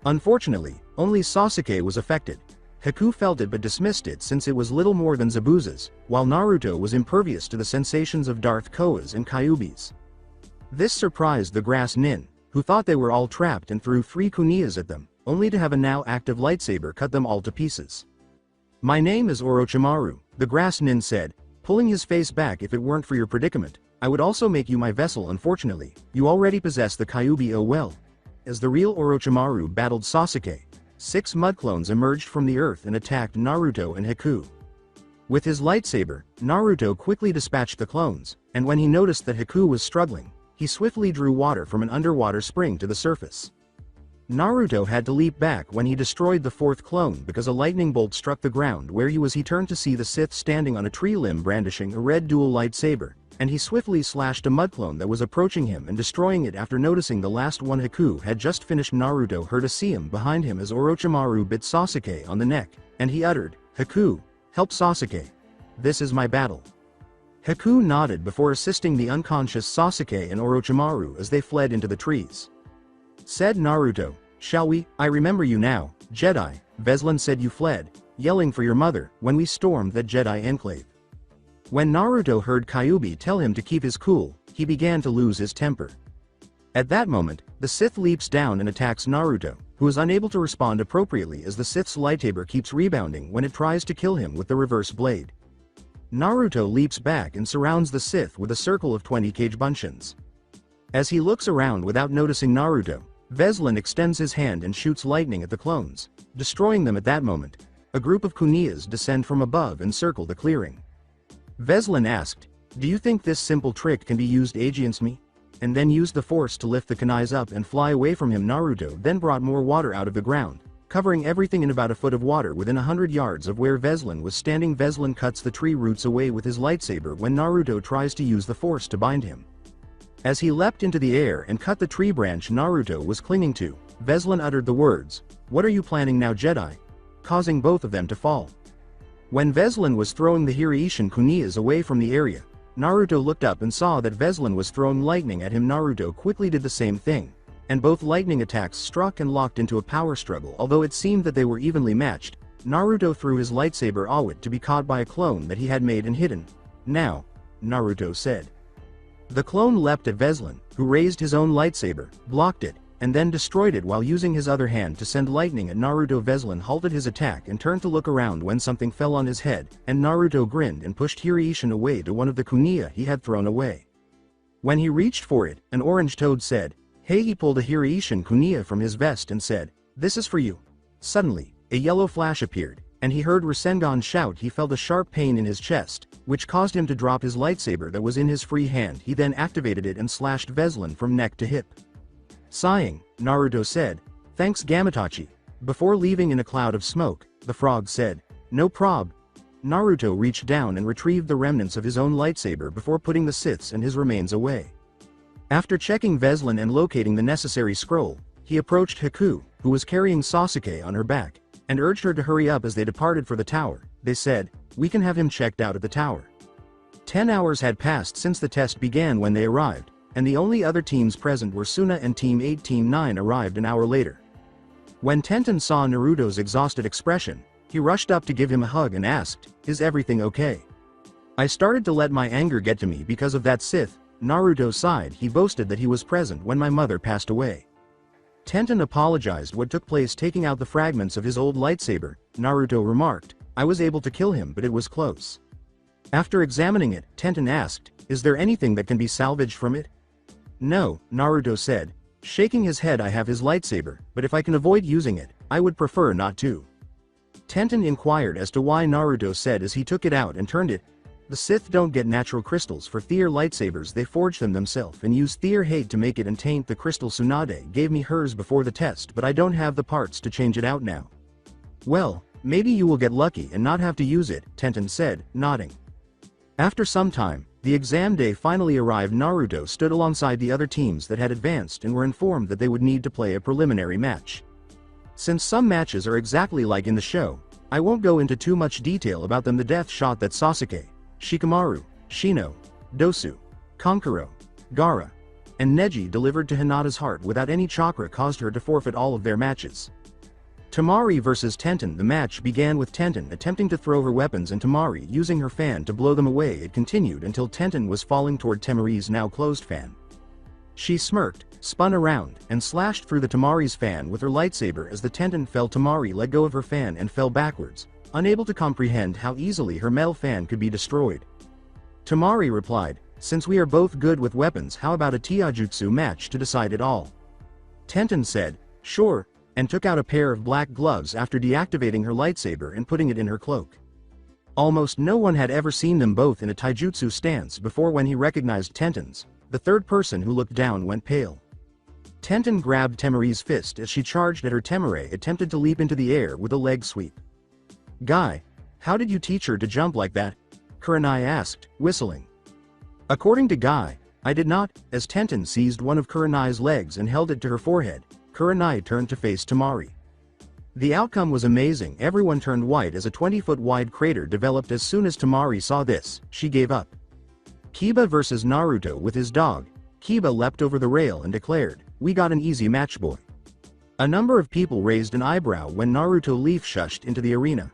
Unfortunately, only Sasuke was affected. Haku felt it but dismissed it since it was little more than Zabuza's, while Naruto was impervious to the sensations of Darth Chaos and Kyuubi's. This surprised the grass nin, who thought they were all trapped and threw 3 kunais at them, only to have a now active lightsaber cut them all to pieces. My name is Orochimaru, the grass nin said, pulling his face back. If it weren't for your predicament, I would also make you my vessel. Unfortunately, you already possess the Kyuubi. Oh well. As the real Orochimaru battled Sasuke, 6 mud clones emerged from the earth and attacked Naruto and Haku. With his lightsaber, Naruto quickly dispatched the clones, and when he noticed that Haku was struggling, he swiftly drew water from an underwater spring to the surface. Naruto had to leap back when he destroyed the 4th clone because a lightning bolt struck the ground where he was. He turned to see the Sith standing on a tree limb brandishing a red dual lightsaber, and he swiftly slashed a mud clone that was approaching him and destroying it. After noticing the last one Haku had just finished, Naruto heard a Seum behind him as Orochimaru bit Sasuke on the neck, and he uttered, Haku, help Sasuke. This is my battle. Haku nodded before assisting the unconscious Sasuke and Orochimaru as they fled into the trees. Said Naruto, shall we? I remember you now, Jedi. Veslin said you fled, yelling for your mother, when we stormed that Jedi enclave. When Naruto heard Kyuubi tell him to keep his cool, he began to lose his temper. At that moment, the Sith leaps down and attacks Naruto, who is unable to respond appropriately as the Sith's lightsaber keeps rebounding when it tries to kill him with the reverse blade. Naruto leaps back and surrounds the Sith with a circle of 20 cage buncheons. As he looks around without noticing Naruto, Veslin extends his hand and shoots lightning at the clones, destroying them. At that moment, a group of kunais descend from above and circle the clearing. Veslin asked, do you think this simple trick can be used against me? And then used the force to lift the kunais up and fly away from him. Naruto then brought more water out of the ground, covering everything in about a foot of water within 100 yards of where Veslin was standing. Veslin cuts the tree roots away with his lightsaber when Naruto tries to use the force to bind him. As he leapt into the air and cut the tree branch Naruto was clinging to, Veslin uttered the words, what are you planning now, Jedi? Causing both of them to fall. When Veslin was throwing the Hiraishin kunais away from the area, Naruto looked up and saw that Veslin was throwing lightning at him. Naruto quickly did the same thing, and both lightning attacks struck and locked into a power struggle. Although it seemed that they were evenly matched, Naruto threw his lightsaber awed to be caught by a clone that he had made and hidden. Now, Naruto said. The clone leapt at Veslin, who raised his own lightsaber, blocked it, and then destroyed it while using his other hand to send lightning at Naruto. Veslin halted his attack and turned to look around when something fell on his head, and Naruto grinned and pushed Hiraishin away to one of the kunai he had thrown away. When he reached for it, an orange toad said, hey. He pulled a Hiraishin kunai from his vest and said, this is for you. Suddenly, a yellow flash appeared, and he heard Rasengan shout. He felt a sharp pain in his chest, which caused him to drop his lightsaber that was in his free hand. He then activated it and slashed Veslan from neck to hip. Sighing, Naruto said, "Thanks Gamatachi." Before leaving in a cloud of smoke, the frog said, "No prob." Naruto reached down and retrieved the remnants of his own lightsaber before putting the Sith's and his remains away. After checking Veslan and locating the necessary scroll, he approached Haku, who was carrying Sasuke on her back, and urged her to hurry up as they departed for the tower. They said, "We can have him checked out at the tower." 10 hours had passed since the test began when they arrived, and the only other teams present were Suna and Team 8. Team 9 arrived an hour later. When Tenten saw Naruto's exhausted expression, he rushed up to give him a hug and asked, "Is everything okay?" "I started to let my anger get to me because of that Sith." Naruto sighed. He boasted that he was present when my mother passed away. Tenten apologized what took place, taking out the fragments of his old lightsaber. Naruto remarked, "I was able to kill him, but it was close." After examining it, Tenten asked, "Is there anything that can be salvaged from it?" "No," Naruto said, shaking his head. "I have his lightsaber, but if I can avoid using it, I would prefer not to." Tenten inquired as to why. Naruto said as he took it out and turned it, "The Sith don't get natural crystals for their lightsabers, they forge them themselves and use their hate to make it and taint the crystal. Tsunade gave me hers before the test, but I don't have the parts to change it out now." "Well, maybe you will get lucky and not have to use it," Tenten said, nodding. After some time, the exam day finally arrived. Naruto stood alongside the other teams that had advanced and were informed that they would need to play a preliminary match. Since some matches are exactly like in the show, I won't go into too much detail about them. The death shot that Sasuke, Shikamaru, Shino, Dosu, Kankuro, Gaara, and Neji delivered to Hinata's heart without any chakra caused her to forfeit all of their matches. Tamari vs Tenten. The match began with Tenten attempting to throw her weapons and Tamari using her fan to blow them away. It continued until Tenten was falling toward Tamari's now closed fan. She smirked, spun around, and slashed through the Tamari's fan with her lightsaber. As the Tenten fell, Tamari let go of her fan and fell backwards, unable to comprehend how easily her metal fan could be destroyed. Tamari replied, "Since we are both good with weapons, how about a Taijutsu match to decide it all?" Tenten said, "Sure," and took out a pair of black gloves after deactivating her lightsaber and putting it in her cloak. Almost no one had ever seen them both in a taijutsu stance before. When he recognized Tenten's, the third person who looked down went pale. Tenten grabbed Temari's fist as she charged at her. Temari attempted to leap into the air with a leg sweep. "Guy, how did you teach her to jump like that?" Kurenai asked, whistling. According to Guy, "I did not." As Tenten seized one of Kurenai's legs and held it to her forehead, Kurenai turned to face Tamari. The outcome was amazing. Everyone turned white as a 20-foot wide crater developed. As soon as Tamari saw this, she gave up. Kiba vs Naruto with his dog. Kiba leapt over the rail and declared, "We got an easy match, boy." A number of people raised an eyebrow when Naruto leaf shushed into the arena.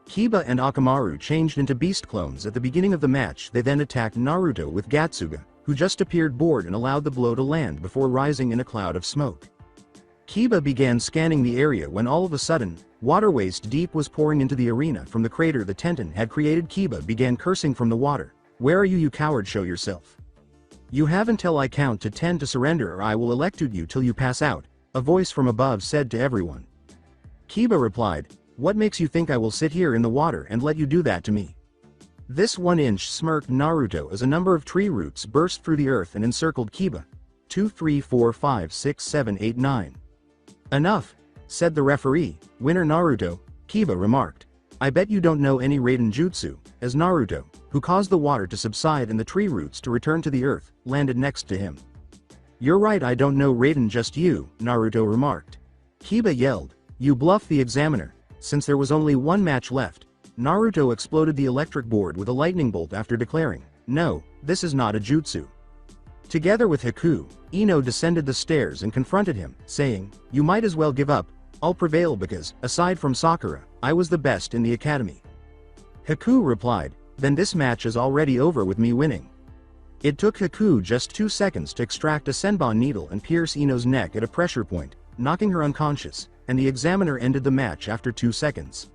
Kiba and Akamaru changed into beast clones at the beginning of the match. They then attacked Naruto with Gatsuga, who just appeared bored and allowed the blow to land before rising in a cloud of smoke. Kiba began scanning the area when all of a sudden, water waist deep was pouring into the arena from the crater the Tenten had created. Kiba began cursing from the water. "Where are you, you coward? Show yourself. You have until I count to 10 to surrender or I will electrocute you till you pass out," a voice from above said to everyone. Kiba replied, "What makes you think I will sit here in the water and let you do that to me?" This 1-inch smirked Naruto as a number of tree roots burst through the earth and encircled Kiba. 2, 3, 4, 5, 6, 7, 8, 9. "Enough," said the referee. "Winner Naruto," Kiba remarked. "I bet you don't know any Raiden Jutsu," as Naruto, who caused the water to subside and the tree roots to return to the earth, landed next to him. "You're right, I don't know Raiden, just you," Naruto remarked. Kiba yelled, "You bluff the examiner." Since there was only one match left, Naruto exploded the electric board with a lightning bolt after declaring, "No, this is not a jutsu." Together with Haku, Ino descended the stairs and confronted him, saying, "You might as well give up. I'll prevail because, aside from Sakura, I was the best in the academy." Haku replied, "Then this match is already over with me winning." It took Haku just 2 seconds to extract a senbon needle and pierce Ino's neck at a pressure point, knocking her unconscious, and the examiner ended the match after 2 seconds.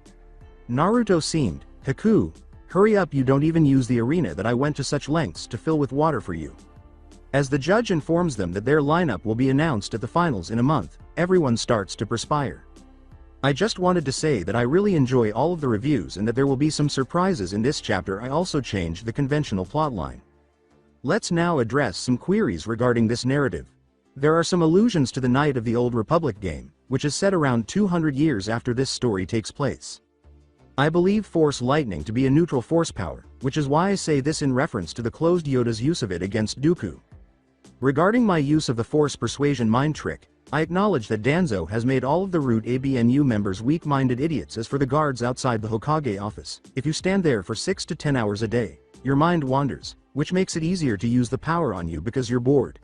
Naruto seemed, "Haku, hurry up, you don't even use the arena that I went to such lengths to fill with water for you." As the judge informs them that their lineup will be announced at the finals in a month, everyone starts to perspire. I just wanted to say that I really enjoy all of the reviews and that there will be some surprises in this chapter. I also changed the conventional plotline. Let's now address some queries regarding this narrative. There are some allusions to the Knight of the Old Republic game, which is set around 200 years after this story takes place. I believe Force Lightning to be a neutral force power, which is why I say this in reference to the closed Yoda's use of it against Dooku. Regarding my use of the Force Persuasion mind trick, I acknowledge that Danzo has made all of the Root ABNU members weak-minded idiots. As for the guards outside the Hokage office, if you stand there for 6 to 10 hours a day, your mind wanders, which makes it easier to use the power on you because you're bored.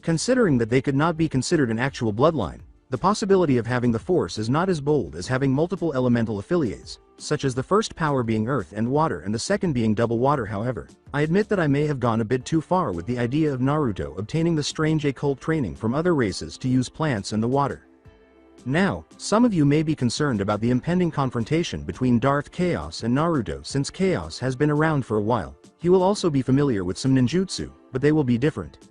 Considering that they could not be considered an actual bloodline, the possibility of having the Force is not as bold as having multiple elemental affiliates, such as the first power being earth and water and the second being double water. However, I admit that I may have gone a bit too far with the idea of Naruto obtaining the strange occult training from other races to use plants and the water. Now, some of you may be concerned about the impending confrontation between Darth Chaos and Naruto. Since Chaos has been around for a while, he will also be familiar with some ninjutsu, but they will be different.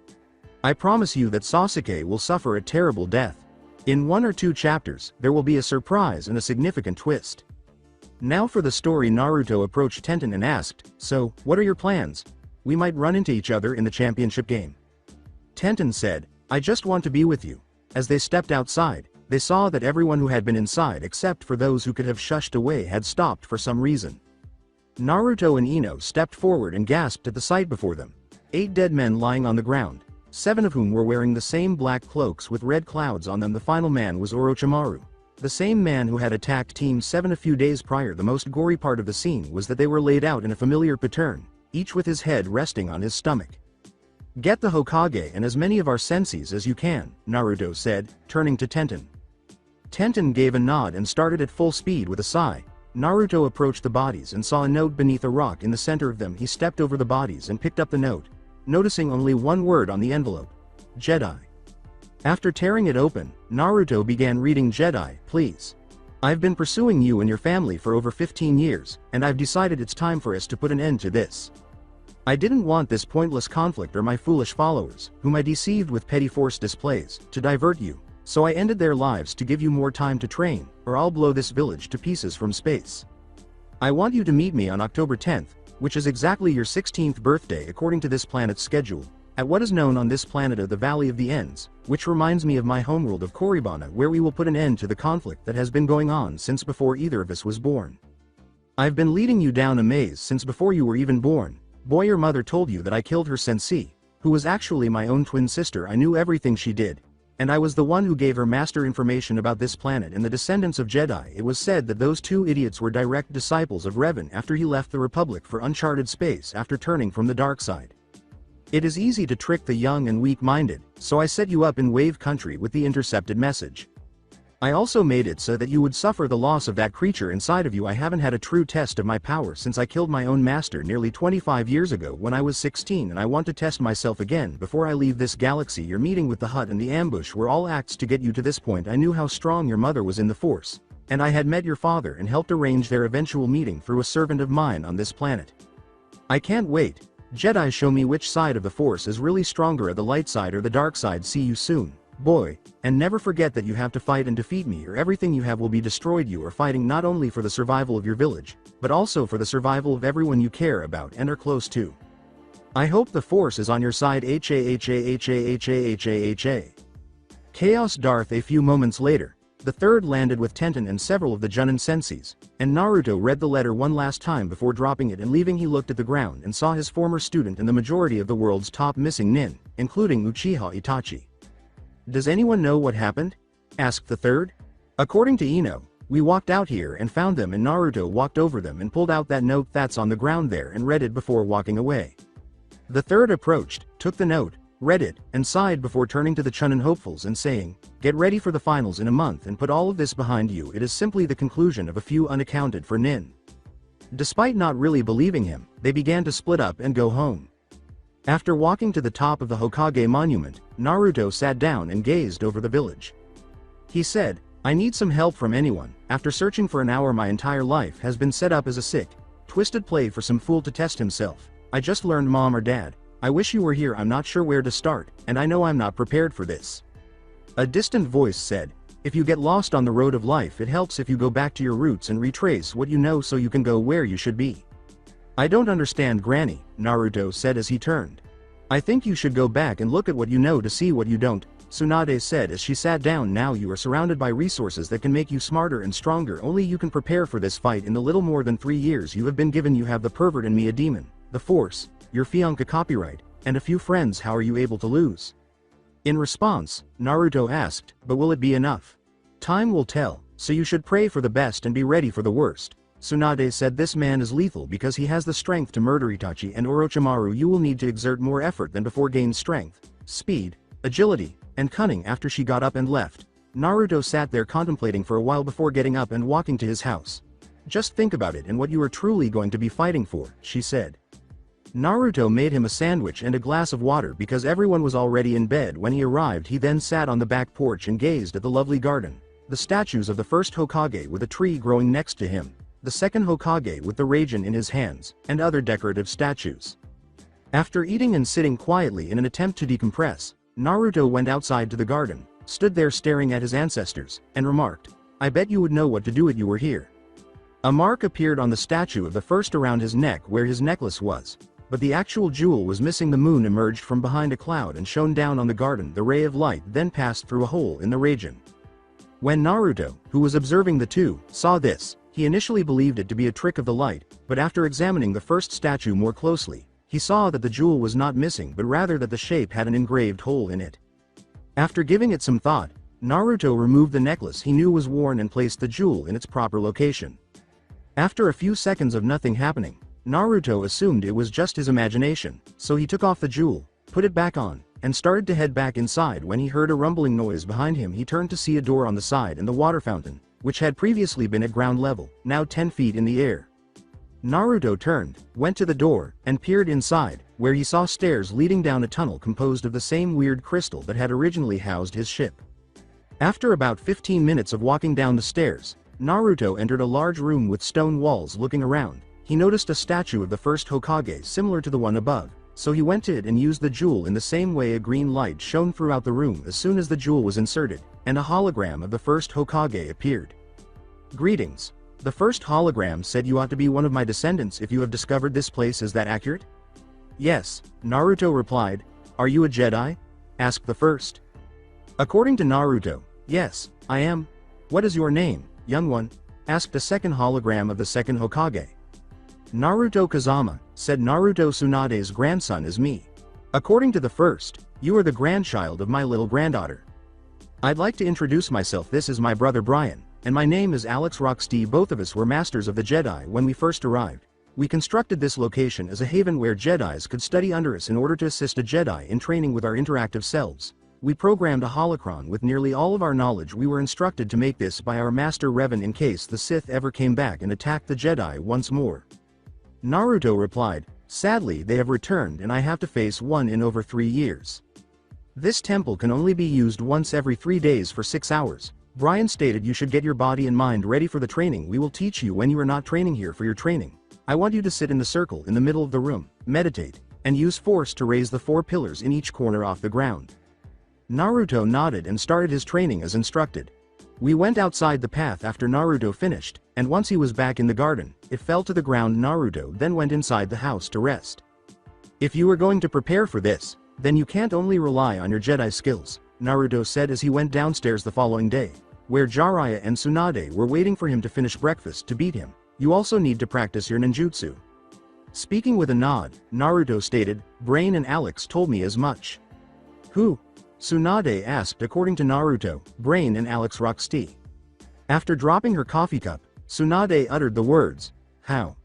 I promise you that Sasuke will suffer a terrible death. In 1 or 2 chapters, there will be a surprise and a significant twist. Now for the story. Naruto approached Tenten and asked, "So, what are your plans? We might run into each other in the championship game." Tenten said, "I just want to be with you." As they stepped outside, they saw that everyone who had been inside except for those who could have shushed away had stopped for some reason. Naruto and Ino stepped forward and gasped at the sight before them. 8 dead men lying on the ground, 7 of whom were wearing the same black cloaks with red clouds on them. The final man was Orochimaru, the same man who had attacked Team 7 a few days prior. The most gory part of the scene was that they were laid out in a familiar pattern, each with his head resting on his stomach. "Get the Hokage and as many of our senseis as you can," Naruto said, turning to Tenten. Tenten gave a nod and started at full speed. With a sigh, Naruto approached the bodies and saw a note beneath a rock in the center of them. He stepped over the bodies and picked up the note, noticing only one word on the envelope: Jedi. After tearing it open, Naruto began reading. "Jedi, please. I've been pursuing you and your family for over 15 years, and I've decided it's time for us to put an end to this. I didn't want this pointless conflict or my foolish followers, whom I deceived with petty force displays, to divert you, so I ended their lives to give you more time to train, or I'll blow this village to pieces from space. I want you to meet me on October 10th, which is exactly your 16th birthday according to this planet's schedule, at what is known on this planet of the Valley of the Ends, which reminds me of my homeworld of Koribana, where we will put an end to the conflict that has been going on since before either of us was born. I've been leading you down a maze since before you were even born. Boy, your mother told you that I killed her sensei, who was actually my own twin sister. I knew everything she did, and I was the one who gave her master information about this planet and the Descendants of Jedi. It was said that those 2 idiots were direct disciples of Revan after he left the Republic for uncharted space after turning from the dark side. It is easy to trick the young and weak-minded, so I set you up in Wave Country with the intercepted message. I also made it so that you would suffer the loss of that creature inside of you. I haven't had a true test of my power since I killed my own master nearly 25 years ago when I was 16, and I want to test myself again before I leave this galaxy. Your meeting with the Hutt and the ambush were all acts to get you to this point. I knew how strong your mother was in the Force, and I had met your father and helped arrange their eventual meeting through a servant of mine on this planet. I can't wait. Jedi, show me which side of the Force is really stronger, the light side or the dark side. See you soon, boy, and never forget that you have to fight and defeat me or everything you have will be destroyed. You are fighting not only for the survival of your village, but also for the survival of everyone you care about and are close to. I hope the Force is on your side. HAHAHAHAHAHA. Chaos Darth. A few moments later, the third landed with Tenten and several of the Chunan senseis, and Naruto read the letter one last time before dropping it and leaving. He looked at the ground and saw his former student and the majority of the world's top missing nin, including Uchiha Itachi. "Does anyone know what happened?" asked the third. "According to Ino, we walked out here and found them, and Naruto walked over them and pulled out that note that's on the ground there and read it before walking away." The third approached, took the note, read it, and sighed before turning to the Chunan hopefuls and saying, "Get ready for the finals in a month and put all of this behind you. It is simply the conclusion of a few unaccounted for nin." Despite not really believing him, they began to split up and go home. After walking to the top of the Hokage monument, Naruto sat down and gazed over the village. He said, "I need some help from anyone. After searching for an hour, my entire life has been set up as a sick, twisted play for some fool to test himself. I just learned, Mom or Dad. I wish you were here. I'm not sure where to start, and I know I'm not prepared for this." A distant voice said, If you get lost on the road of life, it helps if you go back to your roots and retrace what you know so you can go where you should be. I don't understand, Granny, Naruto said as he turned. I think you should go back and look at what you know to see what you don't, Tsunade said as she sat down. Now you are surrounded by resources that can make you smarter and stronger. Only you can prepare for this fight. In the little more than 3 years you have been given, you have the pervert in me, a demon, the force, your fiancé copyright, and a few friends. How are you able to lose? In response, Naruto asked, but will it be enough? Time will tell, so you should pray for the best and be ready for the worst. Tsunade said, this man is lethal because he has the strength to murder Itachi and Orochimaru. You will need to exert more effort than before. Gain strength, speed, agility, and cunning. After she got up and left, Naruto sat there contemplating for a while before getting up and walking to his house. Just think about it and what you are truly going to be fighting for, she said. Naruto made him a sandwich and a glass of water because everyone was already in bed when he arrived. He then sat on the back porch and gazed at the lovely garden, the statues of the first Hokage with a tree growing next to him, the second Hokage with the raijin in his hands, and other decorative statues. After eating and sitting quietly in an attempt to decompress, Naruto went outside to the garden, stood there staring at his ancestors, and remarked, I bet you would know what to do if you were here. A mark appeared on the statue of the first around his neck where his necklace was, but the actual jewel was missing. The moon emerged from behind a cloud and shone down on the garden. The ray of light then passed through a hole in the raijin. When Naruto, who was observing the two, saw this, he initially believed it to be a trick of the light, but after examining the first statue more closely, he saw that the jewel was not missing but rather that the shape had an engraved hole in it. After giving it some thought, Naruto removed the necklace he knew was worn and placed the jewel in its proper location. After a few seconds of nothing happening, Naruto assumed it was just his imagination, so he took off the jewel, put it back on, and started to head back inside. When he heard a rumbling noise behind him, he turned to see a door on the side and the water fountain, which had previously been at ground level, now 10 feet in the air. Naruto turned, went to the door, and peered inside, where he saw stairs leading down a tunnel composed of the same weird crystal that had originally housed his ship. After about 15 minutes of walking down the stairs, Naruto entered a large room with stone walls. Looking around, he noticed a statue of the first Hokage similar to the one above, so he went to it and used the jewel in the same way. A green light shone throughout the room as soon as the jewel was inserted, and a hologram of the first Hokage appeared. Greetings. The first hologram said, you ought to be one of my descendants if you have discovered this place. Is that accurate? Yes, Naruto replied. Are you a Jedi? Asked the first. According to Naruto, yes, I am. What is your name, young one? Asked a second hologram of the second Hokage. Naruto Kazama, said Naruto. Tsunade's grandson is me. According to the first, you are the grandchild of my little granddaughter. I'd like to introduce myself. This is my brother Brian, and my name is Alex Rocksteady. Both of us were masters of the Jedi when we first arrived. We constructed this location as a haven where Jedis could study under us in order to assist a Jedi in training with our interactive selves. We programmed a holocron with nearly all of our knowledge. We were instructed to make this by our master Revan in case the Sith ever came back and attacked the Jedi once more. Naruto replied, sadly they have returned and I have to face one in over 3 years. This temple can only be used once every 3 days for 6 hours. Brian stated, you should get your body and mind ready for the training. We will teach you when you are not training here. For your training, I want you to sit in the circle in the middle of the room, meditate, and use force to raise the 4 pillars in each corner off the ground. Naruto nodded and started his training as instructed. We went outside the path after Naruto finished, and once he was back in the garden, it fell to the ground. Naruto then went inside the house to rest. If you are going to prepare for this, then you can't only rely on your Jedi skills, Naruto said as he went downstairs the following day, where Jiraiya and Tsunade were waiting for him to finish breakfast. To beat him, you also need to practice your ninjutsu. Speaking with a nod, Naruto stated, Brain and Alex told me as much. Who? Tsunade asked. According to Naruto, Brain and Alex Rocksteady. After dropping her coffee cup, Tsunade uttered the words, how?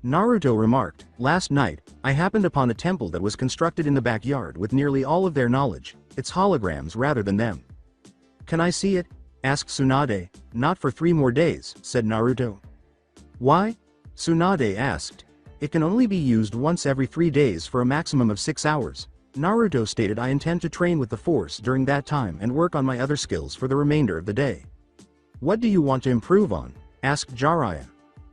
Naruto remarked, last night, I happened upon a temple that was constructed in the backyard with nearly all of their knowledge. It's holograms rather than them. Can I see it? Asked Tsunade. Not for 3 more days, said Naruto. Why? Tsunade asked. It can only be used once every 3 days for a maximum of 6 hours. Naruto stated, I intend to train with the Force during that time and work on my other skills for the remainder of the day. What do you want to improve on? Asked Jiraiya.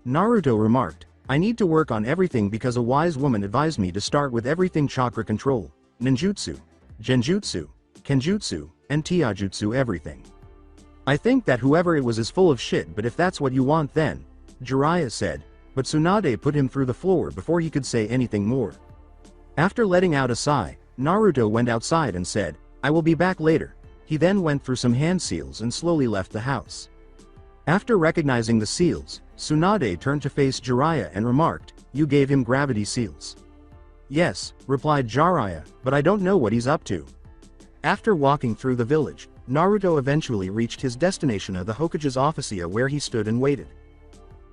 Naruto remarked, I need to work on everything because a wise woman advised me to start with everything: chakra control, ninjutsu, genjutsu, kenjutsu, and taijutsu. Everything. I think that whoever it was is full of shit, but if that's what you want then, Jiraiya said, but Tsunade put him through the floor before he could say anything more. After letting out a sigh, Naruto went outside and said, I will be back later. He then went through some hand seals and slowly left the house. After recognizing the seals, Tsunade turned to face Jiraiya and remarked, you gave him gravity seals. Yes, replied Jiraiya, but I don't know what he's up to. After walking through the village, Naruto eventually reached his destination of the Hokage's officia where he stood and waited.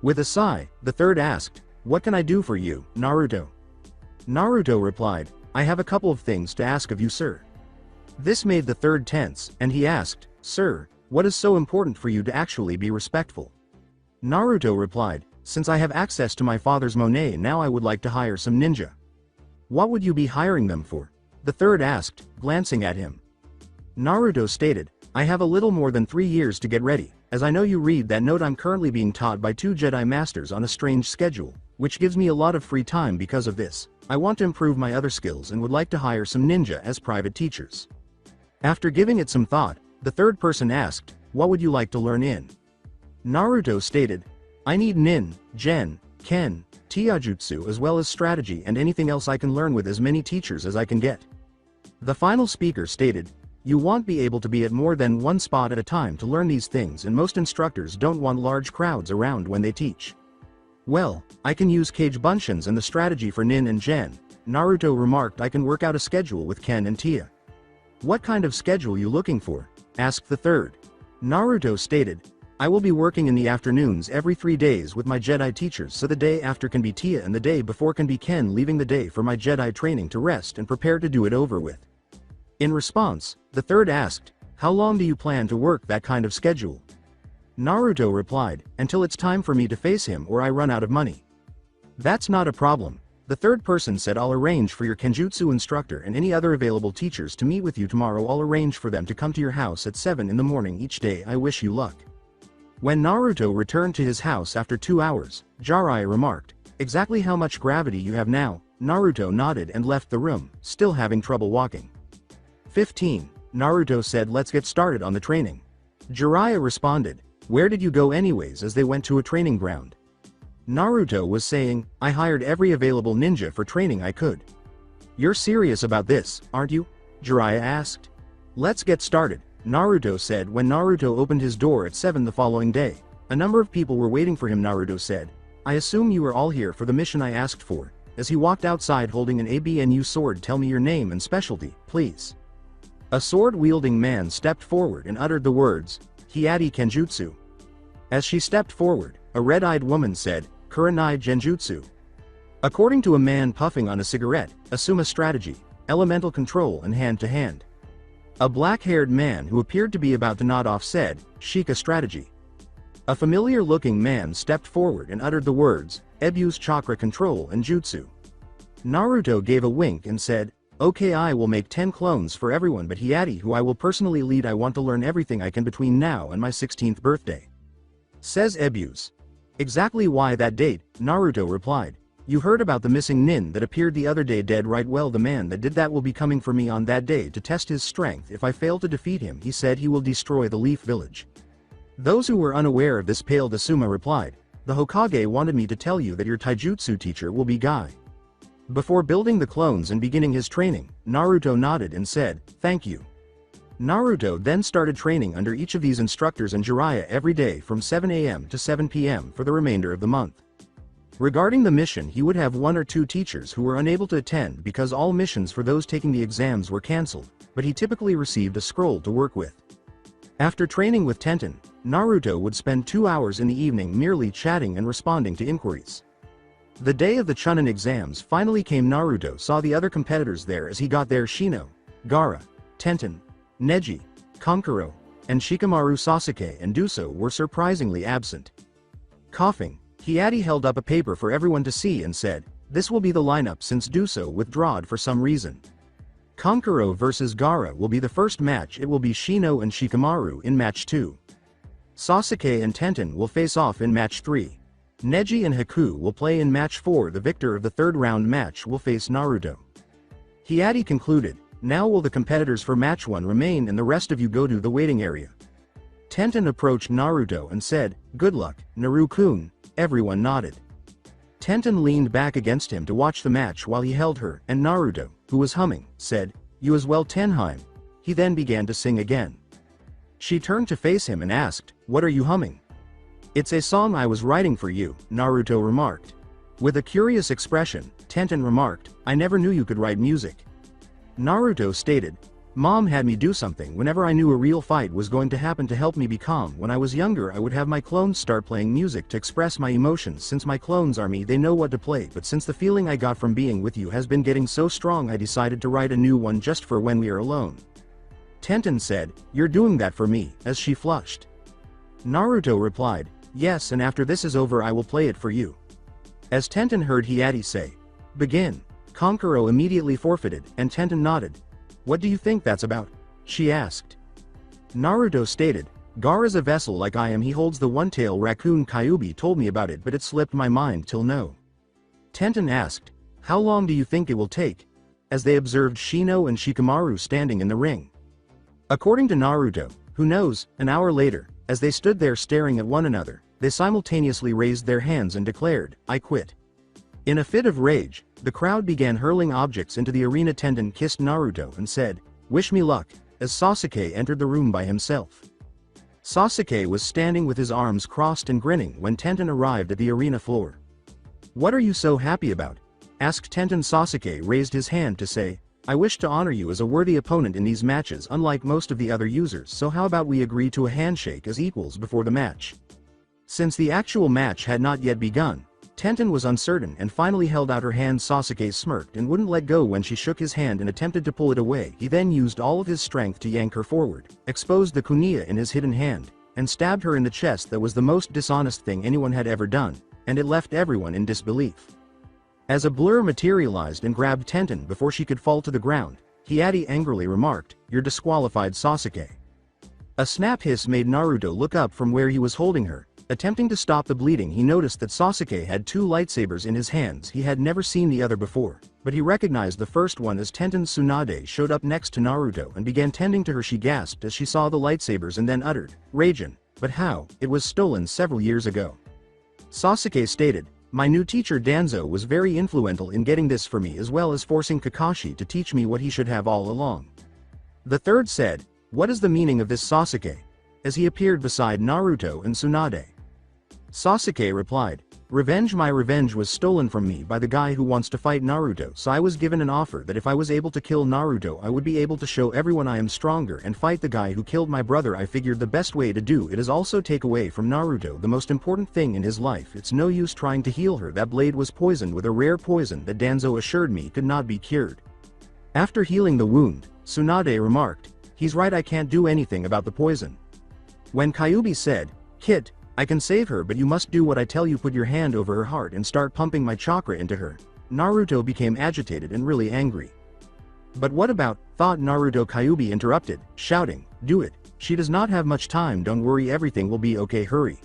With a sigh, the third asked, what can I do for you, Naruto? Naruto replied, I have a couple of things to ask of you, sir. This made the third tense, and he asked, sir, what is so important for you to actually be respectful? Naruto replied, since I have access to my father's money now I would like to hire some ninja. What would you be hiring them for? The third asked, glancing at him. Naruto stated, I have a little more than 3 years to get ready, as I know you read that note I'm currently being taught by 2 Jedi Masters on a strange schedule, which gives me a lot of free time because of this. I want to improve my other skills and would like to hire some ninja as private teachers. After giving it some thought, the third person asked, what would you like to learn in? Naruto stated, I need nin, gen, ken, taijutsu as well as strategy and anything else I can learn with as many teachers as I can get. The final speaker stated, you won't be able to be at more than one spot at a time to learn these things and most instructors don't want large crowds around when they teach. Well, I can use Kage Bunshins and the strategy for nin and gen. Naruto remarked I can work out a schedule with Ken and Tia. What kind of schedule you looking for? Asked the third. Naruto stated, I will be working in the afternoons every 3 days with my Jedi teachers so the day after can be Tia and the day before can be Ken, leaving the day for my Jedi training to rest and prepare to do it over with. In response, the third asked, how long do you plan to work that kind of schedule? Naruto replied, until it's time for me to face him or I run out of money. That's not a problem. The third person said I'll arrange for your Kenjutsu instructor and any other available teachers to meet with you tomorrow. I'll arrange for them to come to your house at 7 in the morning each day. I wish you luck. When Naruto returned to his house after 2 hours, Jiraiya remarked, exactly how much gravity you have now? Naruto nodded and left the room, still having trouble walking. 15. Naruto said let's get started on the training. Jiraiya responded, where did you go anyways, as they went to a training ground. Naruto was saying, I hired every available ninja for training I could. You're serious about this, aren't you? Jiraiya asked. Let's get started, Naruto said when Naruto opened his door at 7 the following day. A number of people were waiting for him. Naruto said, I assume you are all here for the mission I asked for. As he walked outside holding an ABNU sword, tell me your name and specialty, please. A sword-wielding man stepped forward and uttered the words, Hiati Kenjutsu. As she stepped forward, a red-eyed woman said, Kurenai Genjutsu. According to a man puffing on a cigarette, Asuma strategy, elemental control and hand-to-hand. A black-haired man who appeared to be about to nod off said, Shika strategy. A familiar-looking man stepped forward and uttered the words, Ebu's chakra control and jutsu. Naruto gave a wink and said, okay, I will make 10 clones for everyone but Hiati, who I will personally lead. I want to learn everything I can between now and my 16th birthday. Says Ebus. Exactly why that date? Naruto replied. You heard about the missing nin that appeared the other day, dead right? Well, the man that did that will be coming for me on that day to test his strength. If I fail to defeat him, he said he will destroy the Leaf Village. Those who were unaware of this paled Asuma replied, the Hokage wanted me to tell you that your taijutsu teacher will be Guy. Before building the clones and beginning his training, Naruto nodded and said, thank you. Naruto then started training under each of these instructors and Jiraiya every day from 7 AM to 7 PM for the remainder of the month. Regarding the mission, he would have 1 or 2 teachers who were unable to attend because all missions for those taking the exams were cancelled, but he typically received a scroll to work with. After training with Tenten, Naruto would spend 2 hours in the evening merely chatting and responding to inquiries. The day of the Chunan exams finally came. Naruto saw the other competitors there. As he got there, Shino, Gaara, Tenten, Neji, Kankuro, and Shikamaru, Sasuke and Duso were surprisingly absent. Coughing, Hiati held up a paper for everyone to see and said, this will be the lineup since Duso withdrawed for some reason. Kankuro vs Gaara will be the first match. It will be Shino and Shikamaru in match 2. Sasuke and Tenten will face off in match 3. Neji and Haku will play in match 4. The victor of the third round match will face Naruto. Hiati concluded, now will the competitors for match 1 remain and the rest of you go to the waiting area. Tenten approached Naruto and said, "Good luck, Naru-kun." Everyone nodded. Tenten leaned back against him to watch the match while he held her, and Naruto, who was humming, said, "You as well, Tenheim." He then began to sing again. She turned to face him and asked, "What are you humming?" "It's a song I was writing for you," Naruto remarked. With a curious expression, Tenten remarked, "I never knew you could write music." Naruto stated, "Mom had me do something whenever I knew a real fight was going to happen to help me be calm. When I was younger I would have my clones start playing music to express my emotions. Since my clones are me, they know what to play, but since the feeling I got from being with you has been getting so strong, I decided to write a new one just for when we are alone." Tenten said, "You're doing that for me," as she flushed. Naruto replied, "Yes, and after this is over I will play it for you." As Tenten heard Hiati say, "Begin," Kankuro immediately forfeited, and Tenten nodded. "What do you think that's about?" she asked. Naruto stated, "Gar is a vessel like I am. He holds the one-tail raccoon. Kyuubi told me about it, but it slipped my mind till no." Tenten asked, "How long do you think it will take?" as they observed Shino and Shikamaru standing in the ring. According to Naruto, who knows, an hour later, as they stood there staring at one another, they simultaneously raised their hands and declared, "I quit." In a fit of rage, the crowd began hurling objects into the arena. Tenten kissed Naruto and said, "Wish me luck," as Sasuke entered the room by himself. Sasuke was standing with his arms crossed and grinning when Tenten arrived at the arena floor. "What are you so happy about?" asked Tenten. Sasuke raised his hand to say, "I wish to honor you as a worthy opponent in these matches unlike most of the other users, so how about we agree to a handshake as equals before the match?" Since the actual match had not yet begun, Tenten was uncertain and finally held out her hand. Sasuke smirked and wouldn't let go when she shook his hand and attempted to pull it away. He then used all of his strength to yank her forward, exposed the kunai in his hidden hand, and stabbed her in the chest. That was the most dishonest thing anyone had ever done, and it left everyone in disbelief. As a blur materialized and grabbed Tenten before she could fall to the ground, Hiati angrily remarked, "You're disqualified, Sasuke." A snap hiss made Naruto look up from where he was holding her. Attempting to stop the bleeding, he noticed that Sasuke had two lightsabers in his hands. He had never seen the other before, but he recognized the first one as Tenten's. Tsunade showed up next to Naruto and began tending to her. She gasped as she saw the lightsabers and then uttered, "Raijin, but how? It was stolen several years ago." Sasuke stated, "My new teacher Danzo was very influential in getting this for me as well as forcing Kakashi to teach me what he should have all along." The third said, "What is the meaning of this, Sasuke?" as he appeared beside Naruto and Tsunade. Sasuke replied, "Revenge. My revenge was stolen from me by the guy who wants to fight Naruto, so I was given an offer that if I was able to kill Naruto I would be able to show everyone I am stronger and fight the guy who killed my brother. I figured the best way to do it is also take away from Naruto the most important thing in his life. It's no use trying to heal her. That blade was poisoned with a rare poison that Danzo assured me could not be cured." After healing the wound, Tsunade remarked, "He's right, I can't do anything about the poison." When Kyuubi said, "Kid, I can save her, but you must do what I tell you. Put your hand over her heart and start pumping my chakra into her," Naruto became agitated and really angry. "But what about," thought Naruto. Kyuubi interrupted, shouting, "Do it. She does not have much time. Don't worry, everything will be okay, hurry."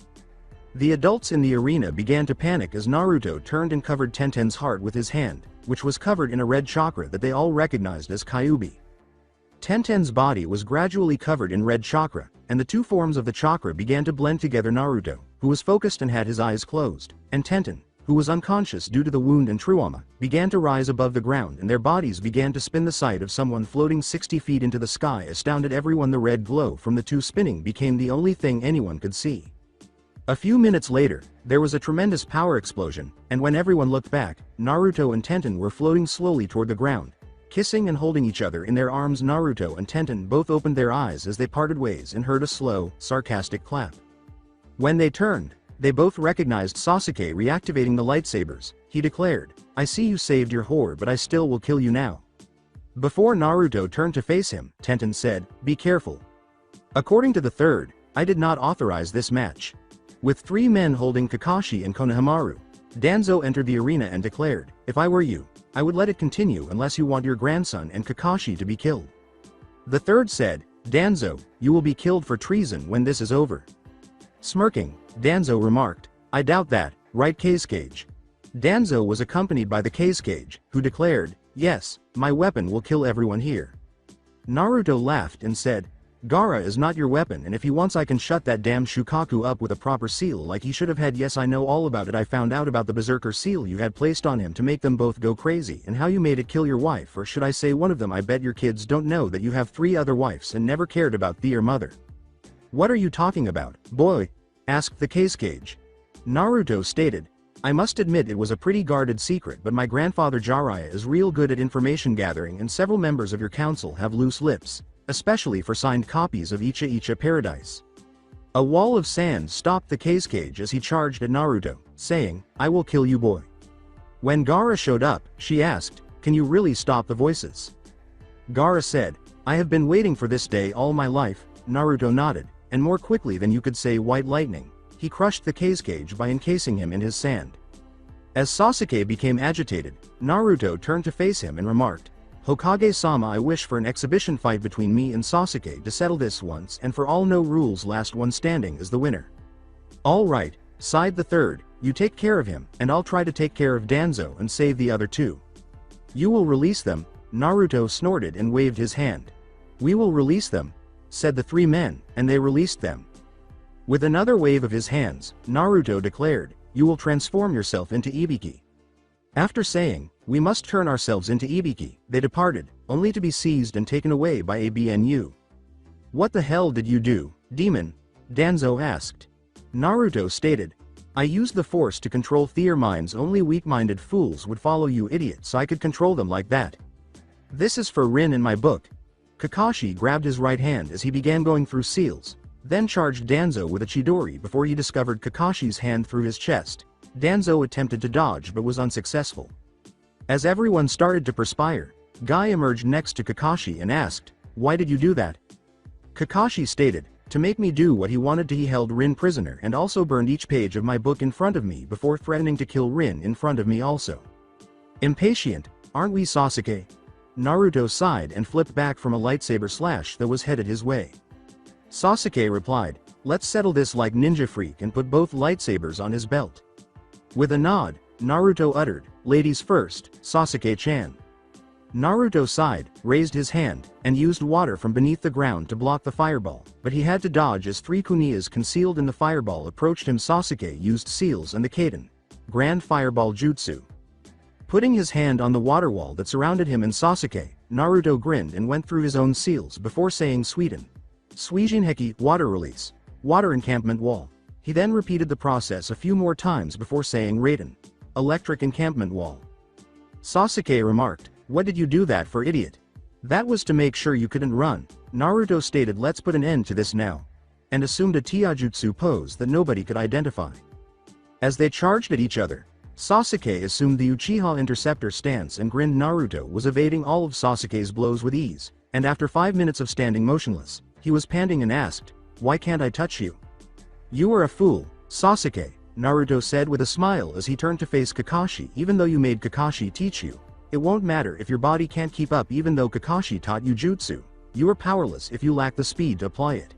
The adults in the arena began to panic as Naruto turned and covered Tenten's heart with his hand, which was covered in a red chakra that they all recognized as Kyuubi. Tenten's body was gradually covered in red chakra, and the two forms of the chakra began to blend together. Naruto, who was focused and had his eyes closed, and Tenten, who was unconscious due to the wound and trauma, began to rise above the ground, and their bodies began to spin. The sight of someone floating 60 feet into the sky astounded everyone. The red glow from the two spinning became the only thing anyone could see. A few minutes later, there was a tremendous power explosion, and when everyone looked back, Naruto and Tenten were floating slowly toward the ground, kissing and holding each other in their arms. Naruto and Tenten both opened their eyes as they parted ways and heard a slow, sarcastic clap. When they turned, they both recognized Sasuke reactivating the lightsabers. He declared, "I see you saved your whore, but I still will kill you now." Before Naruto turned to face him, Tenten said, "Be careful. According to the third, I did not authorize this match." With three men holding Kakashi and Konohamaru, Danzo entered the arena and declared, "If I were you, I would let it continue unless you want your grandson and Kakashi to be killed." The third said, "Danzo, you will be killed for treason when this is over." Smirking, Danzo remarked, "I doubt that, right Cage?" Danzo was accompanied by the Cage, who declared, "Yes, my weapon will kill everyone here." Naruto laughed and said, Gaara is not your weapon, and if he wants I can shut that damn Shukaku up with a proper seal like he should have had. Yes, I know all about it. I found out about the berserker seal you had placed on him to make them both go crazy, and how you made it kill your wife, or should I say one of them. I bet your kids don't know that you have 3 other wives and never cared about their mother. What are you talking about, boy? Asked the case cage. Naruto stated, I must admit it was a pretty guarded secret, but my grandfather Jiraiya is real good at information gathering, and several members of your council have loose lips, especially for signed copies of Icha Paradise. A wall of sand stopped the case cage as he charged at Naruto, saying, I will kill you, boy. When Gaara showed up, she asked, can you really stop the voices? Gaara said, I have been waiting for this day all my life. Naruto nodded, and more quickly than you could say white lightning, he crushed the case cage by encasing him in his sand. As Sasuke became agitated, Naruto turned to face him and remarked, Hokage-sama, I wish for an exhibition fight between me and Sasuke to settle this once and for all. No rules, last one standing is the winner. All right, sighed the third, you take care of him, and I'll try to take care of Danzo and save the other 2. You will release them? Naruto snorted and waved his hand. We will release them, said the 3 men, and they released them. With another wave of his hands, Naruto declared, you will transform yourself into Ibiki. After saying, we must turn ourselves into Ibiki, they departed, only to be seized and taken away by a BNU. What the hell did you do, demon? Danzo asked. Naruto stated, I used the force to control their minds. Only weak-minded fools would follow, you idiot, so I could control them like that. This is for Rin in my book. Kakashi grabbed his right hand as he began going through seals, then charged Danzo with a Chidori before he discovered Kakashi's hand through his chest. Danzo attempted to dodge but was unsuccessful. As everyone started to perspire, Guy emerged next to Kakashi and asked, why did you do that? Kakashi stated, to make me do what he wanted to. He held Rin prisoner and also burned each page of my book in front of me before threatening to kill Rin in front of me also. Impatient, aren't we, Sasuke? Naruto sighed and flipped back from a lightsaber slash that was headed his way. Sasuke replied, let's settle this like Ninja Freak, and put both lightsabers on his belt. With a nod, Naruto uttered, ladies first, Sasuke-chan. Naruto sighed, raised his hand, and used water from beneath the ground to block the fireball, but he had to dodge as 3 kuniyas concealed in the fireball approached him. Sasuke used seals and the Kaden Grand Fireball Jutsu. Putting his hand on the water wall that surrounded him and Sasuke, Naruto grinned and went through his own seals before saying Suijin Heki, water release, water encampment wall. He then repeated the process a few more times before saying Raiden, electric encampment wall. Sasuke remarked, what did you do that for, idiot? That was to make sure you couldn't run. Naruto stated, let's put an end to this now, and assumed a Taijutsu pose that nobody could identify. As they charged at each other, Sasuke assumed the Uchiha Interceptor stance and grinned. Naruto was evading all of Sasuke's blows with ease, and after 5 minutes of standing motionless, he was panting and asked, why can't I touch you? You are a fool, Sasuke, Naruto said with a smile as he turned to face Kakashi. Even though you made Kakashi teach you, it won't matter if your body can't keep up. Even though Kakashi taught you jutsu, you are powerless if you lack the speed to apply it.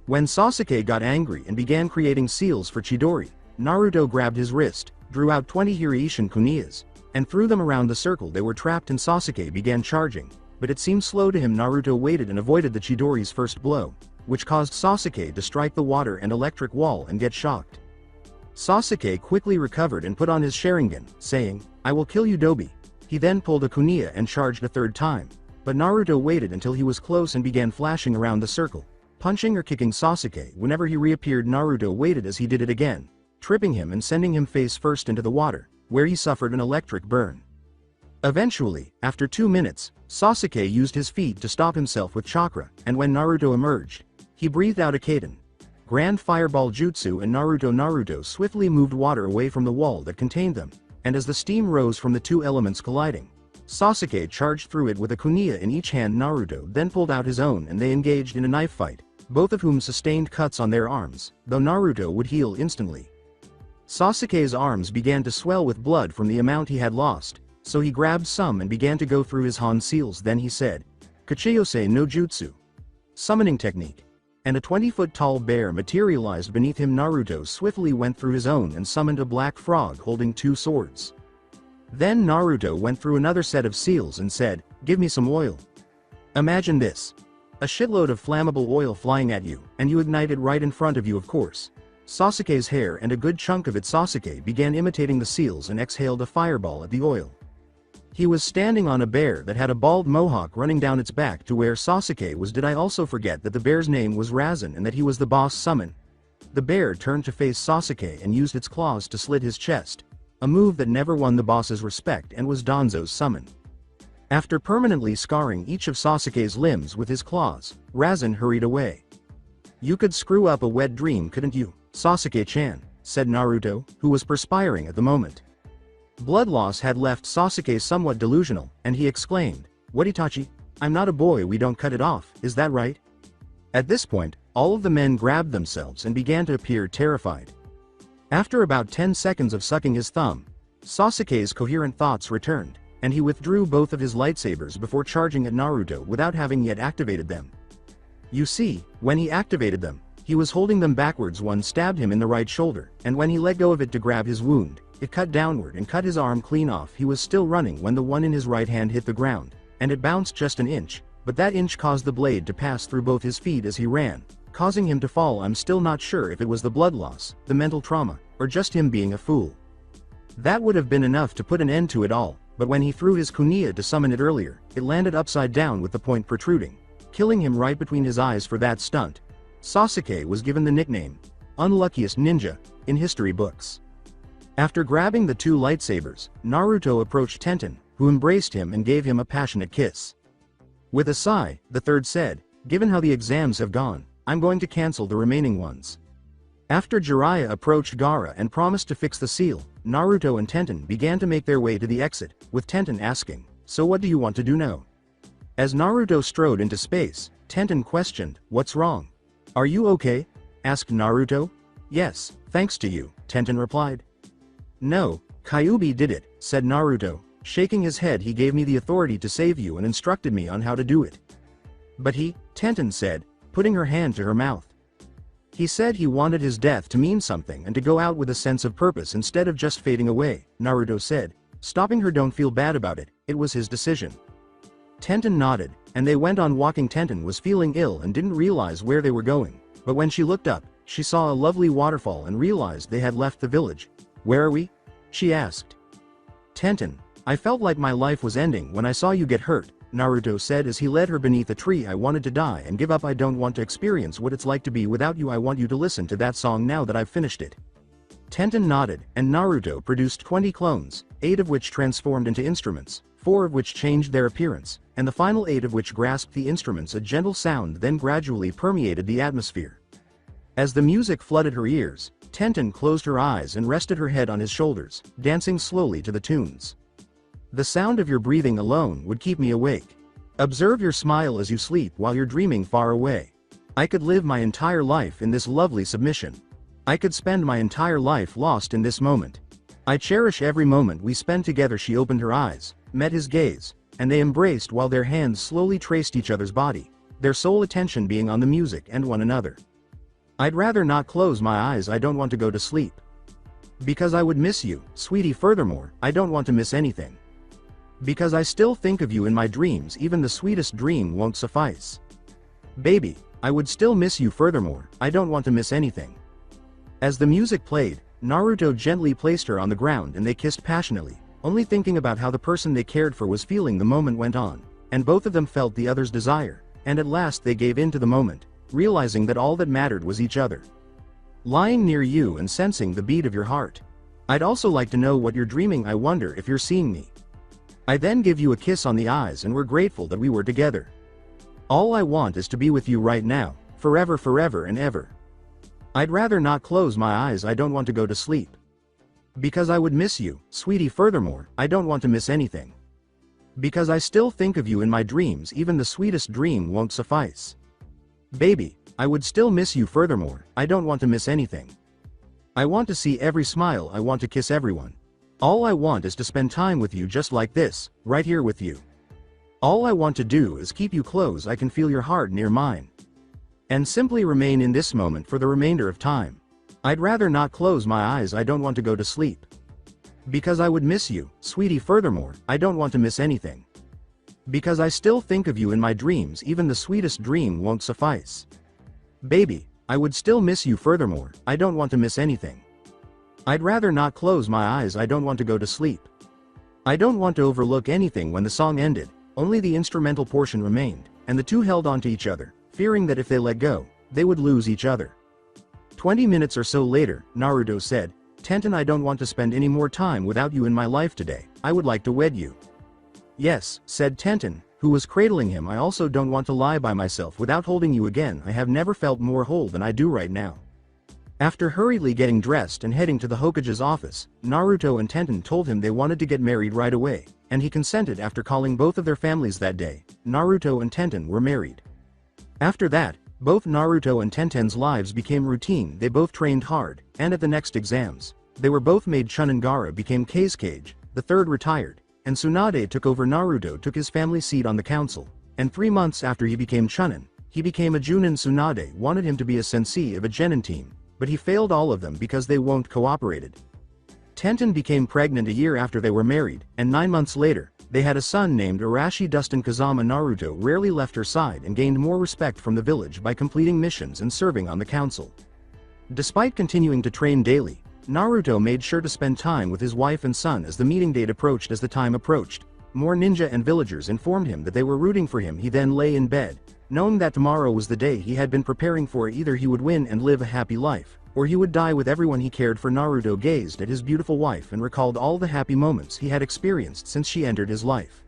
When Sasuke got angry and began creating seals for Chidori, Naruto grabbed his wrist, drew out 20 Hiraishin kuniyas, and threw them around the circle they were trapped in. Sasuke began charging, but it seemed slow to him. Naruto waited and avoided the Chidori's first blow, which caused Sasuke to strike the water and electric wall and get shocked. Sasuke quickly recovered and put on his Sharingan, saying, I will kill you, Dobi. He then pulled a kuniya and charged a 3rd time, but Naruto waited until he was close and began flashing around the circle, punching or kicking Sasuke whenever he reappeared. Naruto waited as he did it again, tripping him and sending him face first into the water, where he suffered an electric burn. Eventually, after 2 minutes, Sasuke used his feet to stop himself with chakra, and when Naruto emerged, he breathed out a Kaden Grand Fireball Jutsu, and Naruto swiftly moved water away from the wall that contained them, and as the steam rose from the 2 elements colliding, Sasuke charged through it with a kuniya in each hand. Naruto then pulled out his own and they engaged in a knife fight, both of whom sustained cuts on their arms, though Naruto would heal instantly. Sasuke's arms began to swell with blood from the amount he had lost, so he grabbed some and began to go through his Han seals. Then he said, Kachiyose no Jutsu, summoning technique, and a 20-foot-tall bear materialized beneath him. Naruto swiftly went through his own and summoned a black frog holding 2 swords. Then Naruto went through another set of seals and said, give me some oil. Imagine this. A shitload of flammable oil flying at you, and you ignited right in front of you, of course. Sasuke's hair and a good chunk of it. Sasuke began imitating the seals and exhaled a fireball at the oil. He was standing on a bear that had a bald mohawk running down its back to where Sasuke was. Did I also forget that the bear's name was Razin and that he was the boss summon? The bear turned to face Sasuke and used its claws to slit his chest, a move that never won the boss's respect and was Danzo's summon. After permanently scarring each of Sasuke's limbs with his claws, Razin hurried away. You could screw up a wet dream, couldn't you, Sasuke-chan, said Naruto, who was perspiring at the moment. Blood loss had left Sasuke somewhat delusional, and he exclaimed, "What, Itachi? I'm not a boy, we don't cut it off, is that right?" At this point, all of the men grabbed themselves and began to appear terrified. After about 10 seconds of sucking his thumb, Sasuke's coherent thoughts returned, and he withdrew both of his lightsabers before charging at Naruto without having yet activated them. You see, when he activated them, he was holding them backwards. One stabbed him in the right shoulder, and when he let go of it to grab his wound, it cut downward and cut his arm clean off. He was still running when the one in his right hand hit the ground, and it bounced just an inch, but that inch caused the blade to pass through both his feet as he ran, causing him to fall. I'm still not sure if it was the blood loss, the mental trauma, or just him being a fool. That would have been enough to put an end to it all, but when he threw his kunai to summon it earlier, it landed upside down with the point protruding, killing him right between his eyes. For that stunt, Sasuke was given the nickname, Unluckiest Ninja, in history books. After grabbing the two lightsabers, Naruto approached Tenten, who embraced him and gave him a passionate kiss. With a sigh, the third said, "Given how the exams have gone, I'm going to cancel the remaining ones." After Jiraiya approached Gaara and promised to fix the seal, Naruto and Tenten began to make their way to the exit, with Tenten asking, "So what do you want to do now?" As Naruto strode into space, Tenten questioned, "What's wrong? Are you okay?" asked Naruto. "Yes, thanks to you," Tenten replied. "No, Kyuubi did it," said Naruto, shaking his head. "He gave me the authority to save you and instructed me on how to do it." "But he," Tenten said, putting her hand to her mouth. "He said he wanted his death to mean something and to go out with a sense of purpose instead of just fading away," Naruto said, stopping her. "Don't feel bad about it, it was his decision." Tenten nodded, and they went on walking. Tenten was feeling ill and didn't realize where they were going, but when she looked up, she saw a lovely waterfall and realized they had left the village. "Where are we?" she asked. "Tenten, I felt like my life was ending when I saw you get hurt," Naruto said as he led her beneath a tree. "I wanted to die and give up. I don't want to experience what it's like to be without you. I want you to listen to that song now that I've finished it." Tenten nodded, and Naruto produced 20 clones, 8 of which transformed into instruments, 4 of which changed their appearance, and the final 8 of which grasped the instruments. A gentle sound then gradually permeated the atmosphere. As the music flooded her ears, Tenten closed her eyes and rested her head on his shoulders, dancing slowly to the tunes. "The sound of your breathing alone would keep me awake. Observe your smile as you sleep while you're dreaming far away. I could live my entire life in this lovely submission. I could spend my entire life lost in this moment. I cherish every moment we spend together." She opened her eyes, met his gaze, and they embraced while their hands slowly traced each other's body, their sole attention being on the music and one another. "I'd rather not close my eyes. I don't want to go to sleep. Because I would miss you, sweetie. Furthermore, I don't want to miss anything. Because I still think of you in my dreams. Even the sweetest dream won't suffice. Baby, I would still miss you. Furthermore, I don't want to miss anything." As the music played, Naruto gently placed her on the ground and they kissed passionately, only thinking about how the person they cared for was feeling. The moment went on, and both of them felt the other's desire, and at last they gave in to the moment, realizing that all that mattered was each other. Lying near you and sensing the beat of your heart. "I'd also like to know what you're dreaming. I wonder if you're seeing me. I then give you a kiss on the eyes and we're grateful that we were together. All I want is to be with you right now, forever, forever and ever. I'd rather not close my eyes. I don't want to go to sleep. Because I would miss you, sweetie. Furthermore, I don't want to miss anything. Because I still think of you in my dreams. Even the sweetest dream won't suffice. Baby, I would still miss you. Furthermore, I don't want to miss anything. I want to see every smile. I want to kiss everyone. All I want is to spend time with you just like this, right here with you. All I want to do is keep you close. I can feel your heart near mine. And simply remain in this moment for the remainder of time. I'd rather not close my eyes. I don't want to go to sleep. Because I would miss you, sweetie. Furthermore, I don't want to miss anything. Because I still think of you in my dreams, even the sweetest dream won't suffice. Baby, I would still miss you. Furthermore, I don't want to miss anything. I'd rather not close my eyes. I don't want to go to sleep. I don't want to overlook anything. When the song ended, only the instrumental portion remained, and the two held on to each other, fearing that if they let go, they would lose each other. 20 minutes or so later, Naruto said, Tenten, I don't want to spend any more time without you in my life today. I would like to wed you. Yes, said Tenten, who was cradling him. I also don't want to lie by myself without holding you again. I have never felt more whole than I do right now. After hurriedly getting dressed and heading to the Hokage's office, Naruto and Tenten told him they wanted to get married right away, and he consented. After calling both of their families that day, Naruto and Tenten were married. After that, both Naruto and Tenten's lives became routine. They both trained hard, and at the next exams, they were both made Chunan. Gaara became Kazekage, the third retired, and Tsunade took over. Naruto took his family seat on the council, and 3 months after he became Chunan, he became a Junin. Tsunade wanted him to be a sensei of a genin team, but he failed all of them because they won't cooperated. Tenten became pregnant a year after they were married, and 9 months later, they had a son named Arashi Dustin Kazama. Naruto rarely left her side and gained more respect from the village by completing missions and serving on the council. Despite continuing to train daily, Naruto made sure to spend time with his wife and son as the meeting date approached. As the time approached, more ninja and villagers informed him that they were rooting for him. He then lay in bed, knowing that tomorrow was the day he had been preparing for. Either he would win and live a happy life, or he would die with everyone he cared for. Naruto gazed at his beautiful wife and recalled all the happy moments he had experienced since she entered his life.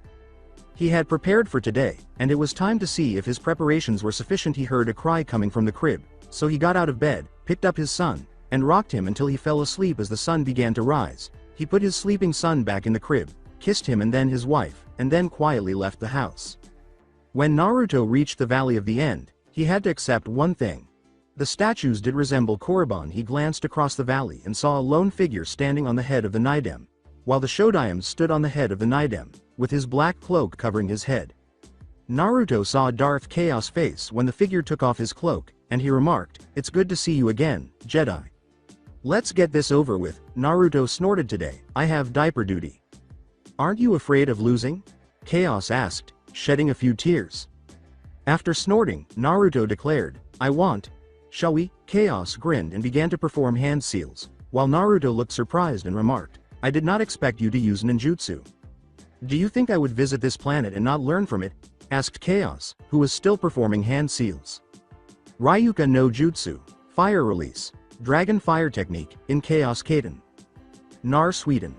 He had prepared for today, and it was time to see if his preparations were sufficient. He heard a cry coming from the crib, so he got out of bed, picked up his son, and rocked him until he fell asleep. As the sun began to rise, he put his sleeping son back in the crib, kissed him and then his wife, and then quietly left the house. When Naruto reached the Valley of the End, he had to accept one thing. The statues did resemble Korriban. He glanced across the valley and saw a lone figure standing on the head of the Nidem, while the Shodaime stood on the head of the Nidem, with his black cloak covering his head. Naruto saw Darth Chaos' face when the figure took off his cloak, and he remarked, "It's good to see you again, Jedi. Let's get this over with." Naruto snorted, "Today, I have diaper duty." "Aren't you afraid of losing?" Chaos asked, shedding a few tears. After snorting, Naruto declared, "I want. Shall we?" Chaos grinned and began to perform hand seals, while Naruto looked surprised and remarked, "I did not expect you to use ninjutsu." "Do you think I would visit this planet and not learn from it?" asked Chaos, who was still performing hand seals. Ryuka no Jutsu, Fire Release, Dragon Fire Technique, in Chaos Kaden. Nar Sweden.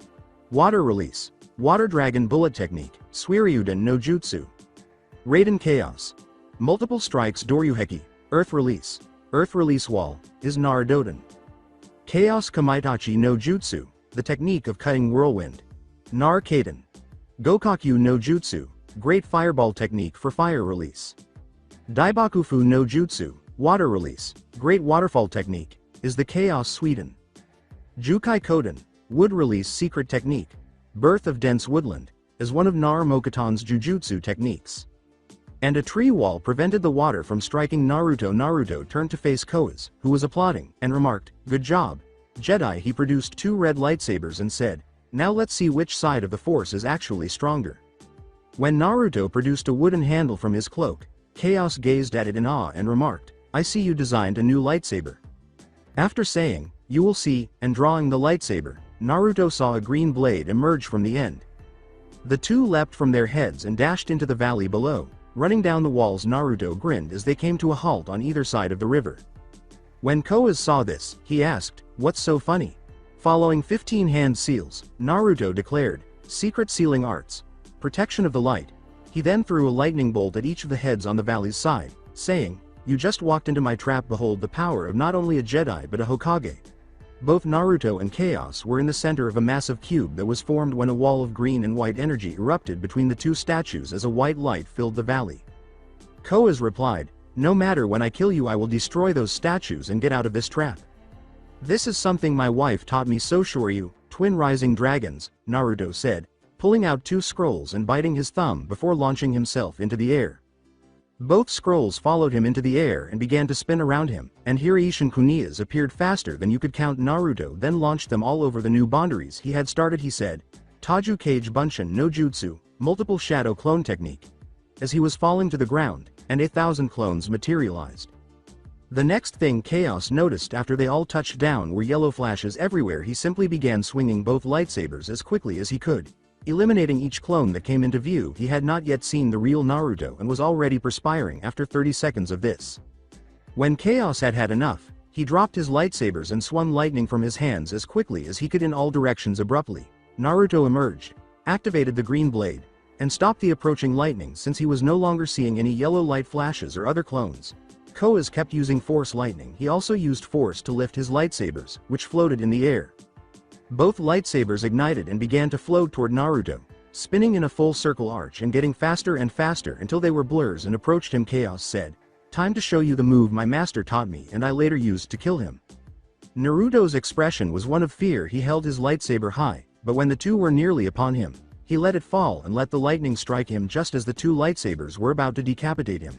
Water Release, Water Dragon Bullet Technique, Suiryuden no Jutsu. Raiden Chaos. Multiple Strikes Doryuheki, Earth Release. Earth Release Wall, is Nar Doden. Chaos Kamaitachi no Jutsu, the technique of cutting whirlwind. Nar Kaden. Gokakyu no Jutsu, Great Fireball Technique for Fire Release. Daibakufu no Jutsu, Water Release, Great Waterfall Technique, is the Chaos Sweden. Jukai Koden, Wood Release Secret Technique, Birth of Dense Woodland, is one of Nar Mokutan's Jujutsu techniques. And a tree wall prevented the water from striking Naruto. Naruto turned to face Koaz, who was applauding, and remarked, "Good job, Jedi." He produced 2 red lightsabers and said, "Now let's see which side of the Force is actually stronger." When Naruto produced a wooden handle from his cloak, Chaos gazed at it in awe and remarked, "I see you designed a new lightsaber." After saying, "You will see," and drawing the lightsaber, Naruto saw a green blade emerge from the end. The two leapt from their heads and dashed into the valley below. Running down the walls, Naruto grinned as they came to a halt on either side of the river. When Koaz saw this, he asked, "What's so funny?" Following 15 hand seals, Naruto declared, "Secret sealing arts. Protection of the light." He then threw a lightning bolt at each of the heads on the valley's side, saying, "You just walked into my trap. Behold the power of not only a Jedi but a Hokage." Both Naruto and Chaos were in the center of a massive cube that was formed when a wall of green and white energy erupted between the two statues as a white light filled the valley. Koaz replied, "No matter, when I kill you I will destroy those statues and get out of this trap. This is something my wife taught me, so sure you, twin rising dragons," Naruto said, pulling out 2 scrolls and biting his thumb before launching himself into the air. Both scrolls followed him into the air and began to spin around him, and Hireishin Kuniyas appeared faster than you could count. Naruto then launched them all over the new boundaries he had started. He said, "Taju Kage Bunshin no Jutsu, multiple shadow clone technique. As he was falling to the ground, and 1,000 clones materialized. The next thing Chaos noticed after they all touched down were yellow flashes everywhere. He simply began swinging both lightsabers as quickly as he could, eliminating each clone that came into view. He had not yet seen the real Naruto and was already perspiring after 30 seconds of this. When Chaos had had enough, he dropped his lightsabers and swung lightning from his hands as quickly as he could in all directions. Abruptly, Naruto emerged, activated the green blade, and stopped the approaching lightning since he was no longer seeing any yellow light flashes or other clones. Koas kept using force lightning. He also used force to lift his lightsabers, which floated in the air. Both lightsabers ignited and began to float toward Naruto, spinning in a full circle arch and getting faster and faster until they were blurs and approached him. Chaos said, "Time to show you the move my master taught me and I later used to kill him." Naruto's expression was one of fear. He held his lightsaber high, but when the two were nearly upon him, he let it fall and let the lightning strike him just as the two lightsabers were about to decapitate him.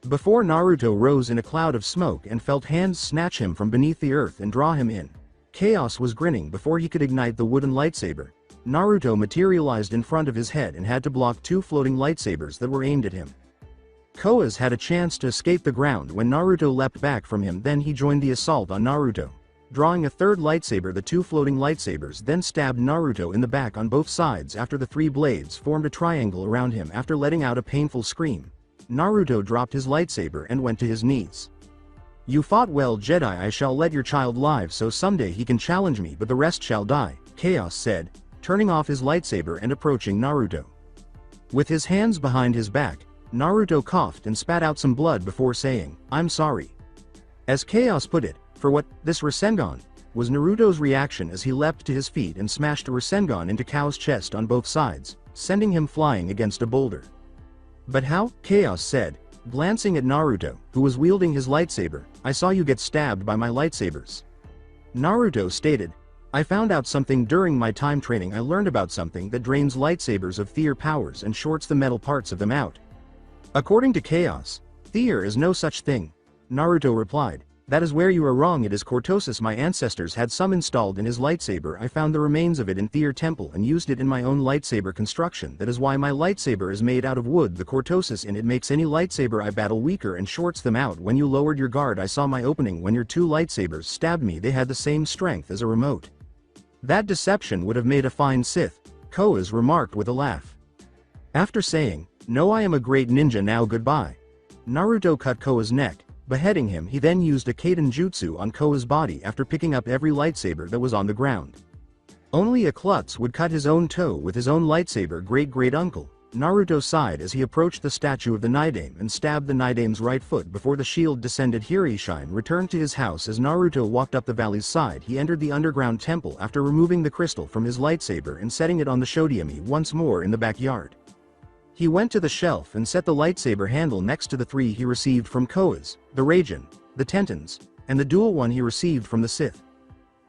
Before Naruto rose in a cloud of smoke and felt hands snatch him from beneath the earth and draw him in. Chaos was grinning before he could ignite the wooden lightsaber. Naruto materialized in front of his head and had to block two floating lightsabers that were aimed at him. Koas had a chance to escape the ground when Naruto leapt back from him. Then he joined the assault on Naruto. Drawing a third lightsaber, the two floating lightsabers then stabbed Naruto in the back on both sides. After the three blades formed a triangle around him, after letting out a painful scream, Naruto dropped his lightsaber and went to his knees. "You fought well, Jedi. I shall let your child live so someday he can challenge me, but the rest shall die," Chaos said, turning off his lightsaber and approaching Naruto. With his hands behind his back, Naruto coughed and spat out some blood before saying, "I'm sorry." As Chaos put it, "For what, this Rasengan?" was Naruto's reaction as he leapt to his feet and smashed a Rasengan into Chaos' chest on both sides, sending him flying against a boulder. "But how?" Chaos said, glancing at Naruto, who was wielding his lightsaber. "I saw you get stabbed by my lightsabers." Naruto stated, "I found out something during my time training. I learned about something that drains lightsabers of Theer powers and shorts the metal parts of them out." According to Chaos, "Theer is no such thing." Naruto replied, "That is where you are wrong. It is cortosis. My ancestors had some installed in his lightsaber. I found the remains of it in Theer temple and used it in my own lightsaber construction. That is why my lightsaber is made out of wood. The cortosis in it makes any lightsaber I battle weaker and shorts them out. When you lowered your guard, I saw my opening. When your two lightsabers stabbed me, they had the same strength as a remote." "That deception would have made a fine Sith," Koas remarked with a laugh. After saying, "No, I am a great ninja now, goodbye," Naruto cut Koa's neck, beheading him. He then used a Kaiden jutsu on Koa's body after picking up every lightsaber that was on the ground. Only a klutz would cut his own toe with his own lightsaber. Great-great-uncle. Naruto sighed as he approached the statue of the Naidame and stabbed the Naidame's right foot before the shield descended. Hirishin returned to his house. As Naruto walked up the valley's side, he entered the underground temple after removing the crystal from his lightsaber and setting it on the Shodiami once more in the backyard. He went to the shelf and set the lightsaber handle next to the three he received from Koas, the Raijin, the Tentans, and the dual one he received from the Sith.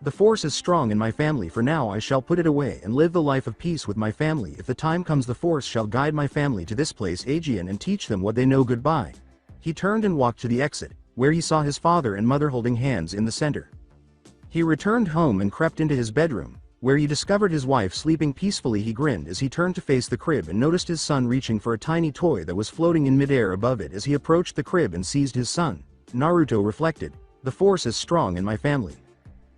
"The Force is strong in my family. For now I shall put it away and live the life of peace with my family. If the time comes, the Force shall guide my family to this place, Aegean, and teach them what they know. Goodbye." He turned and walked to the exit, where he saw his father and mother holding hands in the center. He returned home and crept into his bedroom, where he discovered his wife sleeping peacefully. He grinned as he turned to face the crib and noticed his son reaching for a tiny toy that was floating in midair above it. As he approached the crib and seized his son, Naruto reflected, "The Force is strong in my family."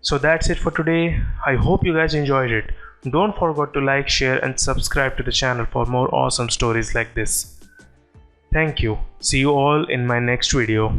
So that's it for today. I hope you guys enjoyed it. Don't forget to like, share and subscribe to the channel for more awesome stories like this. Thank you. See you all in my next video.